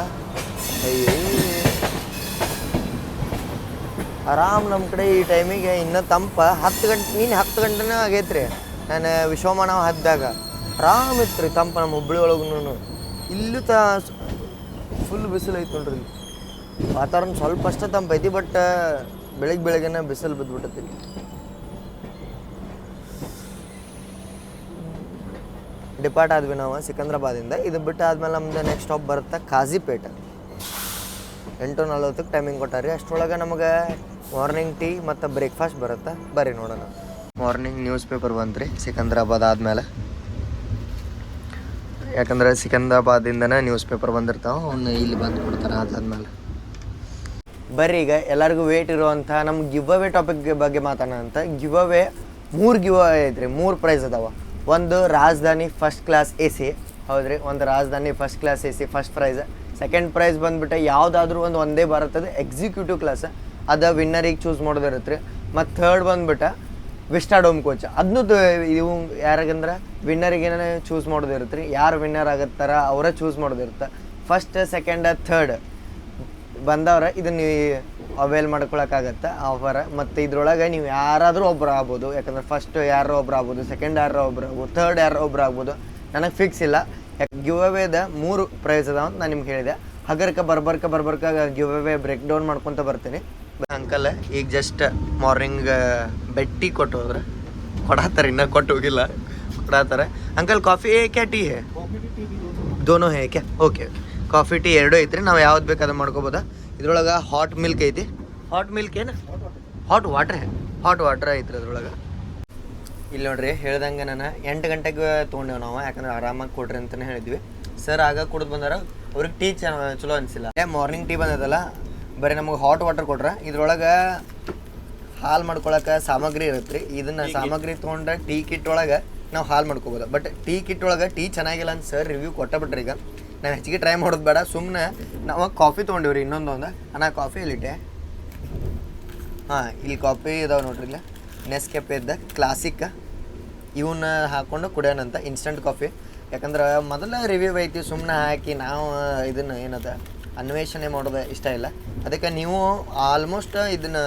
ಆರಾಮ್ ನಮ್ಮ ಕಡೆ ಈ ಟೈಮಿಗೆ ಇನ್ನೂ ತಂಪ 10 ಗಂಟೆ 10 ಗಂಟೆನೇ ಆಗೈತೆ ರೀ. ನಾನು ವಿಶ್ವಮಾನ ಹದ್ದಾಗ ಆರಾಮ್ ಇತ್ತು ರೀ ತಂಪ. ನಮ್ಮ ಹುಬ್ಬಳ್ಳಿ ಒಳಗೂ ಇಲ್ಲೂ ಫುಲ್ ಬಿಸಿಲು ಐತೆ ನೋಡ್ರಿ. ವಾತಾವರಣ ಸ್ವಲ್ಪ ಅಷ್ಟೇ ತಂಪೈತಿ, ಬಟ್ ಬೆಳಗ್ಗೆನೇ ಬಿಸಿಲು ಬಿದ್ದುಬಿಟ್ಟೈತಿ. ಡಿಪಾರ್ಟ್ ಆದ್ವಿ ನಾವು ಸಿಕಂದ್ರಾಬಾದಿಂದ. ಇದು ಬಿಟ್ಟು ಆದ್ಮೇಲೆ ನಮ್ದು ನೆಕ್ಸ್ಟ್ ಸ್ಟಾಪ್ ಬರುತ್ತೆ ಕಾಜಿಪೇಟೆ. 8:40 ಟೈಮಿಂಗ್ ಕೊಟ್ಟಾರಿ. ಅಷ್ಟರೊಳಗೆ ನಮಗೆ ಮಾರ್ನಿಂಗ್ ಟೀ ಮತ್ತು ಬ್ರೇಕ್ಫಾಸ್ಟ್ ಬರುತ್ತೆ. ಬರ್ರಿ ನೋಡೋಣ. ಮಾರ್ನಿಂಗ್ ನ್ಯೂಸ್ ಪೇಪರ್ ಬಂತ್ರಿ ಸಿಕಂದ್ರಾಬಾದ್ ಆದಮೇಲೆ. ಯಾಕಂದ್ರೆ ಸಿಕಂದ್ರಾಬಾದಿಂದನೇ ನ್ಯೂಸ್ ಪೇಪರ್ ಬಂದಿರ್ತಾವೆ, ಅವನ್ನ ಇಲ್ಲಿ ಬಂದು ಕೊಡ್ತಾರೆ. ಅದಾದ್ಮೇಲೆ ಬರ್ರಿ ಈಗ ಎಲ್ಲರಿಗೂ ವೇಟ್ ಇರುವಂಥ ನಮ್ಮ ಗಿವ್ ಅವೇ ಟಾಪಿಕ್ ಬಗ್ಗೆ ಮಾತಾಡೋಣ ಅಂತ. ಗಿವ್ ಅವೇ 3 ಗಿವ್ ಅವೇ ಐತ್ರಿ. 3 ಪ್ರೈಸ್ ಅದಾವ. ಒಂದು ರಾಜಧಾನಿ ಫಸ್ಟ್ ಕ್ಲಾಸ್ AC. ಹೌದ್ರಿ, ಒಂದು ರಾಜಧಾನಿ first class AC first prize. Second prize ಬಂದುಬಿಟ್ಟು ಯಾವುದಾದ್ರೂ ಒಂದೇ ಬರುತ್ತದೆ ಎಕ್ಸಿಕ್ಯೂಟಿವ್ ಕ್ಲಾಸ್, ಅದು ವಿನ್ನರಿಗೆ ಚೂಸ್ ಮಾಡೋದಿರುತ್ತೆ ರೀ. ಮತ್ತು ಥರ್ಡ್ ಬಂದುಬಿಟ್ಟು ವಿಸ್ಟಾಡೋಮ್ ಕೋಚ್. ಅದನ್ನೂ ಇವು ಯಾರಿಗಂದ್ರೆ ವಿನ್ನರಿಗೇನೇ ಚೂಸ್ ಮಾಡೋದಿರುತ್ತೆ ರೀ. ಯಾರು ವಿನ್ನರ್ ಆಗುತ್ತಾರ ಅವರೇ ಚೂಸ್ ಮಾಡೋದಿರುತ್ತೆ. ಫಸ್ಟ್ ಸೆಕೆಂಡ್ ಥರ್ಡ್ ಬಂದವ್ರೆ ಇದನ್ನು ಅವೈಲ್ ಮಾಡ್ಕೊಳಕ್ಕಾಗತ್ತೆ ಆಫರ್. ಮತ್ತು ಇದ್ರೊಳಗೆ ನೀವು ಯಾರಾದರೂ ಒಬ್ರು ಆಗ್ಬೋದು. ಯಾಕಂದ್ರೆ ಫಸ್ಟ್ ಯಾರೋ ಒಬ್ರು ಆಗ್ಬೋದು, ಸೆಕೆಂಡ್ ಯಾರೋ ಒಬ್ರು ಆಗ್ಬೋದು, ಥರ್ಡ್ ಯಾರೋ ಒಬ್ರು ಆಗ್ಬೋದು. ನನಗೆ ಫಿಕ್ಸ್ ಇಲ್ಲ. ಯಾಕೆ ಗಿವ್ ಅವೇದ 3 ಪ್ರೈಸ್ ಅದಾವ ಅಂತ ನಾನು ನಿಮ್ಗೆ ಹೇಳಿದೆ. ಹಗರ್ಕ ಬರ್ಬರ್ಕ ಗಿವ್ ಅವೇ ಬ್ರೇಕ್ ಡೌನ್ ಮಾಡ್ಕೊತ ಬರ್ತೀನಿ. ಅಂಕಲ್ ಈಗ ಜಸ್ಟ್ ಮಾರ್ನಿಂಗ್ ಬೆಡ್ ಟೀ ಕೊಟ್ಟು ಹೋದ್ರೆ ಕೊಡಾತಾರೆ, ಇನ್ನೂ ಕೊಟ್ಟು ಹೋಗಿಲ್ಲ, ಕೊಡಾತಾರೆ. ಅಂಕಲ್ ಕಾಫಿ ಕ್ಯಾ ಟೀ ಹೇ? ದೋನೋ ಹೇ ಕ್ಯಾ? ಓಕೆ ಕಾಫಿ ಟೀ ಎರಡೂ ಐತ್ರಿ, ನಾವು ಯಾವ್ದು ಬೇಕಾದ್ರೆ ಮಾಡ್ಕೋಬೋದಾ. ಇದ್ರೊಳಗೆ ಹಾಟ್ ಮಿಲ್ಕ್ ಐತಿ. ಹಾಟ್ ಮಿಲ್ಕ್ ಏನು? ಹಾಟ್ ವಾಟ್ರ್ ಐತ್ರಿ ಅದ್ರೊಳಗೆ. ಇಲ್ಲಿ ನೋಡ್ರಿ ಹೇಳ್ದಂಗೆ ನಾನು 8 ಗಂಟೆಗೆ ತೊಗೊಂಡೇವು ನಾವು, ಯಾಕಂದ್ರೆ ಆರಾಮಾಗಿ ಕೊಡ್ರಿ ಅಂತಲೇ ಹೇಳಿದ್ವಿ. ಸರ್ ಆಗ ಕುಡಿದು ಬಂದಾರ, ಅವ್ರಿಗೆ ಟೀ ಚಲೋ ಅನಿಸಿಲ್ಲ. ಮಾರ್ನಿಂಗ್ ಟೀ ಬಂದದಲ್ಲ, ಬರೀ ನಮಗೆ ಹಾಟ್ ವಾಟರ್ ಕೊಟ್ರೆ ಇದ್ರೊಳಗೆ ಹಾಲು ಮಾಡ್ಕೊಳಕ್ಕೆ ಸಾಮಗ್ರಿ ಇರುತ್ತೆ ರೀ. ಇದನ್ನು ಸಾಮಗ್ರಿ ತೊಗೊಂಡ್ರೆ ಟೀ ಕಿಟ್ ಒಳಗೆ ನಾವು ಹಾಲು ಮಾಡ್ಕೋಬೋದು. ಬಟ್ ಟೀ ಕಿಟ್ ಒಳಗೆ ಟೀ ಚೆನ್ನಾಗಿಲ್ಲ ಅಂತ ಸರ್ ರಿವ್ಯೂ ಕೊಟ್ಟಬಿಟ್ರಿ. ಈಗ ನಾವು ಹೆಚ್ಚಿಗೆ ಟ್ರೈ ಮಾಡೋದು ಬೇಡ, ಸುಮ್ಮನೆ ನಾವು ಕಾಫಿ ತೊಗೊಂಡಿವ್ರಿ. ಇನ್ನೊಂದು ಅಣ್ಣ ಕಾಫಿ ಇಲ್ಲಿಟ್ಟೆ. ಹಾಂ, ಇಲ್ಲಿ ಕಾಫಿ ಇದಾವೆ ನೋಡ್ರಿ, ಇಲ್ಲ ನೆಸ್ಕೆಫೆ ಇದ್ದ ಕ್ಲಾಸಿಕ್, ಇವನ್ನ ಹಾಕ್ಕೊಂಡು ಕುಡಿಯೋಣಂತ ಇನ್ಸ್ಟಂಟ್ ಕಾಫಿ. ಯಾಕಂದ್ರೆ ಮೊದಲ ರಿವ್ಯೂ ಐತಿ, ಸುಮ್ಮನೆ ಹಾಕಿ ನಾವು ಇದನ್ನು ಏನದ ಅನ್ವೇಷಣೆ ಮಾಡೋದು ಇಷ್ಟ ಇಲ್ಲ. ಅದಕ್ಕೆ ನೀವು ಆಲ್ಮೋಸ್ಟ್ ಇದನ್ನು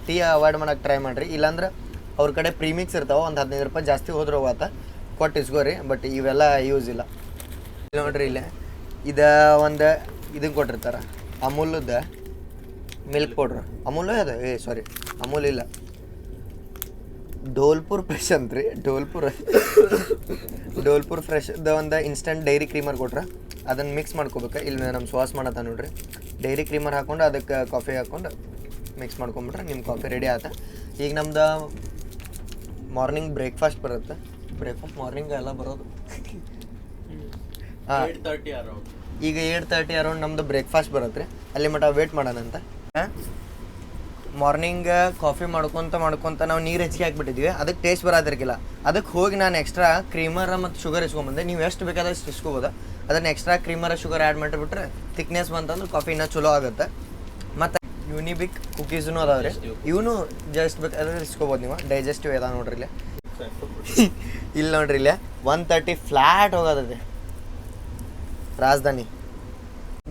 ಟೀ ಅವಾಯ್ಡ್ ಮಾಡೋಕ್ಕೆ ಟ್ರೈ ಮಾಡಿರಿ. ಇಲ್ಲಾಂದ್ರೆ ಅವ್ರ ಕಡೆ ಪ್ರೀಮಿಕ್ಸ್ ಇರ್ತಾವೆ, ಒಂದು 15 ರೂಪಾಯಿ ಜಾಸ್ತಿ ಹೋದ್ರೆ ಹೋಗತ್ತ, ಕೊಟ್ಟು ಇಸ್ಕೋರಿ. ಬಟ್ ಇವೆಲ್ಲ ಯೂಸ್ ಇಲ್ಲ. ನೋಡ್ರಿ ಇಲ್ಲೇ ಇದು ಒಂದು ಇದನ್ನು ಕೊಟ್ಟಿರ್ತಾರೆ, ಅಮೂಲ್ದ ಮಿಲ್ಕ್ ಪೌಡ್ರ್. ಅಮೂಲ್ ಅದು ಸಾರಿ ಅಮೂಲ್ ಇಲ್ಲ, ಡೋಲ್ಪುರ್ ಫ್ರೆಶ್ ಅಂತ್ರಿ. ಡೋಲ್ಪುರ್ ಫ್ರೆಶ್ದ ಒಂದು ಇನ್ಸ್ಟಂಟ್ ಡೈರಿ ಕ್ರೀಮರ್ ಕೊಟ್ರೆ ಅದನ್ನು ಮಿಕ್ಸ್ ಮಾಡ್ಕೋಬೇಕು. ಇಲ್ಲಿ ನಮ್ಮ ಸುವಾಸ ಮಾಡತ್ತ ನೋಡ್ರಿ, ಡೈರಿ ಕ್ರೀಮರ್ ಹಾಕ್ಕೊಂಡು ಅದಕ್ಕೆ ಕಾಫಿ ಹಾಕ್ಕೊಂಡು ಮಿಕ್ಸ್ ಮಾಡ್ಕೊಂಬಿಟ್ರೆ ನಿಮ್ಮ ಕಾಫಿ ರೆಡಿ ಆತ. ಈಗ ನಮ್ದು ಮಾರ್ನಿಂಗ್ ಬ್ರೇಕ್ಫಾಸ್ಟ್ ಬರುತ್ತೆ. ಬ್ರೇಕ್ಫಾಸ್ಟ್ ಮಾರ್ನಿಂಗ್ ಎಲ್ಲ ಬರೋದು ಹಾಂ, ಈಗ 8:30 ಅರೌಂಡ್ ನಮ್ಮದು ಬ್ರೇಕ್ಫಾಸ್ಟ್ ಬರುತ್ತೆ ರೀ. ಅಲ್ಲಿ ಮಟ್ಟ ವೇಟ್ ಮಾಡೋಣಂತ. ಮಾರ್ನಿಂಗ್ ಕಾಫಿ ಮಾಡ್ಕೊತ ನಾವು ನೀರು ಹೆಚ್ಚಿಗೆ ಹಾಕ್ಬಿಟ್ಟಿದ್ವಿ, ಅದಕ್ಕೆ ಟೇಸ್ಟ್ ಬರೋದಿರ್ಕಿಲ್ಲ. ಅದಕ್ಕೆ ಹೋಗಿ ನಾನು ಎಕ್ಸ್ಟ್ರಾ ಕ್ರೀಮರ ಮತ್ತು ಶುಗರ್ ಇಸ್ಕೊಂಬಂದೆ. ನೀವು ಎಷ್ಟು ಬೇಕಾದಷ್ಟು ಇಸ್ಕೋಬೋದು. ಅದನ್ನು ಎಕ್ಸ್ಟ್ರಾ ಕ್ರೀಮರ ಶುಗರ್ ಆ್ಯಡ್ ಮಾಡಿಬಿಟ್ರೆ ಥಿಕ್ನೆಸ್ ಬಂತಂದ್ರೆ ಕಾಫಿ ಇನ್ನೂ ಚಲೋ ಆಗುತ್ತೆ. ಮತ್ತು ಯೂನಿಬಿಕ್ ಕುಕೀಸ್ನು ಅದಾವೆ ರೀ, ಇವನು ಜಸ್ಟ್ ಬೇಕಾದ್ರೆ ಇಸ್ಕೋಬೋದು ನೀವು. ಡೈಜೆಸ್ಟಿವ್ ಅದ ನೋಡ್ರಿ ಇಲ್ಲೇ. ಇಲ್ಲಿ ನೋಡ್ರಿ ಇಲ್ಲೇ 130 ಫ್ಲ್ಯಾಟ್ ಹೋಗೋದಿದೆ ರಾಜಧಾನಿ.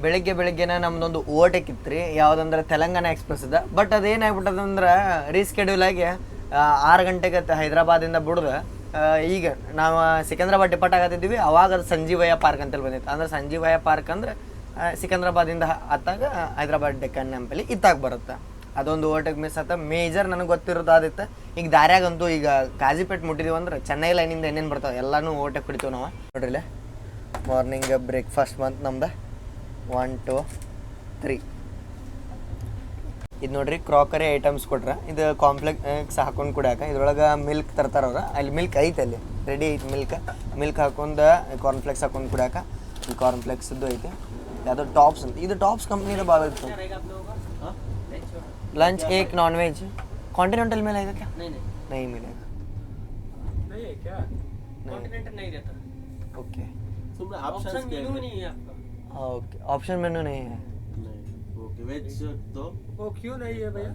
ಬೆಳಗ್ಗೆನ ನಮ್ದೊಂದು ಓವರ್ಟೇಕ್ ಇತ್ತು ರೀ, ಯಾವುದಂದ್ರೆ ತೆಲಂಗಾಣ ಎಕ್ಸ್ಪ್ರೆಸ್ ಇದೆ. ಬಟ್ ಅದೇನಾಗ್ಬಿಟ್ಟದಂದ್ರೆ ರೀಸ್ಕೆಡ್ಯೂಲ್ ಆಗಿ 6 ಗಂಟೆಗೆ ಹೈದ್ರಾಬಾದಿಂದ ಬಿಡ್ದು ಈಗ ನಾವು ಸಿಕಂದ್ರಾಬಾದ್ ಡಿಪಾರ್ಟ್ ಆಗತ್ತಿದ್ವಿ. ಅವಾಗ ಅದು ಸಂಜೀವಯ್ಯ ಪಾರ್ಕ್ ಅಂತೇಳಿ ಬಂದಿತ್ತು. ಅಂದ್ರೆ ಸಂಜೀವಯ್ಯ ಪಾರ್ಕ್ ಅಂದ್ರೆ ಸಿಕಂದ್ರಾಬಾದಿಂದ ಹತ್ತಾಗ ಹೈದ್ರಾಬಾದ್ ಡೆಕ್ಕನ್ ನೆಂಪಲ್ಲಿ ಇತ್ತಾಗ ಬರುತ್ತೆ. ಅದೊಂದು ಓವರ್ಟೇಕ್ ಮಿಸ್ ಆತ. ಮೇಜರ್ ನನಗೆ ಗೊತ್ತಿರೋದು ಆದಿತ್ತು. ಈಗ ದಾರ್ಯಾಗಂತೂ ಈಗ ಕಾಜಿಪೇಟ್ ಮುಟ್ಟಿದೀವಿ ಅಂದ್ರೆ ಚೆನ್ನೈ ಲೈನಿಂದ ಏನೇನು ಬರ್ತಾವೆ ಎಲ್ಲನೂ ಓವರ್ಟೇಕ್ ಹೊಡಿತೀವಿ ನಾವು. ನೋಡ್ರಿಲ್ಲ ಮಾರ್ನಿಂಗ್ ಬ್ರೇಕ್ಫಾಸ್ಟ್ ಬಂತು ನಮ್ದು 1 2 3. ಇದು ನೋಡ್ರಿ ಕ್ರಾಕರಿ ಐಟಮ್ಸ್ ಕೊಟ್ರೆ, ಇದು ಕಾಂಪ್ಲೆಕ್ಸ್ ಹಾಕೊಂಡು ಕುಡಿಯಾಕ. ಇದ್ರೊಳಗೆ ಮಿಲ್ಕ್ ತರ್ತಾರವ್ರ, ಅಲ್ಲಿ ಮಿಲ್ಕ್ ಐತೆ, ಅಲ್ಲಿ ರೆಡಿ ಐತೆ ಮಿಲ್ಕ್ ಹಾಕೊಂಡು ಕಾರ್ನ್ಫ್ಲೆಕ್ಸ್ ಹಾಕೊಂಡು ಕುಡಿಯಾಕ. ಈ ಕಾರ್ನ್ಫ್ಲೆಕ್ಸ್ದು ಐತೆ, ಯಾವುದೋ ಟಾಪ್ಸ್ ಅಂತ. ಇದು ಟಾಪ್ಸ್ ಕಂಪ್ನಿದು ಭಾಳ ಇತ್ತು. लंच एक नॉन वेज कॉन्टिनेंटल में रहेगा क्या? नहीं मिलेगा। नहीं है क्या? कॉन्टिनेंटल नहीं रहता। ओके ऑप्शन मेनू नहीं है आपका। ओके ऑप्शन मेनू नहीं है। ओके वेज तो वो क्यों नहीं है भैया?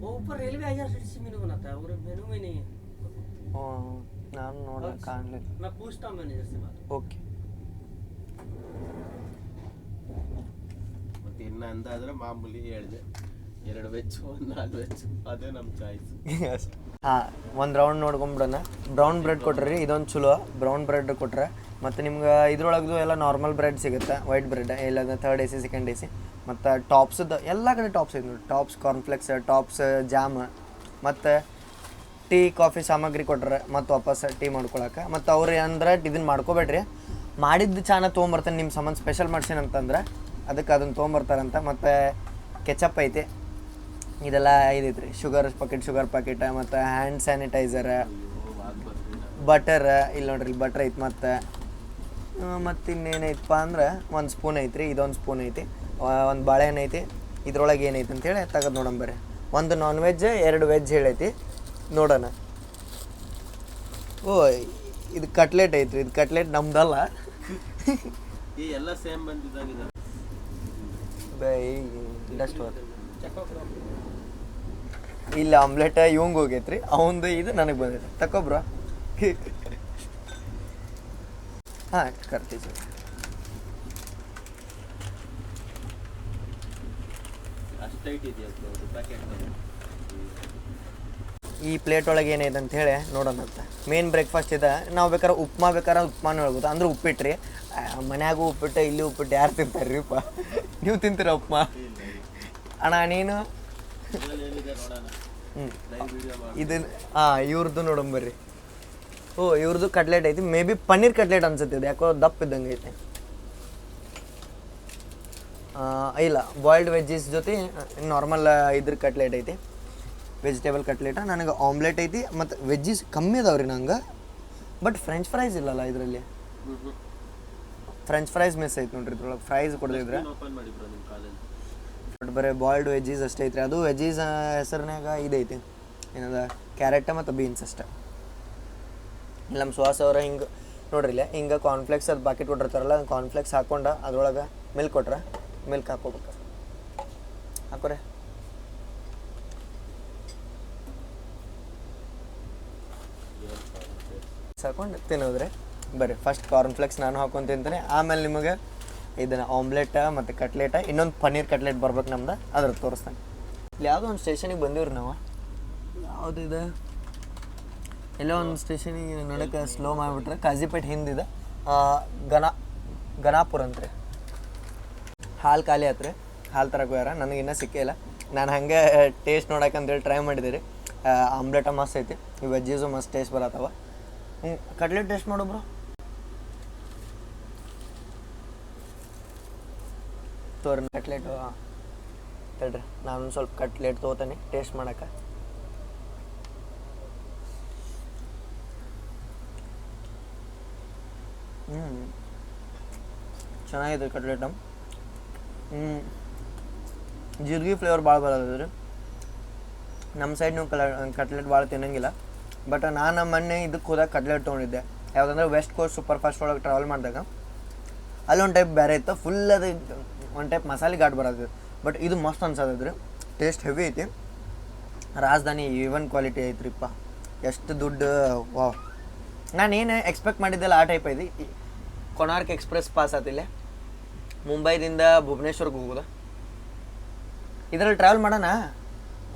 वो ऊपर रेलवे आईआरसीटीसी मेनू बनाता है और मेनू में नहीं है। ನಾನು ನೋಡೋಕೆ ಕಾಣಲಿಲ್ಲ. मैं पूछता हूँ मैनेजर से बात। ಓಕೆ ಮತ್ತೆ ಇನ್ನ ಅಂದಾದ್ರೆ ಮಾಮೂಲಿ ಹೇಳಿದೆ 2 ವೆಜ್ 1 ನಾನ್ ವೆಜ್, ಅದೇ ನಮ್ಮ ಚಾಯ್ಸ್ ಅಷ್ಟೆ. ಹಾಂ, ಒಂದು ರೌಂಡ್ ನೋಡ್ಕೊಂಬಿಡೋಣ. ಬ್ರೌನ್ ಬ್ರೆಡ್ ಕೊಟ್ರಿ, ಇದೊಂದು ಚಲೋ ಬ್ರೌನ್ ಬ್ರೆಡ್ ಕೊಟ್ರೆ. ಮತ್ತು ನಿಮ್ಗೆ ಇದ್ರೊಳಗೂ ಎಲ್ಲ ನಾರ್ಮಲ್ ಬ್ರೆಡ್ ಸಿಗುತ್ತೆ, ವೈಟ್ ಬ್ರೆಡ್ ಇಲ್ಲ 3rd AC 2nd AC. ಮತ್ತು ಟಾಪ್ಸದ್ದು ಎಲ್ಲ ಕಡೆ ಟಾಪ್ಸ್ ಇದೆ ನೋಡಿ, ಟಾಪ್ಸ್ ಕಾರ್ನ್ಫ್ಲೆಕ್ಸ್, ಟಾಪ್ಸ್ ಜಾಮ್, ಮತ್ತು ಟೀ ಕಾಫಿ ಸಾಮಗ್ರಿ ಕೊಟ್ರೆ ಮತ್ತು ವಾಪಸ್ ಟೀ ಮಾಡ್ಕೊಳಕ್ಕೆ. ಮತ್ತು ಅವ್ರು ಅಂದ್ರೆ ಇದನ್ನು ಮಾಡ್ಕೋಬೇಡ್ರಿ, ಮಾಡಿದ್ದು ಚಾನ ತೊಗೊಂಬರ್ತಾನೆ ನಿಮ್ಮ ಸಂಬಂಧ ಸ್ಪೆಷಲ್ ಮಾಡ್ಸೀನಿ ಅಂತಂದ್ರೆ ಅದಕ್ಕೆ ಅದನ್ನು ತೊಗೊಂಬರ್ತಾರಂತ. ಮತ್ತು ಕೆಚಪ್ ಐತೆ, ಇದೆಲ್ಲ ಇದೈತೆ ರೀ, ಶುಗರ್ ಪ್ಯಾಕೆಟ್, ಮತ್ತು ಹ್ಯಾಂಡ್ ಸ್ಯಾನಿಟೈಸರ್, ಬಟರ್ ಇಲ್ಲಿ ನೋಡ್ರಿ, ಬಟರ್ ಐತೆ. ಮತ್ತು ಇನ್ನೇನೈತಪ್ಪ ಅಂದ್ರೆ 1 ಸ್ಪೂನ್ ಐತ್ರಿ, ಇದೊಂದು ಸ್ಪೂನ್ ಐತಿ, ಒಂದು ಬಾಳೆಹಣ್ಣು ಐತಿ. ಇದ್ರೊಳಗೆ ಏನೈತೆ ಅಂತೇಳಿ ತೆಗೆದು ನೋಡೋಣ ಬರ್ರಿ. 1 ನಾನ್ ವೆಜ್ 2 ವೆಜ್ ಹೇಳೈತಿ, ನೋಡೋಣ. ಓ ಇದು ಕಟ್ಲೆಟ್ ಐತ್ರಿ, ಇದು ಕಟ್ಲೆಟ್ ನಮ್ದಲ್ಲ. ಈ ಎಲ್ಲ ಸೇಮ್ ಬಂದಿದ್ದಾಗಿದೆ ಡಸ್ಟ್ ಇಲ್ಲ ಆಮ್ಲೆಟ್ ಇವಂಗೆ ಹೋಗೈತ್ರಿ, ಅವಂದು ಇದು ನನಗೆ ಬಂದೈತೆ. ತಕೊಬ್ರ ಹಾಂ ಕರ್ತೀವಿ. ಅಷ್ಟು ಟೈಟ್ ಇದೆಯಾ ಪ್ಯಾಕೆಟ್? ಈ ಪ್ಲೇಟ್ ಒಳಗೆ ಏನೈತೆ ಅಂತ ಹೇಳಿ ನೋಡೋಣ ಅಂತ. ಮೇನ್ ಬ್ರೇಕ್ಫಾಸ್ಟ್ ಇದೆ. ನಾವು ಬೇಕಾದ್ರೆ ಉಪ್ಮಾನು ಹೇಳ್ಬೋದು, ಅಂದ್ರೆ ಉಪ್ಪಿಟ್ರಿ. ಮನ್ಯಾಗೂ ಉಪ್ಪಿಟ್ಟು, ಇಲ್ಲಿ ಉಪ್ಪಿಟ್ಟು ಯಾರು ತಿಂತಾರ್ರಿಪ್ಪ? ನೀವು ತಿಂತೀರ ಉಪ್ಮಾ? ಅಣ್ಣ ನೀನು ಇದು ಇವ್ರದ್ದು ನೋಡಂಬರ್ರಿ. ಓ ಇವ್ರದ್ದು ಕಟ್ಲೆಟ್ ಐತಿ, ಮೇ ಬಿ ಪನ್ನೀರ್ ಕಟ್ಲೆಟ್ ಅನ್ಸುತ್ತೆ ಇದು, ಯಾಕೋ ದಪ್ಪ ಇದ್ದಂಗೆ ಐತೆ. ಇಲ್ಲ, ಬಾಯ್ಲ್ಡ್ ವೆಜ್ಜೀಸ್ ಜೊತೆ ನಾರ್ಮಲ್ ಇದ್ರ ಕಟ್ಲೆಟ್ ಐತಿ, ವೆಜಿಟೇಬಲ್ ಕಟ್ಲೆಟ. ನನಗೆ ಆಮ್ಲೆಟ್ ಐತಿ ಮತ್ತು ವೆಜ್ಜೀಸ್ ಕಮ್ಮಿ ಅದಾವ್ರಿ ನಂಗೆ. ಬಟ್ ಫ್ರೆಂಚ್ ಫ್ರೈಸ್ ಇಲ್ಲಲ್ಲ ಇದರಲ್ಲಿ. ಫ್ರೆಂಚ್ ಫ್ರೈಸ್ ಮಿಸ್ ಐತೆ ನೋಡ್ರಿ ಇದ್ರೊಳಗೆ. ಫ್ರೈಸ್ ಕೊಡ್ತಿದ್ರೆ ಬಟ್ ಬರೀ ಬಾಯ್ಲ್ಡ್ ವೆಜ್ಜೀಸ್ ಅಷ್ಟೇ ಐತ್ರಿ. ಅದು ವೆಜ್ಜೀಸ್ ಹೆಸರಿನಾಗ ಇದೈತಿ, ಏನದ ಕ್ಯಾರೆಟ್ ಮತ್ತು ಬೀನ್ಸ್ ಅಷ್ಟೆ. ಇಲ್ಲ ನಮ್ಮ ಸುಹಾಸ್ ಅವ್ರ ಹಿಂಗೆ ನೋಡ್ರಿ ಇಲ್ಲ ಹಿಂಗೆ ಕಾರ್ನ್ಫ್ಲೆಕ್ಸ್ ಅದು ಪಾಕೆಟ್ ಕೊಟ್ಟಿರ್ತಾರಲ್ಲ, ಕಾರ್ನ್ಫ್ಲೆಕ್ಸ್ ಹಾಕ್ಕೊಂಡು ಅದ್ರೊಳಗೆ ಮಿಲ್ಕ್ ಕೊಟ್ರೆ ಮಿಲ್ಕ್ ಹಾಕ್ಕೋಬೇಕು. ಹಾಕೋರೆ ಹಾಕೊಂಡು ತಿನ್ನೋದ್ರೆ ಬರ್ರಿ. ಫಸ್ಟ್ ಕಾರ್ನ್ಫ್ಲೆಕ್ಸ್ ನಾನು ಹಾಕೊಂಡು ತಿಂತಾನೆ, ಆಮೇಲೆ ನಿಮಗೆ ಇದನ್ನು ಆಮ್ಲೆಟ ಮತ್ತು ಕಟ್ಲೆಟ, ಇನ್ನೊಂದು ಪನ್ನೀರ್ ಕಟ್ಲೆಟ್ ಬರ್ಬೇಕು ನಮ್ದು, ಅದ್ರ ತೋರಿಸ್ತಾನೆ. ಇಲ್ಲಿ ಯಾವುದೋ ಒಂದು ಸ್ಟೇಷನಿಗೆ ಬಂದೀವ್ರಿ ನಾವು. ಯಾವುದು ಇದೆ, ಎಲ್ಲೋ ಒಂದು ಸ್ಟೇಷನಿಗೆ ನಡಕ್ಕೆ ಸ್ಲೋ ಮಾಡಿಬಿಟ್ರೆ ಕಾಜಿಪೇಟೆ ಹಿಂದಿದೆ ಗನಾಪುರ ಅಂತ್ರಿ. ಹಾಲು ಖಾಲಿ ಆತ್ರಿ, ಹಾಲು ತರಕ್ಕೆ ಹೋಗ್ಯಾರ. ನನಗಿನ್ನೂ ಸಿಕ್ಕೇ ಇಲ್ಲ. ನಾನು ಹಾಗೆ ಟೇಸ್ಟ್ ನೋಡೋಕ್ಕಂತೇಳಿ ಟ್ರೈ ಮಾಡಿದ್ದೀರಿ. ಆಮ್ಲೆಟ ಮಸ್ತ್ ಐತಿ, ಈ ವೆಜ್ಜೀಸು ಮಸ್ತ್ ಟೇಸ್ಟ್ ಬರತ್ತವ. ಕಟ್ಲೆಟ್ ಟೇಸ್ಟ್ ಮಾಡೋಬ್ರು. ತೋರಿ ಕಟ್ಲೆಟು ಹೇಳ್ರಿ, ನಾನು ಸ್ವಲ್ಪ ಕಟ್ಲೆಟ್ ತೊಗೋತೀನಿ ಟೇಸ್ಟ್ ಮಾಡೋಕೆ. ಚೆನ್ನಾಗಿದೆ ಕಟ್ಲೆಟ್. ಜೀರಿಗೆ ಫ್ಲೇವರ್ ಭಾಳ ಬರೋದ್ರಿ. ನಮ್ಮ ಸೈಡ್ ನೀವು ಕಟ್ಲೆಟ್ ಭಾಳ ತಿನ್ನಂಗಿಲ್ಲ. ಬಟ್ ನಾನು ಮೊನ್ನೆ ಇದಕ್ಕೆ ಹೋದಾಗ ಕಟ್ಲೆಟ್ ತೊಗೊಂಡಿದ್ದೆ. ಯಾವುದಂದ್ರೆ ವೆಸ್ಟ್ ಕೋಸ್ಟ್ ಸೂಪರ್ ಫಾಸ್ಟ್ ಒಳಗೆ ಟ್ರಾವೆಲ್ ಮಾಡಿದಾಗ ಅಲ್ಲೊಂದು ಟೈಪ್ ಬೇರೆ ಇತ್ತು, ಫುಲ್ ಅದು ಒಂದು ಟೈಪ್ ಮಸಾಲೆ ಘಾಟ್ ಬರೋದು. ಬಟ್ ಇದು ಮಸ್ತ್ ಅನ್ಸೋದ್ರಿ, ಟೇಸ್ಟ್ ಹೆವಿ ಐತಿ. ರಾಜಧಾನಿ ಈವನ್ ಕ್ವಾಲಿಟಿ ಐತ್ರಿಪ್ಪ. ಎಷ್ಟು ದುಡ್ಡು, ವಾ! ನಾನೇನು ಎಕ್ಸ್ಪೆಕ್ಟ್ ಮಾಡಿದ್ದೆಲ್ಲ ಆ ಟೈಪ್ ಐತಿ. ಕೊನಾರ್ಕ್ ಎಕ್ಸ್ಪ್ರೆಸ್ ಪಾಸ್ ಆತಿಲ್ಲ, ಮುಂಬೈದಿಂದ ಭುವನೇಶ್ವರ್ಗೆ ಹೋಗೋದು. ಇದರಲ್ಲಿ ಟ್ರಾವೆಲ್ ಮಾಡೋಣ.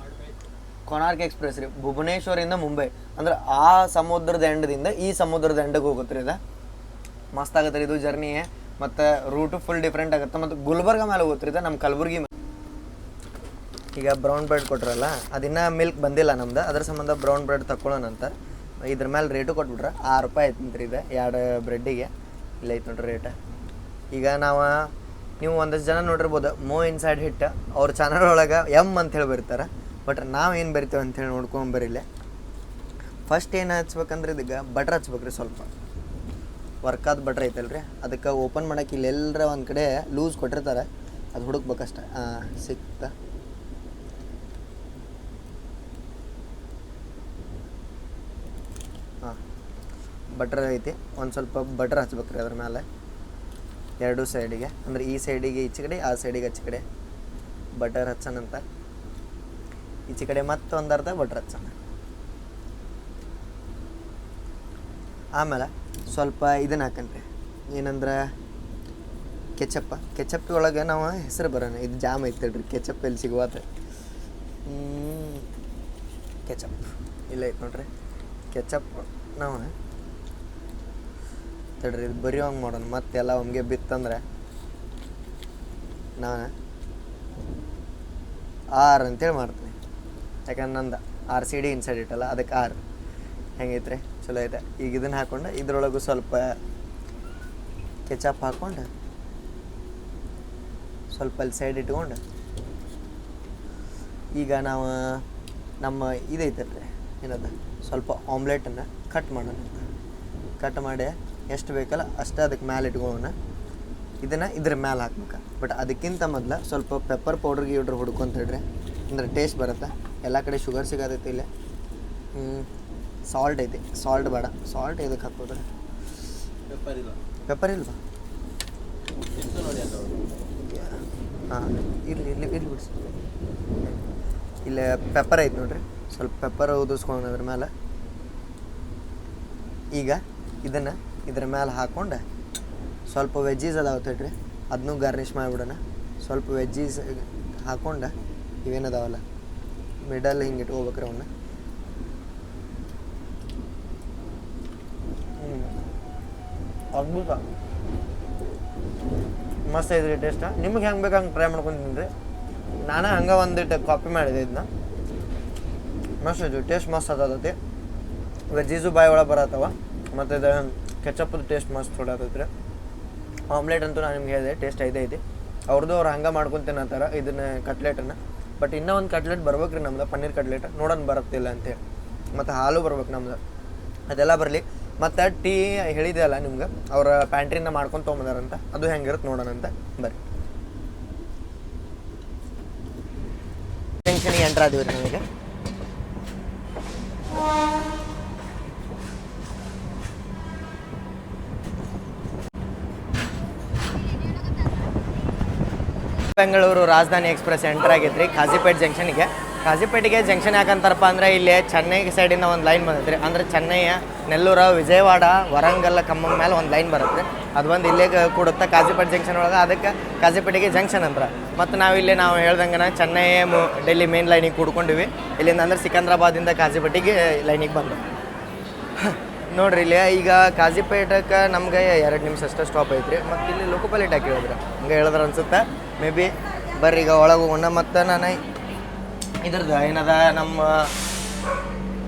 ಕೊನಾರ್ಕ್ ಎಕ್ಸ್ಪ್ರೆಸ್ ರೀ, ಭುವನೇಶ್ವರಿಂದ ಮುಂಬೈ, ಅಂದ್ರೆ ಆ ಸಮುದ್ರದ ಎಂಡದಿಂದ ಈ ಸಮುದ್ರದ ಎಂಡಿಗೆ ಹೋಗುತ್ತೆ ರೀ. ಇದು ಮಸ್ತ್ ಆಗುತ್ತೆ ರೀ ಇದು ಜರ್ನಿ. ಮತ್ತು ರೂಟು ಫುಲ್ ಡಿಫ್ರೆಂಟ್ ಆಗುತ್ತೆ. ಮತ್ತು ಗುಲ್ಬರ್ಗ ಮೇಲೆ ಹೋಗುತ್ತೆ ರೀ ಇದು, ನಮ್ಮ ಕಲಬುರ್ಗಿ ಮೇಲೆ. ಈಗ ಬ್ರೌನ್ ಬ್ರೆಡ್ ಕೊಟ್ರಲ್ಲ, ಅದಿನ್ನ ಮಿಲ್ಕ್ ಬಂದಿಲ್ಲ ನಮ್ದು, ಅದ್ರ ಸಂಬಂಧ ಬ್ರೌನ್ ಬ್ರೆಡ್ ತಗೊಳ್ಳೋಣ ಅಂತ. ಇದ್ರ ಮೇಲೆ ರೇಟು ಕೊಟ್ಬಿಟ್ರೆ 6 ರೂಪಾಯಿ ಐತಂತ್ರಿ ಇದು 2 ಬ್ರೆಡ್ಡಿಗೆ. ಇಲ್ಲ ಐತೆ ನೋಡ್ರಿ ರೇಟ. ಈಗ ನೀವು ಒಂದಷ್ಟು ಜನ ನೋಡಿರ್ಬೋದು, ಮೋ ಇನ್ಸೈಡ್ ಹಿಟ್ ಅವ್ರ ಚಾನಲ್ ಒಳಗೆ ಎಮ್ ಅಂತೇಳಿ ಬರೀತಾರೆ. ಬಟ್ ನಾವು ಏನು ಬರಿತೇವೆ ಅಂಥೇಳಿ ನೋಡ್ಕೊಂಡು ಬರೀಲ್ಲ. ಫಸ್ಟ್ ಏನು ಹಚ್ಬೇಕಂದ್ರೆ ಇದಕ್ಕೆ ಬಟ್ರ್ ಹಚ್ಬೇಕ್ರಿ. ಸ್ವಲ್ಪ ವರ್ಕಾದ ಬಟ್ರ್ ಐತಲ್ರಿ, ಅದಕ್ಕೆ ಓಪನ್ ಮಾಡೋಕೆ ಇಲ್ಲೆಲ್ಲರ ಒಂದು ಕಡೆ ಲೂಸ್ ಕೊಟ್ಟಿರ್ತಾರೆ, ಅದು ಹುಡುಕ್ಬೇಕಷ್ಟೆ. ಸಿಕ್ತಾ? ಹಾಂ, ಬಟ್ರ್ ಐತಿ. ಒಂದು ಸ್ವಲ್ಪ ಬಟ್ರ್ ಹಚ್ಬೇಕ್ರಿ ಅದ್ರ ಮೇಲೆ, 2 ಸೈಡಿಗೆ. ಅಂದ್ರೆ ಈ ಸೈಡಿಗೆ ಈಚೆ ಕಡೆ, ಆ ಸೈಡಿಗೆ ಆಚೆ ಕಡೆ ಬಟರ್ ಹಚ್ಚನಂತ. ಈಚೆ ಕಡೆ ಮತ್ತೊಂದು ಅರ್ಧ ಬಟ್ರ್ ಹಚ್ಚೋಣ. ಆಮೇಲೆ ಸ್ವಲ್ಪ ಇದನ್ನು ಹಾಕನ್ರಿ, ಏನಂದ್ರೆ ಕೆಚಪ್ ಒಳಗೆ ನಾವು ಹೆಸರು ಬರೋಣ. ಇದು ಜಾಮ್ ಐತಲ್ರಿ, ಕೆಚಪ್ ಎಲ್ಲಿ ಸಿಗುವತ್ತೆ. ಕೆಚಪ್ ಇಲ್ಲ ಐತೆ ನೋಡ್ರಿ. ಕೆಚಪ್ ನಾವು ತಡ್ರಿ ಇದು ಬರೆಯೋಂಗೆ ಮಾಡೋಣ. ಮತ್ತೆಲ್ಲ ಒಮ್ಗೆ ಬಿತ್ತಂದ್ರೆ ನಾನು R ಅಂತೇಳಿ ಮಾಡ್ತೀನಿ. ಯಾಕಂದ್ರೆ ನಂದು RCD ಇನ್ಸೈಡ್ ಇಟ್ಟಲ್ಲ, ಅದಕ್ಕೆ R. ಹೆಂಗೈತ್ರಿ? ಚಲೋ ಐತೆ. ಈಗ ಇದನ್ನು ಹಾಕ್ಕೊಂಡು ಇದ್ರೊಳಗೂ ಸ್ವಲ್ಪ ಕೆಚಪ್ ಹಾಕ್ಕೊಂಡು ಸ್ವಲ್ಪ ಅಲ್ಲಿ ಸೈಡ್ ಇಟ್ಕೊಂಡು, ಈಗ ನಾವು ನಮ್ಮ ಇದೈತಲ್ರಿ ಏನದು ಸ್ವಲ್ಪ ಆಮ್ಲೆಟನ್ನು ಕಟ್ ಮಾಡೋಣ. ಕಟ್ ಮಾಡಿ ಎಷ್ಟು ಬೇಕಲ್ಲ ಅಷ್ಟೇ ಅದಕ್ಕೆ ಮೇಲೆ ಇಟ್ಕೊಳ್ಳೋಣ. ಇದನ್ನು ಇದ್ರ ಮೇಲೆ ಹಾಕ್ಬೇಕು. ಬಟ್ ಅದಕ್ಕಿಂತ ಮೊದಲು ಸ್ವಲ್ಪ ಪೆಪ್ಪರ್ ಪೌಡ್ರ್ ಗಿಡ್ರ್ ಹುಡ್ಕೊಂತ ಹೇಳ್ರಿ, ಅಂದ್ರೆ ಟೇಸ್ಟ್ ಬರುತ್ತೆ. ಎಲ್ಲ ಕಡೆ ಶುಗರ್ ಸಿಗೋದೈತಿ ಇಲ್ಲಿ. ಸಾಲ್ಟ್ ಐತಿ, ಸಾಲ್ಟ್ ಬೇಡ. ಸಾಲ್ಟ್ ಇದಕ್ಕೆ ಹಾಕ್ಬೋದ್ರೆ. ಪೆಪ್ಪರ್ ಇಲ್ವಾ? ಹಾಂ ಇರಲಿ ಬಿಡಿಸಿ. ಇಲ್ಲಿ ಪೆಪ್ಪರ್ ಐತೆ ನೋಡ್ರಿ, ಸ್ವಲ್ಪ ಪೆಪ್ಪರ್ ಉದಿಸ್ಕೊಂಡು ಅದ್ರ ಮೇಲೆ. ಈಗ ಇದನ್ನು ಇದ್ರ ಮೇಲೆ ಹಾಕ್ಕೊಂಡು ಸ್ವಲ್ಪ ವೆಜ್ಜೀಸ್ ಅದಾವ ತಡ್ರಿ, ಅದನ್ನೂ ಗಾರ್ನಿಷ್ ಮಾಡಿಬಿಡೋಣ. ಸ್ವಲ್ಪ ವೆಜ್ಜೀಸ್ ಹಾಕ್ಕೊಂಡು ಇವೇನದಾವಲ್ಲ ಮಿಡಲ್ ಹಿಂಗೆ ಇಟ್ಕೋಬೇಕ್ರಿ ಅವನ್ನ. ಅದ್ಭುತ ಮಸ್ತ್ ಐತ್ರಿ ಟೇಸ್ಟ್. ನಿಮ್ಗೆ ಹೆಂಗೆ ಬೇಕು ಹಂಗೆ ಟ್ರೈ ಮಾಡ್ಕೊಂತೀನಿ ರೀ. ನಾನು ಹಂಗೆ ಒಂದಿಟ್ಟು ಕಾಪಿ ಮಾಡಿದೆ ಇದನ್ನ. ಮಸ್ತ್ ಐತಿ ಟೇಸ್ಟ್ ಮಸ್ತ್ ಆತತಿ. ವೆಜ್ಜೀಸು ಬಾಯಿ ಒಳಗೆ ಬರತ್ತವ ಮತ್ತು ಇದು ಕೆಚಪ್ಪದ ಟೇಸ್ಟ್ ಮಸ್ತ್ ಹೊಡತೈತಿ ರೀ. ಆಮ್ಲೆಟ್ ಅಂತೂ ನಾನು ನಿಮ್ಗೆ ಹೇಳಿದೆ ಟೇಸ್ಟ್ ಐತಿ. ಅವ್ರದ್ದು ಅವ್ರು ಹಂಗೆ ಮಾಡ್ಕೊತೀನಿ ಅಂತಾರೆ ಇದನ್ನ ಕಟ್ಲೆಟನ್ನು. ಬಟ್ ಇನ್ನೂ ಒಂದು ಕಟ್ಲೆಟ್ ಬರ್ಬೇಕು ರೀ ನಮ್ದು ಪನ್ನೀರ್ ಕಟ್ಲೆಟ್, ನೋಡೋಣ ಬರುತ್ತಿಲ್ಲ ಅಂತೇಳಿ. ಮತ್ತು ಹಾಲು ಬರ್ಬೇಕು ನಮ್ದು, ಅದೆಲ್ಲ ಬರಲಿ. ಮತ್ತು ಟೀ ಹೇಳಿದೆ ಅಲ್ಲ ನಿಮ್ಗೆ, ಅವ್ರ ಪ್ಯಾಂಟ್ರಿನ ಮಾಡ್ಕೊಂಡು ತೊಗೊಂಬಂದಾರಂತ, ಅದು ಹೆಂಗಿರುತ್ತೆ ನೋಡೋಣ ಅಂತ ಬರ್ರಿ. ಜಂಕ್ಷನಿಗೆ ಎಂಟ್ರ್ ಆದೀವಿ ರೀ ನನಗೆ. ಬೆಂಗಳೂರು ರಾಜಧಾನಿ ಎಕ್ಸ್ಪ್ರೆಸ್ ಎಂಟರ್ ಆಗೈತೆ ರೀ ಕಾಜಿಪೇಟೆ ಜಂಕ್ಷನಿಗೆ. ಕಾಜಿಪೇಟೆಗೆ ಜಂಕ್ಷನ್ ಯಾಕಂತಾರಪ್ಪ ಅಂದರೆ ಇಲ್ಲಿ ಚೆನ್ನೈ ಸೈಡಿಂದ ಒಂದು ಲೈನ್ ಬಂದೈತೆ ರೀ. ಅಂದರೆ ಚೆನ್ನೈಯ ನೆಲ್ಲೂರು, ವಿಜಯವಾಡ, ವರಂಗಲ್, ಖಮ್ಮಂ ಮೇಲೆ ಒಂದು ಲೈನ್ ಬರುತ್ತೆ. ಅದು ಒಂದು ಇಲ್ಲೇ ಕೂಡುತ್ತೆ ಕಾಜಿಪೇಟೆ ಜಂಕ್ಷನ್ ಒಳಗೆ. ಅದಕ್ಕೆ ಕಾಜಿಪೇಟೆಗೆ ಜಂಕ್ಷನ್ ಅಂತಾರೆ. ಮತ್ತು ನಾವು ಹೇಳ್ದಂಗೆ ಚೆನ್ನೈ ಡೆಲ್ಲಿ ಮೇನ್ ಲೈನಿಗೆ ಕೂಡ್ಕೊಂಡಿವಿ. ಇಲ್ಲಿಂದ ಅಂದ್ರೆ ಸಿಕಂದ್ರಾಬಾದಿಂದ ಕಾಜಿಪೇಟೆಗೆ ಲೈನಿಗೆ ಬಂದು ನೋಡ್ರಿ ಇಲ್ಲಿ ಈಗ ಕಾಜಿಪೇಟಕ್ಕೆ ನಮ್ಗೆ 2 ನಿಮಿಷ ಅಷ್ಟೇ ಸ್ಟಾಪ್ ಐತ್ರಿ. ಮತ್ತು ಇಲ್ಲಿ ಲೋಕೋಪಾಲಿಟ್ ಹಾಕಿ ಹೇಳಿದ್ರೆ ಹಂಗೆ ಹೇಳಿದ್ರೆ ಅನ್ಸುತ್ತೆ ಮೇ ಬಿ. ಬರ್ರಿ ಈಗ ಒಳಗೆ ಹೋಗೋಣ. ಮತ್ತು ನಾನು ಇದ್ರದ್ದು ಏನದ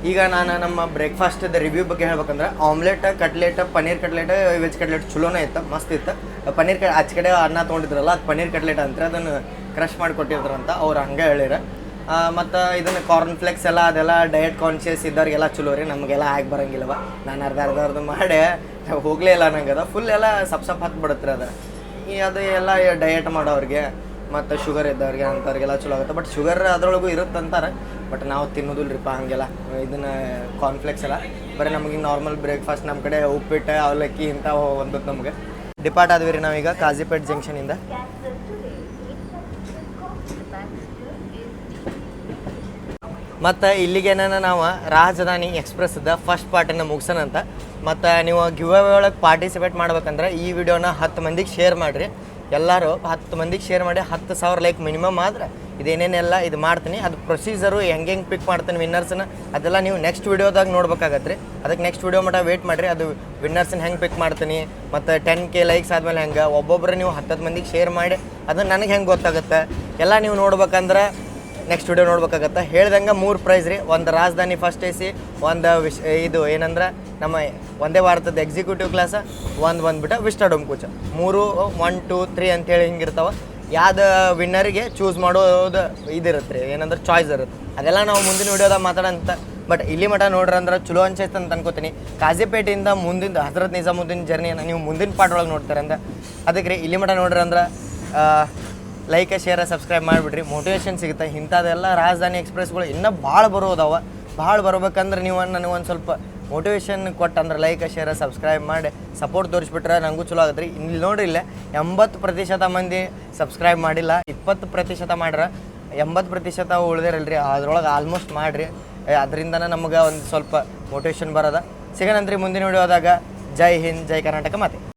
ಈಗ ನಮ್ಮ ಬ್ರೇಕ್ಫಾಸ್ಟದ ರಿವ್ಯೂ ಬಗ್ಗೆ ಹೇಳ್ಬೇಕಂದ್ರೆ omelette, cutlet, paneer cutlet, veg cutlet ಚಲೋನೇ ಇತ್ತು, ಮಸ್ತ್ ಇತ್ತು. ಪನ್ನೀರ್ ಆಚೆ ಕಡೆ ಅನ್ನ ತೊಗೊಂಡಿದ್ರಲ್ಲ ಅದು ಪನ್ನೀರ್ ಕಟ್ಲೆಟ್ ಅಂತಾರೆ, ಅದನ್ನು ಕ್ರಷ್ ಮಾಡಿ ಕೊಟ್ಟಿದ್ರಂತ ಅವ್ರು ಹಂಗೆ ಹೇಳಿರ. ಮತ್ತು ಇದನ್ನು ಕಾರ್ನ್ ಫ್ಲೆಕ್ಸ್ ಎಲ್ಲ ಅದೆಲ್ಲ ಡಯಟ್ ಕಾನ್ಷಿಯಸ್ ಇದ್ದವ್ರಿಗೆಲ್ಲ ಚಲೋ ರೀ. ನಮಗೆಲ್ಲ ಆಗಿ ಬರೋಂಗಿಲ್ಲವ. ನಾನು ಅರ್ಧ ಮಾಡಿ ಹೋಗಲೇ ಇಲ್ಲ ನಂಗೆ. ಫುಲ್ ಎಲ್ಲ ಸಪ್ ಹತ್ತು ಬಿಡುತ್ತೆ ಅದು ಎಲ್ಲ ಡಯಟ್ ಮಾಡೋರಿಗೆ ಮತ್ತು ಶುಗರ್ ಇದ್ದವ್ರಿಗೆ ಅಂಥವ್ರಿಗೆಲ್ಲ ಚಲೋ ಆಗುತ್ತೆ. ಬಟ್ ಶುಗರ್ ಅದರೊಳಗೂ ಇರುತ್ತೆ ಅಂತಾರೆ. ಬಟ್ ನಾವು ತಿನ್ನೋದಿಲ್ಲರಿಪ್ಪ ಹಾಗೆಲ್ಲ ಇದನ್ನು ಕಾರ್ನ್ಫ್ಲೆಕ್ಸ್ ಎಲ್ಲ. ಬರೀ ನಮಗೆ ನಾರ್ಮಲ್ ಬ್ರೇಕ್ಫಾಸ್ಟ್ ನಮ್ಮ ಕಡೆ ಉಪ್ಪಿಟ್ಟು, ಅವಲಕ್ಕಿ ಇಂಥವು ಒಂದು ನಮಗೆ. ಡಿಪಾರ್ಟ್ ಆದ್ವಿ ರೀ ನಾವೀಗ ಕಾಜಿಪೇಟೆ ಜಂಕ್ಷನಿಂದ. ಮತ್ತು ಇಲ್ಲಿಗೇನ ನಾವು ರಾಜಧಾನಿ ಎಕ್ಸ್ಪ್ರೆಸ್ದ ಫಸ್ಟ್ ಪಾರ್ಟನ್ನು ಮುಗಿಸೋಣ ಅಂತ. ಮತ್ತು ನೀವು ಗಿವ್ ಅವೇ ಒಳಗೆ ಪಾರ್ಟಿಸಿಪೇಟ್ ಮಾಡ್ಬೇಕಂದ್ರೆ ಈ ವಿಡಿಯೋನ 10 ಮಂದಿಗೆ ಶೇರ್ ಮಾಡಿರಿ. ಎಲ್ಲರೂ 10 ಮಂದಿಗೆ ಶೇರ್ ಮಾಡಿ 10,000 ಲೈಕ್ ಮಿನಿಮಮ್ ಆದ್ರೆ ಇದೇನೇನೆಲ್ಲ ಇದು ಮಾಡ್ತೀನಿ. ಅದು ಪ್ರೊಸೀಜರು ಹೆಂಗೆ ಪಿಕ್ ಮಾಡ್ತೀನಿ ವಿನ್ನರ್ಸನ್ನ ಅದೆಲ್ಲ ನೀವು ನೆಕ್ಸ್ಟ್ ವೀಡಿಯೋದಾಗ ನೋಡ್ಬೇಕಾಗತ್ತೆ ರೀ. ಅದಕ್ಕೆ ನೆಕ್ಸ್ಟ್ ವೀಡಿಯೋ ಮಟ್ಟ ವೇಟ್ ಮಾಡಿರಿ. ಅದು ವಿನ್ನರ್ಸನ್ನ ಹೆಂಗೆ ಪಿಕ್ ಮಾಡ್ತೀನಿ ಮತ್ತು 10K ಲೈಕ್ಸ್ ಆದಮೇಲೆ ಹೆಂಗೆ ಒಬ್ಬೊಬ್ಬರು ನೀವು 10 ಮಂದಿಗೆ ಶೇರ್ ಮಾಡಿ ಅದು ನನಗೆ ಹೆಂಗೆ ಗೊತ್ತಾಗುತ್ತೆ ಎಲ್ಲ ನೀವು ನೋಡ್ಬೇಕಂದ್ರೆ ನೆಕ್ಸ್ಟ್ ವಿಡಿಯೋ ನೋಡ್ಬೇಕಾಗತ್ತೆ. ಹೇಳ್ದಂಗೆ 3 ಪ್ರೈಸ್ ರೀ. ಒಂದು ರಾಜಧಾನಿ ಫಸ್ಟ್ AC, ಒಂದು ಇದು ಏನಂದ್ರೆ ನಮ್ಮ ಒಂದೇ ಭಾರತದ ಎಕ್ಸಿಕ್ಯೂಟಿವ್ ಕ್ಲಾಸ, ಒಂದು ಬಂದ್ಬಿಟ್ಟು ವಿಸ್ಟಾಡೋಮ್ ಕೋಚ. 3 1 2 3 ಅಂತೇಳಿ ಹಿಂಗಿರ್ತಾವೆ. ಯಾವ್ದು ವಿನ್ನರಿಗೆ ಚೂಸ್ ಮಾಡೋದು ಇದಿರುತ್ತೆ ರೀ, ಏನಂದ್ರೆ ಚಾಯ್ಸ್ ಇರುತ್ತೆ. ಅದೆಲ್ಲ ನಾವು ಮುಂದಿನ ವಿಡಿಯೋದಾಗ ಮಾತಾಡೋಂಥ. ಬಟ್ ಇಲ್ಲಿ ಮಟ್ಟ ನೋಡ್ರಿ ಅಂದ್ರೆ ಚಲೋ ಅನ್ಸೈತೆ ಅಂತ ಅನ್ಕೋತೀನಿ. ಕಾಜಿಪೇಟೆಯಿಂದ ಮುಂದಿನ ಹಜರತ್ ನಿಜಾಮುದ್ದೀನ್ ಜರ್ನಿಯನ್ನು ನೀವು ಮುಂದಿನ ಪಾರ್ಟ್ ಒಳಗೆ ನೋಡ್ತಾರೆ ಅಂದ್ರೆ ಅದಕ್ಕೆ ರೀ. ಇಲ್ಲಿ ಮಟ್ಟ ನೋಡ್ರಿ ಅಂದ್ರೆ ಲೈಕ್, ಶೇರ್, ಸಬ್ಸ್ಕ್ರೈಬ್ ಮಾಡಿಬಿಡ್ರಿ. ಮೋಟಿವೇಶನ್ ಸಿಗುತ್ತೆ. ಇಂಥದ್ದೆಲ್ಲ ರಾಜಧಾನಿ ಎಕ್ಸ್ಪ್ರೆಸ್ಗಳು ಇನ್ನೂ ಭಾಳ ಬರೋದವ. ಭಾಳ ಬರ್ಬೇಕಂದ್ರೆ ನೀವು ನನಗೆ ಒಂದು ಸ್ವಲ್ಪ ಮೋಟಿವೇಶನ್ ಕೊಟ್ಟು ಅಂದ್ರೆ ಲೈಕ್, ಶೇರ್, ಸಬ್ಸ್ಕ್ರೈಬ್ ಮಾಡಿ ಸಪೋರ್ಟ್ ತೋರಿಸ್ಬಿಟ್ರೆ ನನಗೂ ಚಲೋ ಆಗುತ್ತೆ ರೀ. ಇಲ್ಲಿ ನೋಡ್ರಿ ಇಲ್ಲೇ 80% ಮಂದಿ ಸಬ್ಸ್ಕ್ರೈಬ್ ಮಾಡಿಲ್ಲ, 20% ಮಾಡ್ರೆ 80% ಉಳ್ದಿರಲ್ರಿ. ಅದ್ರೊಳಗೆ ಆಲ್ಮೋಸ್ಟ್ ಮಾಡಿರಿ. ಅದರಿಂದನೇ ನಮ್ಗೆ ಒಂದು ಸ್ವಲ್ಪ ಮೋಟಿವೇಶನ್ ಬರೋದ. ಸಿಗೋಣಂತ್ರಿ ಮುಂದಿನ ವಿಡಿಯೋದಾಗ. ಜೈ ಹಿಂದ್, ಜೈ ಕರ್ನಾಟಕ ಮಾತೆ.